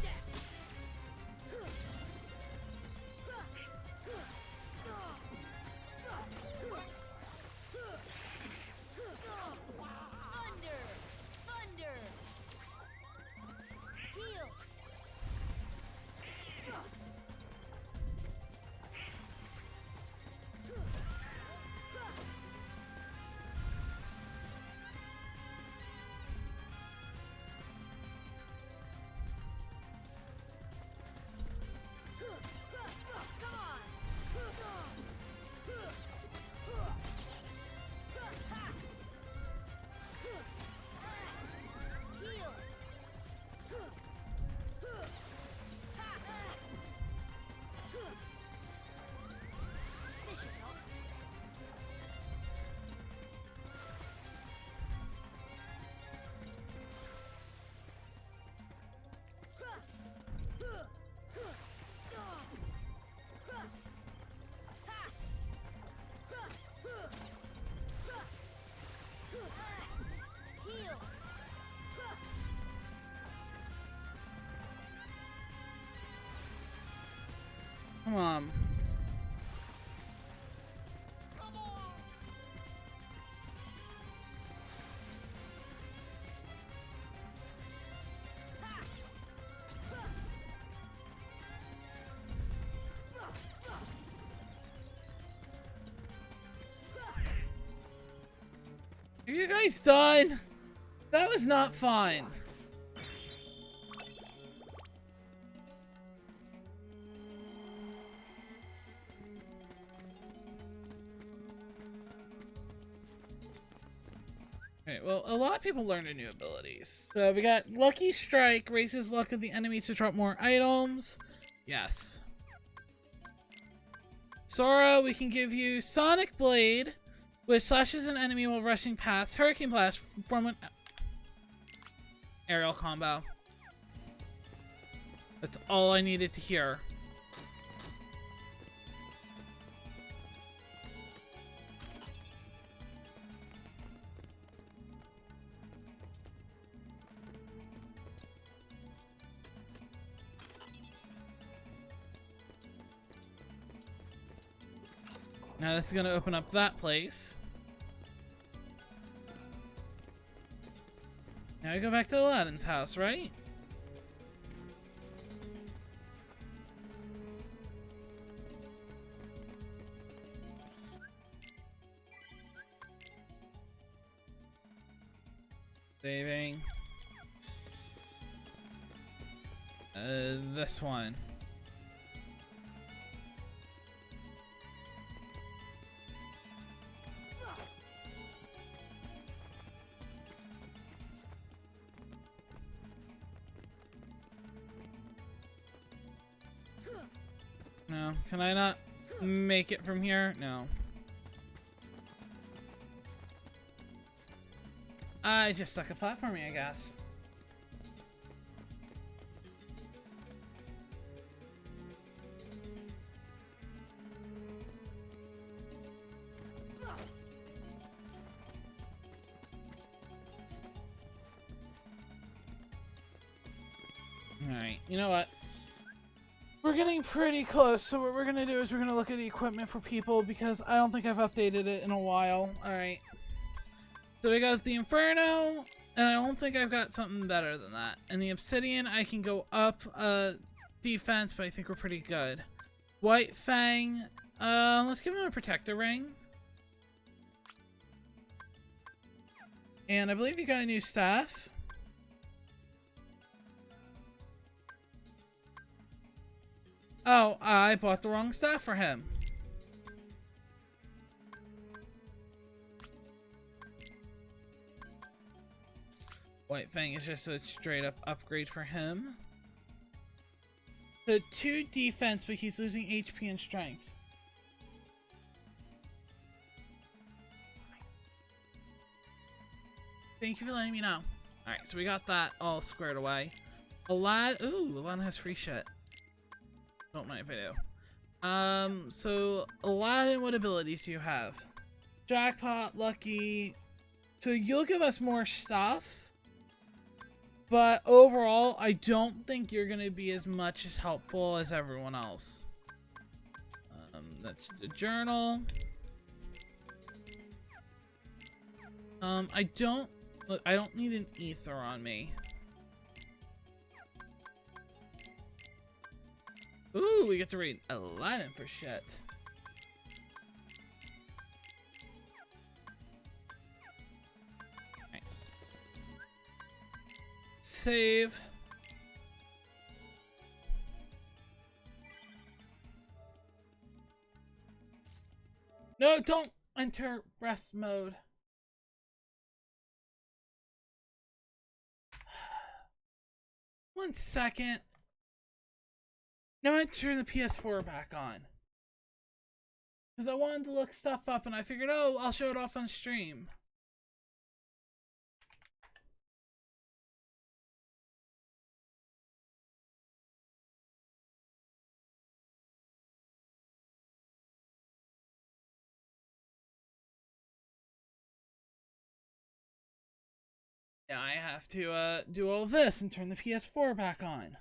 Come on. Are you guys done? That was not fun. Okay, well, a lot of people learned new abilities. So we got Lucky Strike, raises luck of the enemies to drop more items. Yes. Sora, we can give you Sonic Blade, which slashes an enemy while rushing past. Hurricane Blast from an aerial combo. That's all I needed to hear. Now this is going to open up that place. Now we go back to Aladdin's house, right? Saving. This one. No, can I not make it from here? No. I just suck at platforming, I guess. Alright, you know what? We're getting pretty close, so what we're gonna do is we're gonna look at the equipment for people because I don't think I've updated it in a while. Alright. So we got the Inferno, and I don't think I've got something better than that. And the Obsidian, I can go up defense, but I think we're pretty good. White Fang, let's give him a Protector Ring. And I believe you got a new staff. Oh, I bought the wrong staff for him. White Fang is just a straight up upgrade for him. So 2 defense, but he's losing HP and strength. Thank you for letting me know. Alright, so we got that all squared away. Aladdin has free shit. Don't mind if I do. So Aladdin, what abilities do you have? Jackpot, Lucky. So you'll give us more stuff. But overall, I don't think you're gonna be as much as helpful as everyone else. That's the journal. I don't need an ether on me. Ooh, we get to read Aladdin for shit. Right. Save. No, don't enter rest mode. One second. Now I turn the PS4 back on. Because I wanted to look stuff up and I figured, oh, I'll show it off on stream. Now I have to do all this and turn the PS4 back on.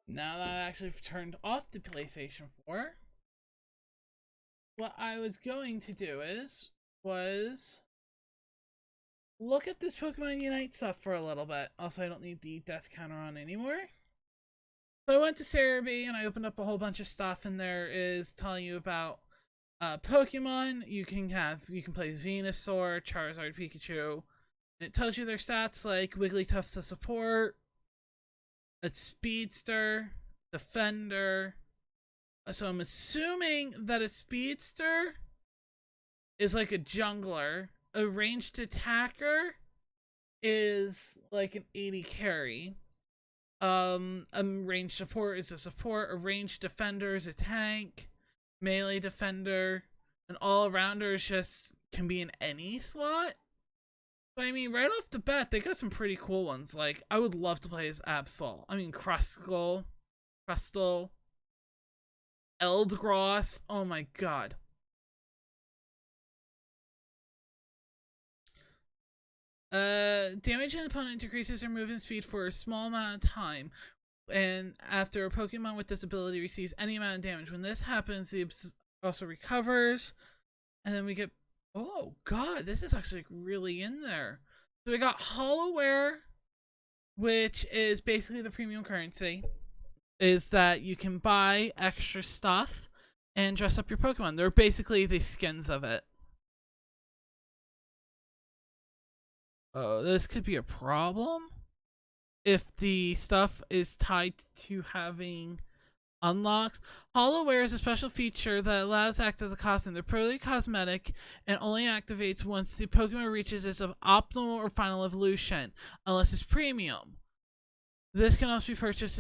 Now that I actually turned off the PlayStation 4, what I was going to do was look at this Pokemon Unite stuff for a little bit. Also, I don't need the death counter on anymore. So I went to Cerebi and I opened up a whole bunch of stuff, and there is telling you about Pokemon. You can play Venusaur, Charizard, Pikachu. And it tells you their stats like Wigglytuff's a support, a speedster, defender. So I'm assuming that a speedster is like a jungler. A ranged attacker is like an 80 carry. A ranged support is a support. A ranged defender is a tank. Melee defender. An all-rounder is just can be in any slot. But I mean, right off the bat, they got some pretty cool ones. Like, I would love to play as Absol. I mean, Crustle, Eldgross. Oh my god. Damage an opponent decreases their movement speed for a small amount of time. And after a Pokemon with this ability receives any amount of damage. When this happens, the also recovers. And then we get... Oh god, this is actually really in there. So we got Hollowware, which is basically the premium currency. Is that you can buy extra stuff and dress up your Pokemon. They're basically the skins of it. Oh, this could be a problem if the stuff is tied to having unlocks. Hollowware is a special feature that allows to act as a costume. They're purely cosmetic and only activates once the Pokemon reaches its optimal or final evolution, unless it's premium. This can also be purchased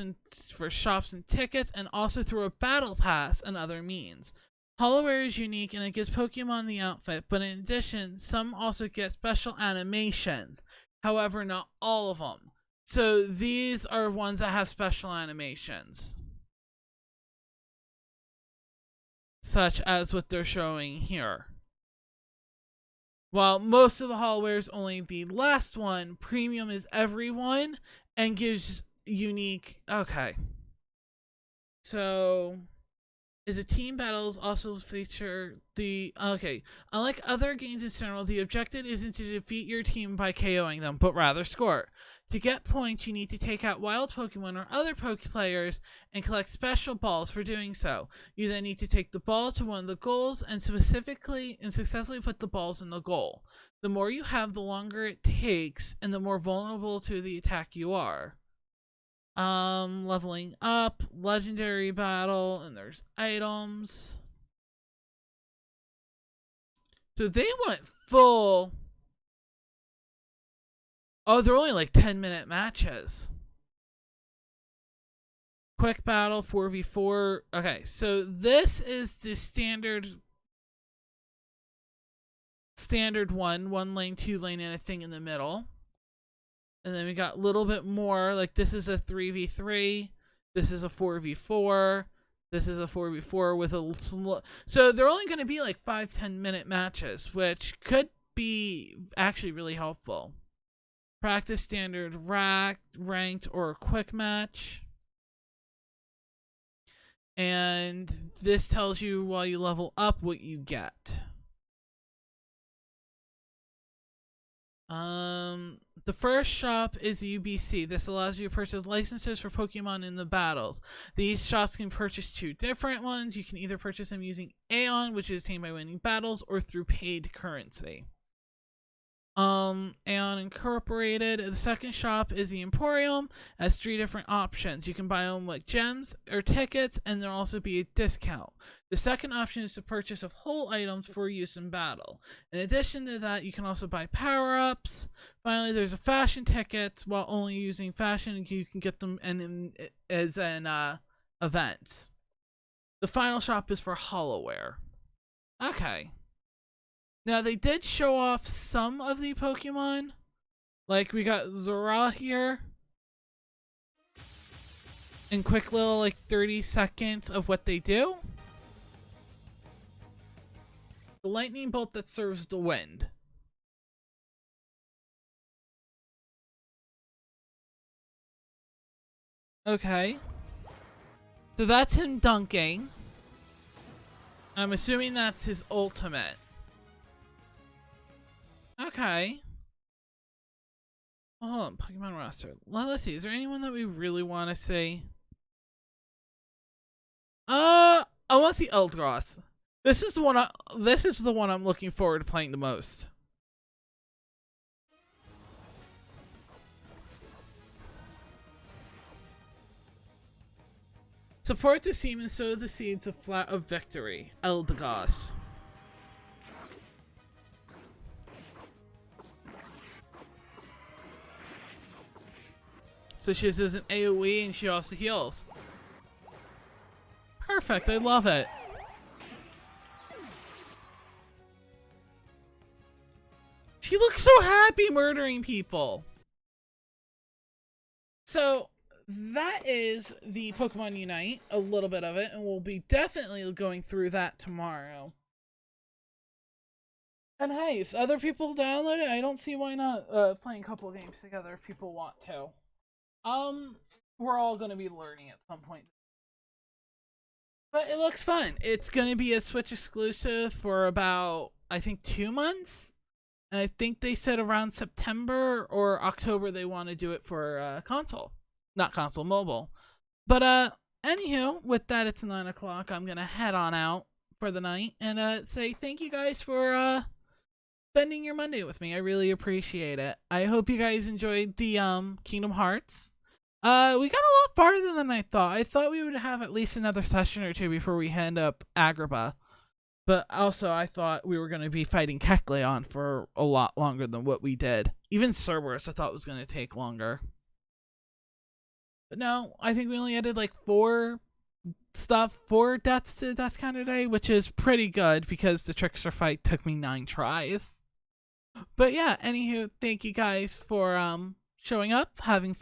for shops and tickets, and also through a battle pass and other means. Hollowware is unique and it gives Pokemon the outfit, but in addition, some also get special animations. However, not all of them. So these are ones that have special animations. Such as what they're showing here. While most of the Hollowware is only the last one, premium is everyone and gives unique... Okay. So... is a team battles also feature the... Okay. Unlike other games in general, the objective isn't to defeat your team by KOing them, but rather score. To get points, you need to take out wild Pokemon or other players and collect special balls for doing so. You then need to take the ball to one of the goals and successfully put the balls in the goal. The more you have, the longer it takes, and the more vulnerable to the attack you are. Leveling up, legendary battle, and there's items. So they went full... Oh, they're only like 10-minute matches. Quick battle, 4v4. Okay, so this is the standard one lane, 2 lane, and a thing in the middle. And then we got a little bit more, like this is a 3v3, this is a 4v4, this is a 4v4 with a... So they're only going to be like 5-10 minute matches, which could be actually really helpful. Practice, standard, ranked, or a quick match. And this tells you while you level up what you get. The first shop is UBC. This allows you to purchase licenses for Pokemon in the battles. These shops can purchase 2 different ones. You can either purchase them using Aeon, which is obtained by winning battles, or through paid currency. Aeon Incorporated. The second shop is the Emporium. It has 3 different options. You can buy them like gems or tickets, and there'll also be a discount. The second option is to purchase of whole items for use in battle. In addition to that, you can also buy power-ups. Finally, there's a fashion tickets. While only using fashion, you can get them as an event. The final shop is for Hollowware. Okay. Now, they did show off some of the Pokemon. Like, we got Zora here. And quick little, like, 30 seconds of what they do. The lightning bolt that serves the wind. Okay. So that's him dunking. I'm assuming that's his ultimate. Okay. Oh, hold on, Pokemon roster. Let's see. Is there anyone that we really want to see? I want to see Eldgross. This is the one. This is the one I'm looking forward to playing the most. Support the team and sow the seeds of victory. Eldgross. So she does an AoE and she also heals. Perfect, I love it. She looks so happy! can't be murdering people. So that is the Pokemon Unite, a little bit of it, and we'll be definitely going through that tomorrow. And hey, if other people download it, I don't see why not playing a couple of games together if people want to. We're all going to be learning at some point. But it looks fun. It's going to be a Switch exclusive for about, I think, 2 months. And I think they said around September or October they want to do it for console. Not console, mobile. But anywho, with that, it's 9 o'clock. I'm going to head on out for the night and say thank you guys for spending your Monday with me. I really appreciate it. I hope you guys enjoyed the Kingdom Hearts. We got a lot farther than I thought. I thought we would have at least another session or two before we end up Agrabah. But also, I thought we were going to be fighting Kecleon for a lot longer than what we did. Even Cerberus I thought was going to take longer. But no, I think we only added like 4 deaths to the death counter today, which is pretty good because the Trickster fight took me 9 tries. But yeah, anywho, thank you guys for showing up, having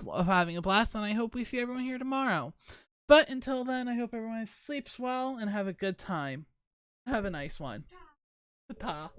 a blast, and I hope we see everyone here tomorrow. But until then, I hope everyone sleeps well and have a good time. Have a nice one. Ta-ta.